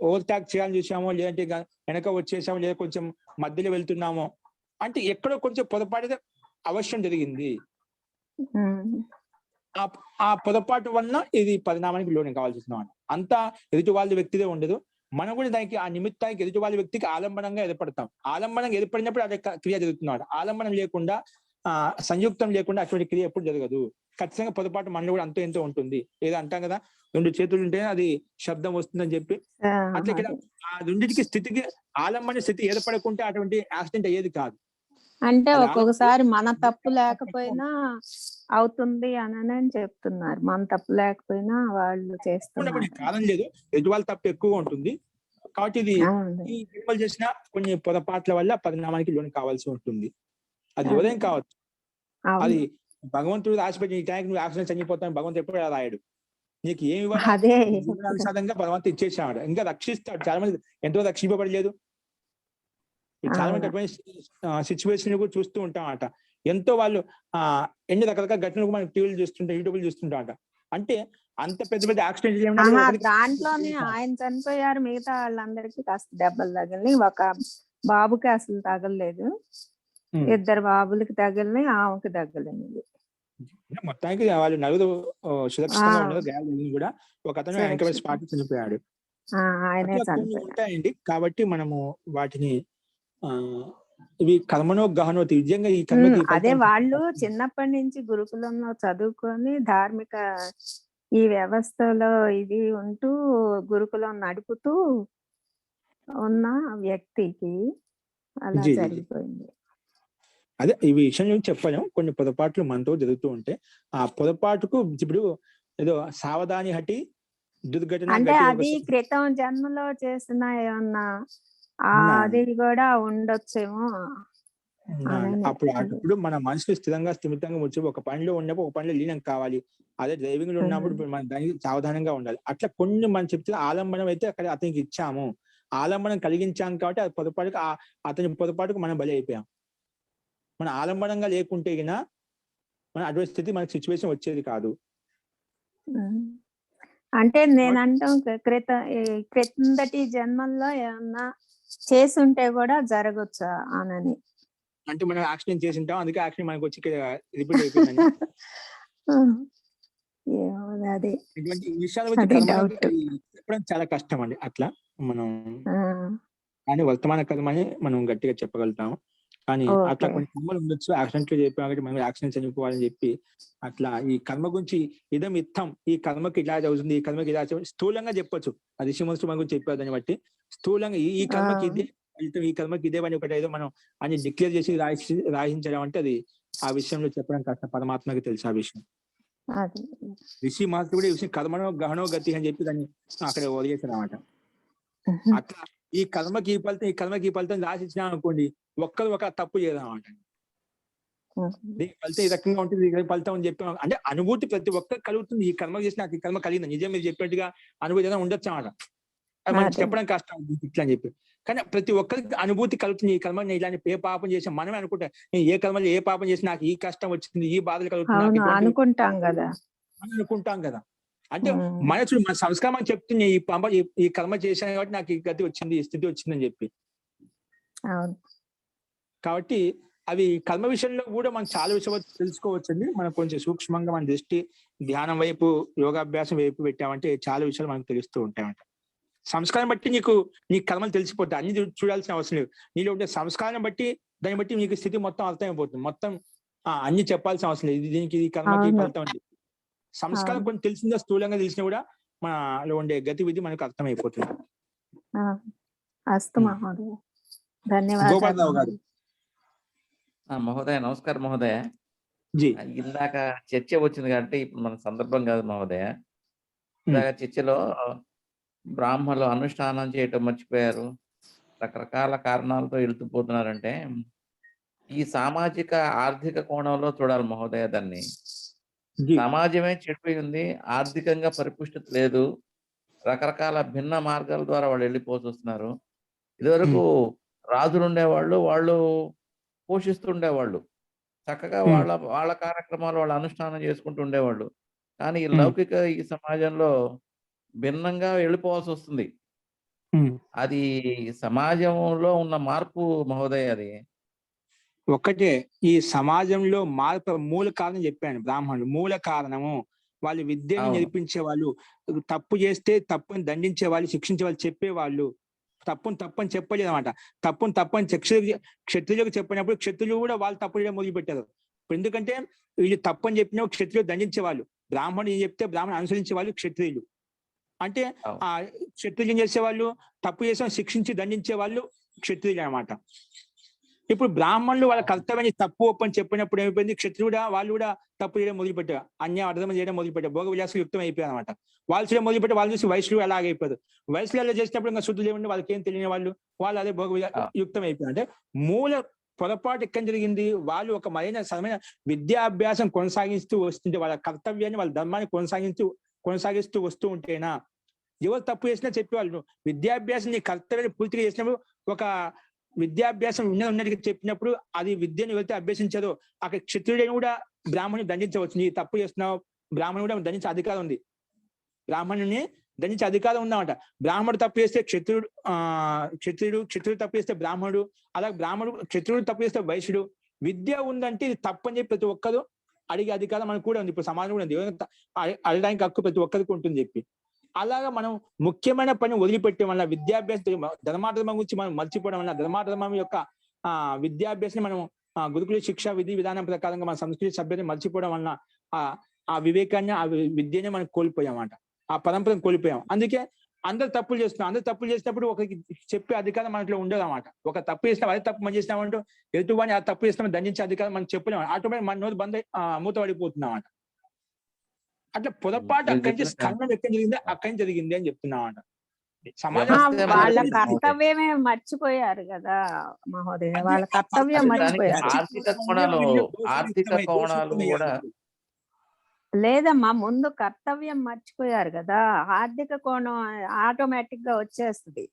ఓవర్టాక్ చేయాలని చూసామో, లేదంటే వెనక వచ్చేసామో, లేదా కొంచెం మధ్యలో వెళ్తున్నామో అంటే ఎక్కడో కొంచెం పొరపాటు అవశ్యం జరిగింది. ఆ పొరపాటు వలన ఇది పరిణామానికి లోనే కావాల్సి వస్తున్నాం. అంతా ఎదుటి వాళ్ళ వ్యక్తిదే ఉండదు. మనం కూడా దానికి ఆ నిమిత్తానికి ఎదుటి వాళ్ళ వ్యక్తికి ఆలంబనంగా ఏర్పడతాం. ఆలంబనంగా ఏర్పడినప్పుడు అదే క్రియ జరుగుతున్నాడు. ఆలంబనం లేకుండా సంయుక్తం లేకుండా అటువంటి క్రియ ఎప్పుడు జరగదు. ఖచ్చితంగా పొరపాటు మనలో కూడా అంతో ఎంతో ఉంటుంది. ఏదో అంటాం కదా, 2 చేతులు ఉంటే అది శబ్దం వస్తుందని చెప్పి, అట్లా ఇక్కడ ఆ రెండింటికి స్థితికి ఆలంబన స్థితి ఏర్పడకుంటే అటువంటి యాక్సిడెంట్ అయ్యేది కాదు. అంటే ఒక్కొక్కసారి మన తప్పు లేకపోయినా అవుతుంది అని చెప్తున్నారు. మన తప్పు లేకపోయినా వాళ్ళు చేస్తున్నారు. కారణం లేదు, ఎదుటి వాళ్ళ తప్పు ఎక్కువగా ఉంటుంది. కాబట్టి ఇది ఈ జన్మలు చేసిన కొన్ని పొరపాట్ల వల్ల పరిణామానికి లోన్ కావాల్సి ఉంటుంది. అది ఎవరైనా కావచ్చు. అది భగవంతుడు రాసిపెట్టి ఈ టైంకి నువ్వు యాక్సిడెంట్ చనిపోతాను భగవంతుడు ఎప్పుడు రాయడు. నీకు ఏమి ఇవ్వాలనుసారంగా భగవంతుడు ఇచ్చేసాడు, ఇంకా రక్షిస్తాడు. చాలా మంది ఎంతో రక్షింపబడలేదు. చాలా మంది అటువంటి సిచ్యువేషన్ కూడా చూస్తూ ఉంటాం అట. ఎంతో వాళ్ళు ఎన్ని రకరకాల ఘటనలు మనం టీవీలు చూస్తుంటాం, యూట్యూబ్లు చూస్తుంటాం అట. అంటే అంత పెద్ద పెద్ద యాక్సిడెంట్ దాంట్లోనే ఆయన చనిపోయారు, మిగతా వాళ్ళందరికీ కాస్త దెబ్బలు తగిలి, ఒక బాబుకి అసలు తగలలేదు, 2 బాబులకి తగిలినాయి, ఆమెకి తగలింది. మొత్తానికి వాళ్ళు నలుగురు సురక్షితంగా ఉన్నారు. గాయాలు కూడా ఒక అతను వెనక స్పాట్ చనిపోయాడు. ఆయనే అట్లా కొన్ని చనిపోయాడు. ఉంటాయండి. కాబట్టి మనము వాటిని ఇవి కర్మనో గహనో నిజంగా ఈ కర్మకి అదే వాళ్ళు చిన్నప్పటి నుంచి గురుకులంలో చదువుకొని ధార్మిక ఈ వ్యవస్థలో ఇది ఉంటూ గురుకులం నడుపుతూ ఉన్న వ్యక్తికి అలా జీ, జీ, జీ. జరిగిపోయింది. అదే ఈ విషయం చెప్పలేం. కొన్ని పొరపాట్లు మనతో జరుగుతూ ఉంటాయి. ఆ పొరపాటుకు ఇప్పుడు ఏదో సావధాని హటి దుర్ఘటన అంటే గతి అది క్రితం జన్మలో చేసిన ఏమన్నా అది కూడా ఉండొచ్చేమో. అప్పుడు మన మనసులో స్థిరంగా స్థిమితంగా వచ్చి ఒక పనిలో ఉన్నప్పుడు ఒక పనిలో లీనం కావాలి. అదే డ్రైవింగ్ లో ఉన్నప్పుడు మనం దానికి సావధానంగా ఉండాలి. అట్లా కొన్ని మనం చెప్తే ఆలంబనం అయితే అక్కడ అతనికి ఇచ్చాము, ఆలంబనం కలిగించాం కాబట్టి అది పొరపాటుకు అతని పొరపాటుకు మనం బలి అయిపోయాం. మన ఆలంబనంగా లేకుంటే గినా మన అటువంటి స్థితి మనకి సిచ్యువేషన్ వచ్చేది కాదు. అంటే నేనంటాం క్రితందటి జన్మల్లో ఏమన్నా చేసుంటే కూడా జరగచ్చా అనని. అంటే మనం యాక్సిడెంట్ చేసి ఉంటాం, అందుకే యాక్సిడెంట్ మనకు వచ్చి రిపీట్ అయిపోయిందని. అదే ఇటువంటి విషయాల గురించి చెప్పడం చాలా కష్టం అండి. అట్లా మనం కానీ వర్తమాన కర్మ అని మనం గట్టిగా చెప్పగలుగుతాము. కానీ అట్లా కొన్ని కర్మలు ఉండొచ్చు. యాక్సిడెంట్లు చెప్పి మనం యాక్సిడెంట్ చనిపోవాలని చెప్పి అట్లా ఈ కర్మ గురించి ఇదం ఇత్తం, ఈ కర్మకి ఇలా అవుతుంది, ఈ కర్మకి ఇలా స్థూలంగా చెప్పొచ్చు. అది శ్రీమస్తు మన గురించి చెప్పారు. దాన్ని బట్టి స్థూలంగా ఈ కర్మకి ఇదే ఫలితం, ఈ కర్మకి ఇదే అని ఒకటి ఏదో మనం అని డిక్లేర్ చేసి రాయించడం అంటే అది ఆ విషయంలో చెప్పడం కష్టం. పరమాత్మకి తెలుసు ఆ విషయం. ఋషి మహర్షి కూడా ఈ విషయం కర్మనో గహనో గతి అని చెప్పి దాన్ని అక్కడ వదిలేశారు అన్నమాట. అట్లా ఈ కర్మకి ఈ ఫలితం రాసిచ్చినా అనుకోండి, ఒక్కరు ఒక తప్పు చేయదన్నమాట. దీని ఫలితం ఈ రకంగా ఉంటుంది, ఈ ఫలితం అని చెప్పి అంటే అనుభూతి ప్రతి ఒక్కరు కలుగుతుంది. ఈ కర్మ చేసి నాకు ఈ కర్మ కలిగింది నిజం మీరు చెప్పినట్టుగా అనుభూతి ఏదైనా ఉండొచ్చు అన్నమాట. అది మనం చెప్పడం కష్టం ఇట్లా అని చెప్పి. కానీ ప్రతి ఒక్కరికి అనుభూతి కలుగుతుంది. ఈ కర్మ ఇలాంటి ఏ పాపం చేసాం మనమే అనుకుంటా, నేను ఏ కర్మలో ఏ పాపం చేసి నాకు ఈ కష్టం వచ్చింది, ఈ బాధలు కలుగుతుంది అనుకుంటాం కదా. అంటే మనసు మన సంస్కారం చెప్తుంది ఈ కర్మ చేశాను కాబట్టి నాకు ఈ గతి వచ్చింది, ఈ స్థితి వచ్చిందని చెప్పి. కాబట్టి అవి కర్మ విషయంలో కూడా మనం చాలా విషయాలు తెలుసుకోవచ్చండి. మనం కొంచెం సూక్ష్మంగా మన దృష్టి ధ్యానం వైపు, యోగాభ్యాసం వైపు పెట్టామంటే చాలా విషయాలు మనకు తెలుస్తూ ఉంటాయంట. సంస్కారం బట్టి నీ కర్మలు తెలిసిపోతాయి. అన్ని చూడాల్సిన అవసరం లేదు. నీలో ఉండే సంస్కారం బట్టి దాన్ని బట్టి నీకు స్థితి మొత్తం అర్థమైపోతుంది. మొత్తం అన్ని చెప్పాల్సిన అవసరం లేదు. దీనికి ఈ కర్మకి ఫలితం అని. సంస్కారం కొంచెం తెలిసిందో స్థూలంగా తెలిసినా కూడా మనలో ఉండే గతివిధి మనకు అర్థమైపోతుంది. గోపాలరావు గారు. మహోదయ నమస్కారం మహోదయ. ఇందాక చర్చ వచ్చింది కాబట్టి ఇప్పుడు మన సందర్భం కాదు మహోదయ. ఇందాక చర్చలో బ్రాహ్మణులు అనుష్ఠానం చేయటం మర్చిపోయారు, రకరకాల కారణాలతో వెళ్తుపోతున్నారంటే ఈ సామాజిక ఆర్థిక కోణంలో చూడాలి మహోదయ. దాన్ని సమాజమే చెడిపోయి ఉంది, ఆర్థికంగా పరిపుష్టత లేదు, రకరకాల భిన్న మార్గాల ద్వారా వాళ్ళు వెళ్ళిపోతూ వస్తున్నారు. ఇదివరకు రాజులు ఉండేవాళ్ళు, వాళ్ళు పోషిస్తుండేవాళ్ళు, చక్కగా వాళ్ళ కార్యక్రమాలు వాళ్ళ అనుష్ఠానం చేసుకుంటూ ఉండేవాళ్ళు. కానీ ఈ లౌకిక ఈ సమాజంలో భిన్నంగా వెళ్ళిపోవాల్సి వస్తుంది. అది సమాజంలో ఉన్న మార్పు మహోదయ. అది ఒక్కటే ఈ సమాజంలో మార్పు మూల కారణం చెప్పాను. బ్రాహ్మణులు మూల కారణము. వాళ్ళు విద్యను నేర్పించే వాళ్ళు, తప్పు చేస్తే తప్పుని దండించే వాళ్ళు, శిక్షించే వాళ్ళు, చెప్పేవాళ్ళు. తప్పని చెప్పలేదు అనమాట. తప్పని క్షత్రియులకు చెప్పినప్పుడు క్షత్రియులు కూడా వాళ్ళు తప్పు చేయడం మొదలు పెట్టారు. ఎందుకంటే వీళ్ళు తప్పని చెప్పిన క్షత్రియులు దండించే వాళ్ళు, బ్రాహ్మణుడు ఏం చెప్తే బ్రాహ్మణుడు అనుసరించే వాళ్ళు క్షత్రియులు. అంటే ఆ క్షత్రియులు ఏం చేసేవాళ్ళు, తప్పు చేసిన శిక్షించి దండించే వాళ్ళు క్షత్రియులు అనమాట. ఇప్పుడు బ్రాహ్మణులు వాళ్ళ కర్తవ్యాన్ని తప్పు ఒప్పని చెప్పినప్పుడు ఏమైపోయింది, క్షత్రియుడా వాళ్ళు కూడా తప్పు చేయడం మొదలుపెట్టారు, అర్థం చేయడం మొదలుపెట్టారు, భోగ విలాసం యుక్తం అయిపోయారు అనమాట. వాళ్ళు చేయడం మొదలుపెట్టి వాళ్ళు చూసి వయసులు అలాగైపోయారు. వయసులు ఎలా చేసినప్పుడు ఇంకా శుద్ధులు ఏమంటే వాళ్ళకి ఏం తెలియని వాళ్ళు అదే భోగ యుక్తం అయిపోయారు. అంటే మూల పొరపాటు ఎక్కడ జరిగింది, వాళ్ళు ఒక సరైన విద్యాభ్యాసం కొనసాగిస్తూ వస్తుంటే, వాళ్ళ కర్తవ్యాన్ని వాళ్ళ ధర్మాన్ని కొనసాగిస్తూ వస్తూ ఉంటేనా, ఎవరు తప్పు చేసినా చెప్పేవాళ్ళు. విద్యాభ్యాసం నీ కర్తవ్యాన్ని పూర్తిగా చేసినప్పుడు, ఒక విద్యాభ్యాసం ఉన్నట్టుగా చెప్పినప్పుడు అది విద్యను వెళ్తే అభ్యసించదు, అక్కడ క్షత్రియుడిని కూడా బ్రాహ్మణుని దండించవచ్చు. నీ తప్పు చేస్తున్నావు, బ్రాహ్మణుడు కూడా దండించే అధికారం ఉంది, బ్రాహ్మణుని దండించే అధికారం ఉందన్నమాట. బ్రాహ్మణుడు తప్పు చేస్తే క్షత్రియుడు తప్పు చేస్తే బ్రాహ్మణుడు, అలాగే క్షత్రియుడు తప్పు చేస్తే వైశ్యుడు. విద్య ఉందంటే ఇది తప్పని చెప్పి ప్రతి ఒక్కరు అడిగే అధికారం మనకు కూడా ఉంది. ఇప్పుడు సమాజం కూడా ఉంది, అడగడానికి హక్కు ప్రతి ఒక్కరికి ఉంటుంది చెప్పి. అలాగా మనం ముఖ్యమైన పని వదిలిపెట్టే వల్ల విద్యాభ్యాసం ధర్మాధర్మం గురించి మనం మర్చిపోవడం వల్ల ధర్మాధర్మం యొక్క విద్యాభ్యాసం మనం గురుకుల శిక్ష విధి విధానం ప్రకారంగా మన సంస్కృతి సభ్యతని మర్చిపోవడం వలన ఆ వివేకాన్ని ఆ విద్యని మనం కోల్పోయామంట, ఆ పరంపరను కోల్పోయాం. అందుకే అందరు తప్పులు చేస్తున్నాం. అందరు తప్పులు చేసినప్పుడు ఒకరికి చెప్పే అధికారం మనలో ఉండదు అన్నమాట. ఒక తప్పు చేసినా అదే తప్పు మనం చేసినామంటూ ఎదుటివాడిని ఆ తప్పు చేసినామని దండించే అధికారం మనం చెప్పలేము. ఆటోమేటిక్ మన నోరు బంద్ మూత పడిపోతున్నాం అంట. అట్లా పొరపాటు అక్కడి నుంచి స్కందం ఎక్కడ జరిగింది అక్కడి నుంచి జరిగింది అని చెప్తున్నాం అంట. వాళ్ళ కర్తవ్యమే మర్చిపోయారు కదా మహోదయ, వాళ్ళ కర్తవ్యం మర్చిపోయారు. ఆర్థిక కోణాలు కూడా లేదమ్మా, ముందు కర్తవ్యం మర్చిపోయారు కదా, ఆర్థిక కోణం ఆటోమేటిక్ గా వచ్చేస్తుంది.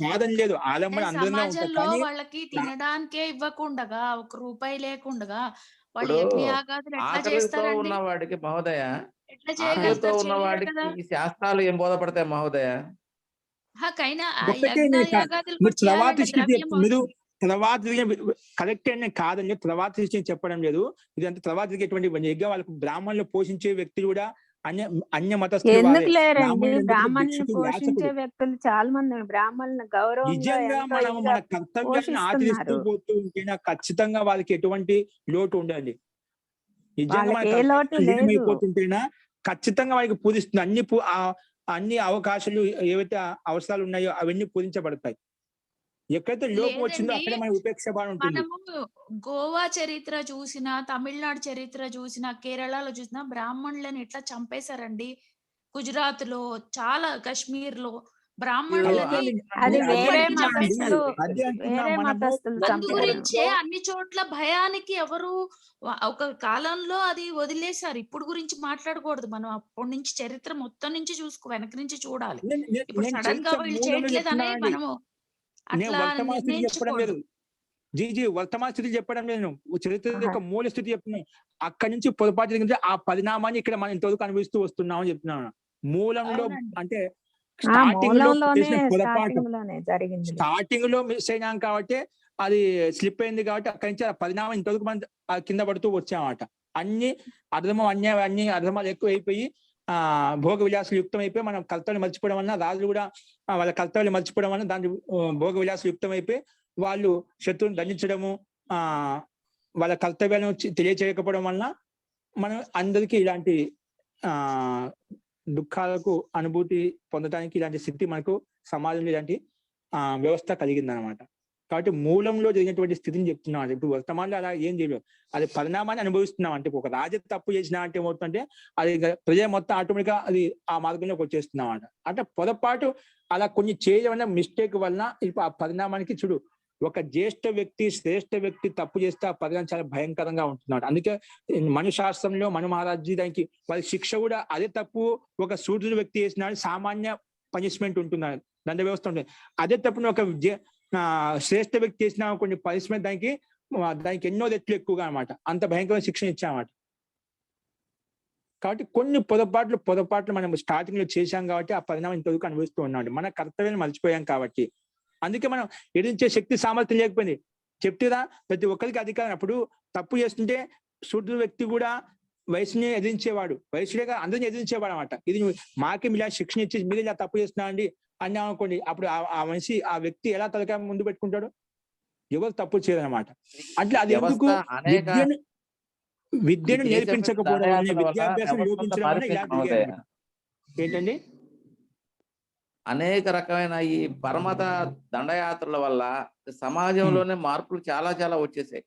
కాదని లేదు, ఆలంబన సమాజంలో వాళ్ళకి తినడానికే ఇవ్వకుండా, ఒక రూపాయి లేకుండా వాళ్ళు యజ్ఞయాగాదులు ఎట్లా చేస్తారండి? ఉన్న వాడికి మహోదయ, ఎట్లా చేయగలుగుతారు? ఉన్న వాడికి ఈ శాస్త్రాలు ఏం బోధపడతాయి మహోదయ? కరెక్ట్ అని కాదని తర్వాత చెప్పడం లేదు. ఇదంతా తర్వాత జరిగేటువంటి యజ్ఞ వాళ్ళకు బ్రాహ్మణులు పోషించే వ్యక్తులు కూడా అన్య మతస్థులు. ఎందుకు లేరండి బ్రాహ్మణులను పోషించే వ్యక్తులు చాలా మంది, బ్రాహ్మణులను గౌరవం నిజంగా మనం మన కర్తవ్యాన్ని ఆచరిస్తూ పోతూ ఉంటేనా ఖచ్చితంగా వాళ్ళకి ఎటువంటి లోటు ఉండదు. నిజంగా అయిపోతుంటేనా ఖచ్చితంగా వాళ్ళకి పూజిస్తుంది. అన్ని అవకాశాలు ఏవైతే అవసరాలు ఉన్నాయో అవన్నీ పూజించబడతాయి. ఎక్కడైతే లోపం వచ్చిందో అక్కడే మన ఉపేక్ష భావం ఉంటుంది. మనము గోవా చరిత్ర చూసినా, తమిళనాడు చరిత్ర చూసినా, కేరళలో చూసినా బ్రాహ్మణులను ఎట్లా చంపేశారండి. గుజరాత్ లో, చాలా కాశ్మీర్ లో బ్రాహ్మణులని గురించే అన్ని చోట్ల భయానికి ఎవరు ఒక కాలంలో అది వదిలేశారు. ఇప్పుడు గురించి మాట్లాడకూడదు మనం. అప్పటి నుంచి చరిత్ర మొత్తం నుంచి వెనక నుంచి చూడాలి. ఇప్పుడు సడన్ గా వీళ్ళు చేయట్లేదని మనము వర్తమాన స్థితి చెప్పడం లేదు. వర్తమాన స్థితి చెప్పడం లేదు, చరిత్ర యొక్క మూల స్థితి చెప్తున్నాను. అక్కడి నుంచి పొరపాటు జరిగితే ఆ పరిణామాన్ని ఇక్కడ మనం ఇంతవరకు అనుభవిస్తూ వస్తున్నామని చెప్తున్నాను. మూలంలో అంటే స్టార్టింగ్ లో మిస్ అయినాం కాబట్టి అది స్లిప్ అయింది కాబట్టి అక్కడి నుంచి ఆ పరిణామం ఇంతవరకు మనం కింద పడుతూ వచ్చామన్నమాట. అన్ని అధర్మం అన్ని అధర్మాలు ఎక్కువ అయిపోయి భోగ విలాసాలు యుక్తం అయిపోయి మనం కర్తవ్యం మర్చిపోవడం వల్ల రాజులు కూడా వాళ్ళ కర్తవ్యాలు మర్చిపోవడం వల్ల దాని భోగ విలాసాలు యుక్తం అయిపోయి వాళ్ళు శత్రువుని దండించడము, వాళ్ళ కర్తవ్యాలను తెలియచేయకపోవడం వల్ల మనం అందరికీ ఇలాంటి దుఃఖాలకు అనుభూతి పొందడానికి ఇలాంటి స్థితి మనకు సమాజంలో ఇలాంటి వ్యవస్థ కలిగింది అనమాట. కాబట్టి మూలంలో జరిగినటువంటి స్థితిని చెప్తున్నాం. ఇప్పుడు వర్తమానంలో అలా ఏం చేయలేదు, అది పరిణామాన్ని అనుభవిస్తున్నాం. అంటే ఒక రాజు తప్పు చేసినా అంటే ఏమవుతుందంటే అది ప్రజలు మొత్తం ఆటోమేటిక్ గా అది ఆ మార్గంలోకి వచ్చేస్తున్నాం అంట. అంటే పొరపాటు అలా కొన్ని చేయడం మిస్టేక్ వలన ఇప్పుడు ఆ పరిణామానికి చూడు, ఒక జ్యేష్ఠ వ్యక్తి శ్రేష్ఠ వ్యక్తి తప్పు చేస్తే ఆ పరిణామం చాలా భయంకరంగా ఉంటున్నాడు. అందుకే మనుశాస్త్రంలో మను మహారాజు దానికి వాళ్ళ శిక్ష కూడా అదే తప్పు ఒక సూర్యుడు వ్యక్తి చేసినాడు సామాన్య పనిష్మెంట్ ఉంటున్నాడు, దండ వ్యవస్థ ఉంటుంది. అదే తప్పును ఒక శ్రేష్ఠ వ్యక్తి చేసిన కొన్ని పనిష్మెంట్ దానికి ఎన్నో రెట్లు ఎక్కువగా అనమాట. అంత భయంకరమైన శిక్షణ ఇచ్చామన్నమాట. కాబట్టి కొన్ని పొరపాట్లు మనం స్టార్టింగ్ లో చేశాం కాబట్టి ఆ పరిణామం ఇంతవరకు అనుభవిస్తూ ఉన్నాడు. మన కర్తవ్యాన్ని మర్చిపోయాం కాబట్టి అందుకే మనం ఎదిరించే శక్తి సామర్థ్యం లేకపోయింది. చెప్తేదా ప్రతి ఒక్కరికి అధికారం. అప్పుడు తప్పు చేస్తుంటే శూద్ర వ్యక్తి కూడా వయసుని ఎదిరించేవాడు, వయసుగా అందరిని ఎదిరించేవాడు అనమాట. ఇది మాకే ఇలా శిక్షణ ఇచ్చి మీరు ఇలా తప్పు చేస్తున్నా అండి అని అనుకోండి, అప్పుడు ఆ మనిషి ఆ వ్యక్తి ఎలా తలకాయ ముందు పెట్టుకుంటాడు? ఎవరు తప్పు చేయదనమాట. అంటే అది ఎందుకు విద్యను నేర్పించకపోవడం వల్ల, విద్యాభ్యాసం లోపించడం వల్ల ఇలా ఏంటండి అనేక రకమైన ఈ పరమత దండయాత్రల వల్ల సమాజంలోనే మార్పులు చాలా చాలా వచ్చేసాయి.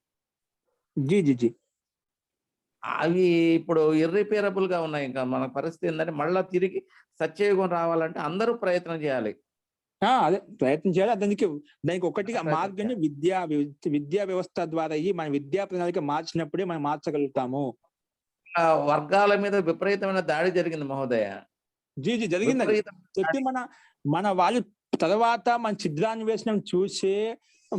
అవి ఇప్పుడు ఇర్రిపేరబుల్ గా ఉన్నాయి. ఇంకా మన పరిస్థితి ఏంటంటే మళ్ళా తిరిగి సత్యయుగం రావాలంటే అందరూ ప్రయత్నం చేయాలి. అదే ప్రయత్నం చేయాలి. దానికి ఒకటిగా మార్గాన్ని విద్యా వ్యవస్థ ద్వారా మన విద్యా ప్రణాళిక మార్చినప్పుడే మనం మార్చగలుగుతాము. వర్గాల మీద విపరీతమైన దాడి జరిగింది మహోదయ. జరిగింది చెప్పి మన వాళ్ళు తర్వాత మన చిద్రాన్వేషణం చూసే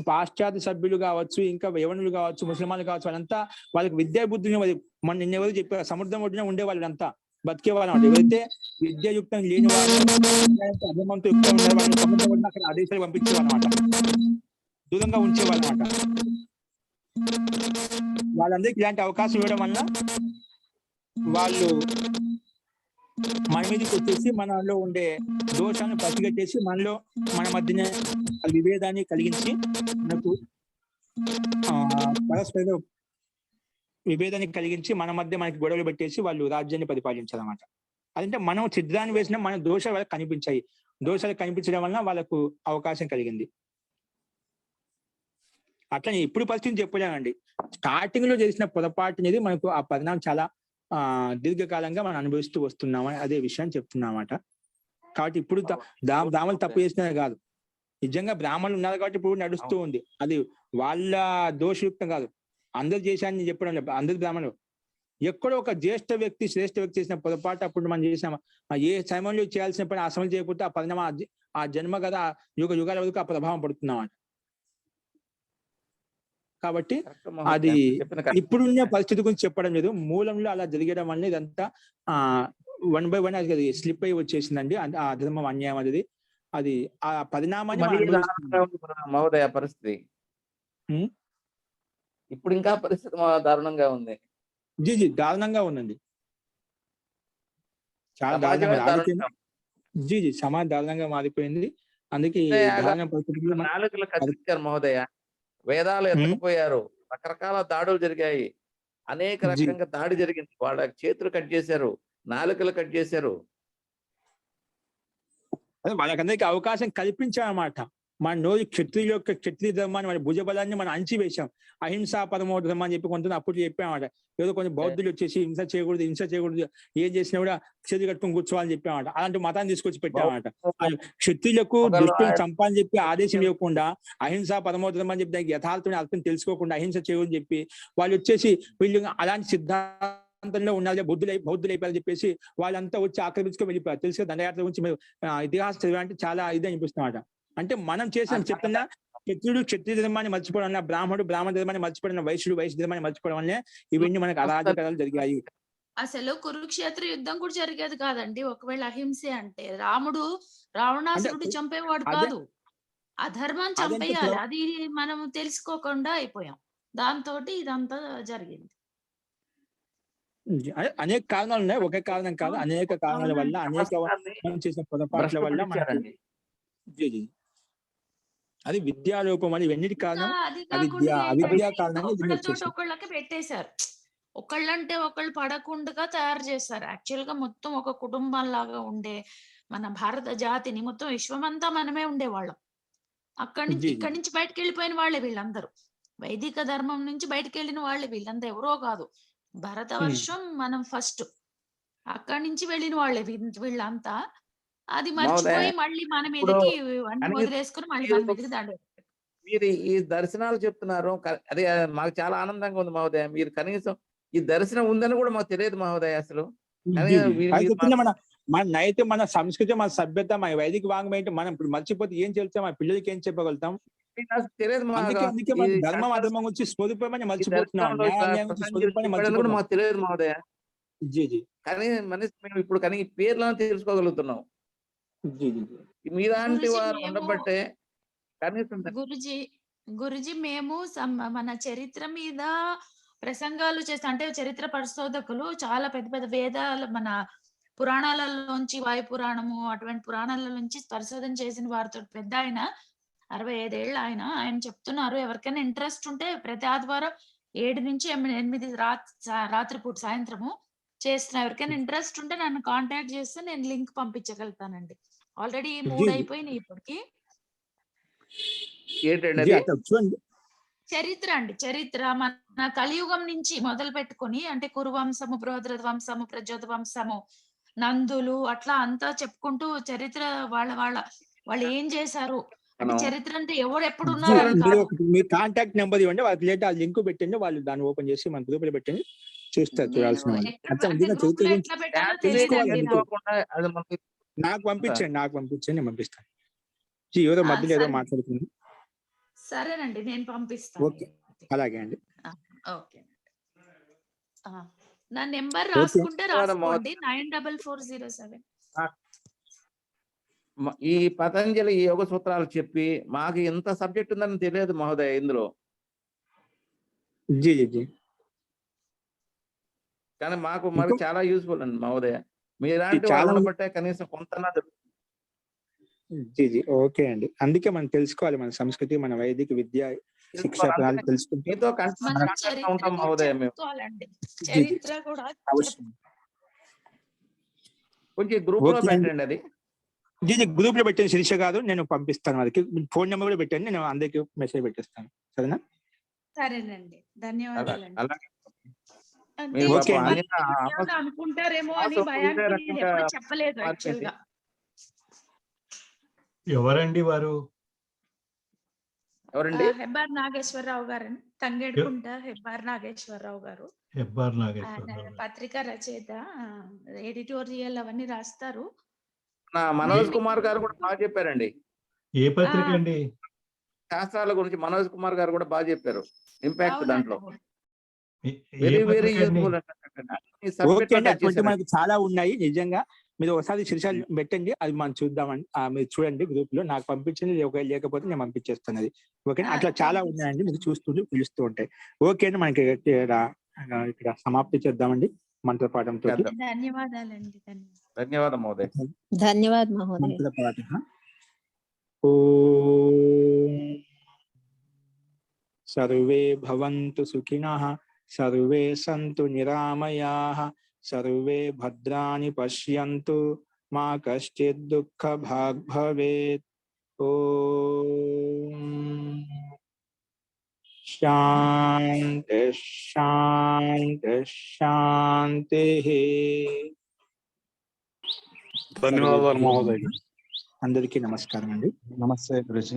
పాశ్చాత్య సభ్యులు కావచ్చు, ఇంకా యవనులు కావచ్చు, ముస్లిమాలు కావచ్చు, వాళ్ళంతా వాళ్ళకి విద్యా బుద్ధిని మన నిన్నెవరు చెప్పారు, సముద్రం ఒడ్డున ఉండేవాళ్ళు అంతా బతికేవాళ్ళు అనమాట. ఎవరైతే విద్యాయుక్తం లేని వాళ్ళు అధర్మంతో యుక్తం ఉండే వాళ్ళు సముద్రం ఒడ్డున అక్కడ ఆదేశాలు పంపించేవాళ్ళు అనమాట, దూరంగా ఉంచేవాళ్ళు అనమాట. వాళ్ళందరికీ ఇలాంటి అవకాశం ఇవ్వడం వల్ల వాళ్ళు మన మీదకి వచ్చేసి మనలో ఉండే దోషాలను పసిగట్టేసి మన మధ్యనే విభేదాన్ని కలిగించి మనకు పరస్పర విభేదాన్ని కలిగించి మన మధ్య మనకి గొడవలు పెట్టేసి వాళ్ళు రాజ్యాన్ని పరిపాలించారన్నమాట. అదంటే మనం ఛిద్రాన్ని వేసిన మన దోషాలు వాళ్ళకి కనిపించాయి. దోషాలు కనిపించడం వలన వాళ్ళకు అవకాశం కలిగింది. అట్లా ఇప్పుడు పరిస్థితి చెప్పలేనండి. స్టార్టింగ్ లో చేసిన పొరపాటు అనేది మనకు ఆ పరిణామం చాలా దీర్ఘకాలంగా మనం అనుభవిస్తూ వస్తున్నామని అదే విషయాన్ని చెప్తున్నమాట. కాబట్టి ఇప్పుడు బ్రాహ్మణులు తప్పు చేసినా కాదు, నిజంగా బ్రాహ్మణులు ఉన్నారు కాబట్టి ఇప్పుడు నడుస్తూ ఉంది. అది వాళ్ళ దోషయుక్తం కాదు, అందరు చేశారని చెప్పడం లేదు. అందరు బ్రాహ్మణులు ఎక్కడో ఒక శ్రేష్ఠ వ్యక్తి చేసిన పొరపాటు అప్పుడు మనం చేసాం. ఏ సమయంలో చేయాల్సిన పని ఆ సమయం చేయకపోతే ఆ పరిణామం ఆ జన్మ కదా యుగాల వరకు ఆ ప్రభావం పడుతున్నామట. కాబట్టి అది ఇప్పుడున్న పరిస్థితి గురించి చెప్పడం లేదు, మూలంలో అలా జరిగడం వల్ల ఇదంతా 1 by 1 అది స్లిప్ అయి వచ్చేసిందండి. ఆ ధర్మం అన్యాయం అనేది అది ఆ పరిణామాన్ని మహోదయ పరిస్థితి ఇప్పుడు ఇంకా పరిస్థితి దారుణంగా ఉంది. జీ దారుణంగా ఉందండి, చాలా దారుణంగా. జీ సమాజం దారుణంగా మారిపోయింది. అందుకే నాలుగులు కత్తిరించారు మహోదయ, వేదాలు ఎత్తకపోయారు, రకరకాల దాడులు జరిగాయి, అనేక రకంగా దాడి జరిగింది. వాళ్ళ చేతులు కట్ చేశారు, నాలుకలు కట్ చేశారు. వాళ్ళకందరికీ అవకాశం కల్పించామన్నమాట. మన నోరు క్షత్రియ ధర్మాన్ని మన భుజబలాన్ని మనం అంచివేశాం. అహింసా పరమో ధర్మం అని చెప్పి కొంత అప్పుడు చెప్పామన్నమాట. ఏదో కొంచెం బౌద్ధులు వచ్చేసి హింస చేయకూడదు, ఏం చేసినా కూడా క్షత్రియ కట్టుకుని కూర్చోవాలని చెప్పామన్నమాట. అలాంటి మతాన్ని తీసుకొచ్చి పెట్టామన్నమాట. క్షత్రియులకు దుష్టుని చంపాలని చెప్పి ఆదేశం ఇవ్వకుండా, అహింసా పరమో ధర్మం అని చెప్పి దానికి యథార్థమైన అర్థం తెలుసుకోకుండా అహింస చేయకూడదని చెప్పి వాళ్ళు వచ్చేసి వీళ్ళు అలాంటి సిద్ధాంతంలో ఉన్నారు, బౌద్ధులు అయిపోయారని చెప్పేసి వాళ్ళంతా వచ్చి ఆక్రమించుకొని వెళ్ళిపోయారు. తెలుసు దండయాత్ర గురించి ఇతిహాసం చదివాలంటే చాలా ఇది అనిపిస్తున్నమాట. అంటే మనం చేసిన చెప్తున్నా క్షత్రియ ధర్మాన్ని మర్చిపోవడం వల్ల, బ్రాహ్మణ ధర్మాన్ని మర్చిపోవడం, వైశ్య ధర్మాన్ని మర్చిపోవడం వల్లే ఇవన్నీ మనకు అరాజకాలు జరిగాయి. అసలు కురుక్షేత్ర యుద్ధం కూడా జరిగేది కాదండి ఒకవేళ అహింసే అంటే. రావణాసురుడు చంపేవాడు కాదు, అధర్మం చంపేయాలి. అది మనం తెలుసుకోకుండా అయిపోయాం, దాంతో ఇదంతా జరిగింది. అనేక కారణాలు ఉన్నాయి, ఒకే కారణం కాదు, అనేక కారణాల వల్ల, అనేక చేసిన పొరపాట్ల వల్ల మనకి అది విద్యాలోపం అని ఇవన్నిటి కారణం. అవిద్యా కారణంగా ఒకళ్ళకి పెట్టేశారు, ఒకళ్ళంటే ఒకళ్ళు పడకుండా తయారు చేస్తారు. యాక్చువల్ గా మొత్తం ఒక కుటుంబం లాగా ఉండే మన భారత జాతిని మొత్తం విశ్వమంతా మనమే ఉండేవాళ్ళం. ఇక్కడి నుంచి బయటకు వెళ్ళిపోయిన వాళ్ళే వీళ్ళందరూ, వైదిక ధర్మం నుంచి బయటకు వెళ్ళిన వాళ్ళే వీళ్ళంతా, ఎవరో కాదు. భరతవర్షం మనం ఫస్ట్, అక్కడి నుంచి వెళ్ళిన వాళ్ళే వీళ్ళంతా. అది మర్చిపోయి మళ్ళీ మన మీదకి వదిలేసుకుని మళ్ళీ మన మీదకి దాడి. మీరు ఈ దర్శనాలు చెప్తున్నారు, అదే మాకు చాలా ఆనందంగా ఉంది మహోదయ. మీరు కనీసం ఈ దర్శనం ఉందని కూడా మాకు తెలియదు మహోదయ. అసలు మన నైతిక, మన సంస్కృతి, మన సభ్యత, మన వైదిక వాంగ్మయం మనం ఇప్పుడు మర్చిపోతే ఏం చెప్తాం, మన పిల్లలకి ఏం చెప్పగలుగుతాం? తెలియదు. ధర్మం అధర్మం గురించి స్వరూపమని మర్చిపోతున్నాం, మాకు తెలియదు మహోదయ. కానీ మేము ఇప్పుడు కానీ ఈ పేర్లను తెలుసుకోగలుగుతున్నాం. మీలాంటి వారు ఉండబట్టే కనీసం. గురుజీ మేము మన చరిత్ర మీద ప్రసంగాలు చేస్తాం. అంటే చరిత్ర పరిశోధకులు చాలా పెద్ద పెద్ద వేదాలు, మన పురాణాలలోంచి, వాయు పురాణము అటువంటి పురాణాల నుంచి పరిశోధన చేసిన వారితో పెద్ద ఆయన, 65 ఏళ్ళు ఆయన చెప్తున్నారు, ఎవరికైనా ఇంట్రెస్ట్ ఉంటే ప్రతి ఆదివారం 7 నుంచి 8 రాత్రిపూట సాయంత్రము చేస్తున్నా. ఎవరికైనా ఇంట్రెస్ట్ ఉంటే నన్ను కాంటాక్ట్ చేస్తే నేను లింక్ పంపించగలుగుతానండి. ఆల్రెడీ 3 అయిపోయినాయి ఇప్పటికి. చరిత్ర అండి, చరిత్ర మన కలియుగం నుంచి మొదలు పెట్టుకుని, అంటే కురువంశము, బృహద్రథ వంశము, ప్రచోద వంశము, నందులు, అట్లా అంతా చెప్పుకుంటూ చరిత్ర వాళ్ళు ఏం చేశారు అంటే, చరిత్ర అంటే ఎవరు ఎప్పుడు ఉన్నారు. మీ కాంటాక్ట్ నెంబర్ ఇవ్వండి, వాళ్ళకి లేట్ ఆ లింక్ పెట్టండి, వాళ్ళు దాన్ని ఓపెన్ చేసి మన గ్రూప్ లో పెట్టండి, చూస్తారు, చూడాల్సిన వాళ్ళు. నాకు పంపించండి, నేను పంపిస్తాను. ఏదో మధ్యలో ఏదో మాట్లాడుతుంది. సరేనండి, నేను పంపిస్తాను. ఓకే, అలాగే అండి. ఓకే, నా నెంబర్ రాసుకుంటే రాసుకోండి, 94407. ఈ పతంజలి యోగ సూత్రాలు చెప్పి మాకు ఎంత సబ్జెక్ట్ ఉందని తెలియదు మహోదయ. ఇందులో జీ జీ జీ కానీ మాకు మరి చాలా యూస్ఫుల్ అండి మహోదయ. మీలాంటి చాలా వాళ్ళు బట్టే కనీసం కొంత జీ జీ ఓకే అండి. అందుకే మనం తెలుసుకోవాలి మన సంస్కృతి, మన వైదిక విద్య, శిక్ష ప్రణాళిక తెలుసుకుంటే మీతో మన చరిత్ర ఉంటాం కూడా మహోదయ మేము. చెప్పుకోవాలండి. జీ. చరిత్ర కూడా అవశ్యం. కొంచెం గ్రూప్ లో ఓకే అండి. పెట్టండి అది. జీ జీ గ్రూప్ లో పెట్టండి శిరీష గారు, నేను పంపిస్తాను వాళ్ళకి. ఫోన్ నెంబర్ కూడా పెట్టండి, నేను అందరికి మెసేజ్ పెట్టేస్తాను. సరేనా? సరేనండి, ధన్యవాదాలండి. అలాగే అంటే మీరు ఓకే పాపం అండి. అనిత ఏమైనా అనుకుంటారేమో అని వాసు భయానికి ఇదే నేను రకంగా ఎప్పుడు చెప్పలేదు యాక్చువల్ గా. ఎవరండి వారు? ఎవరండి? హెబ్బార్ నాగేశ్వరరావు గారని, తంగేడుకుంట హెబ్బార్ నాగేశ్వరరావు గారు. హెబ్బార్ ఆయన నాగేశ్వరరావు గారు. పత్రికా రచయిత, ఎడిటోరియల్ అవన్నీ రాస్తారు. మనోజ్ కుమార్ గారు కూడా బాగా చెప్పారండి. ఏ పత్రిక అండి? శాస్త్రాల గురించి మనోజ్ కుమార్ గారు కూడా బాగా చెప్పారు. ఇంపాక్ట్ అవునండి. దాంట్లో ఏ- ఏ వెరీ వెరీ పత్రిక అండి? యూస్ఫుల్. ఓకే అండి, అటువంటి మనకు చాలా ఉన్నాయి నిజంగా. మీరు ఒకసారి శిరీష పెట్టండి, అది మనం చూద్దామండి. మీరు చూడండి గ్రూప్ లో, నాకు పంపించండి. ఒకవేళ లేకపోతే నేను పంపించేస్తాను అది. ఓకే, అట్లా చాలా ఉన్నాయండి, మీరు చూస్తుంటే పిలుస్తూ ఉంటాయి. ఓకే అండి, మనకి ఇక్కడ సమాప్తి చేద్దామండి మంత్రపాఠంతో. ధన్యవాదాలండి. ధన్యవాదం మహోదయ. ధన్యవాద మహోదయ. మంత్రపాఠ. ఓం సర్వే భవంతు సుఖినః, సర్వే సంతు నిరామయాః, సర్వే భద్రాణి పశ్యంతు, మా కశ్చిద్ దుఃఖభాగ్ భవేత్. ఓం శాంతి శాంతి శాంతిః. ధన్యవాదాలు మహోదయ్. అందరికీ నమస్కారం అండి. నమస్తే గురుజీ.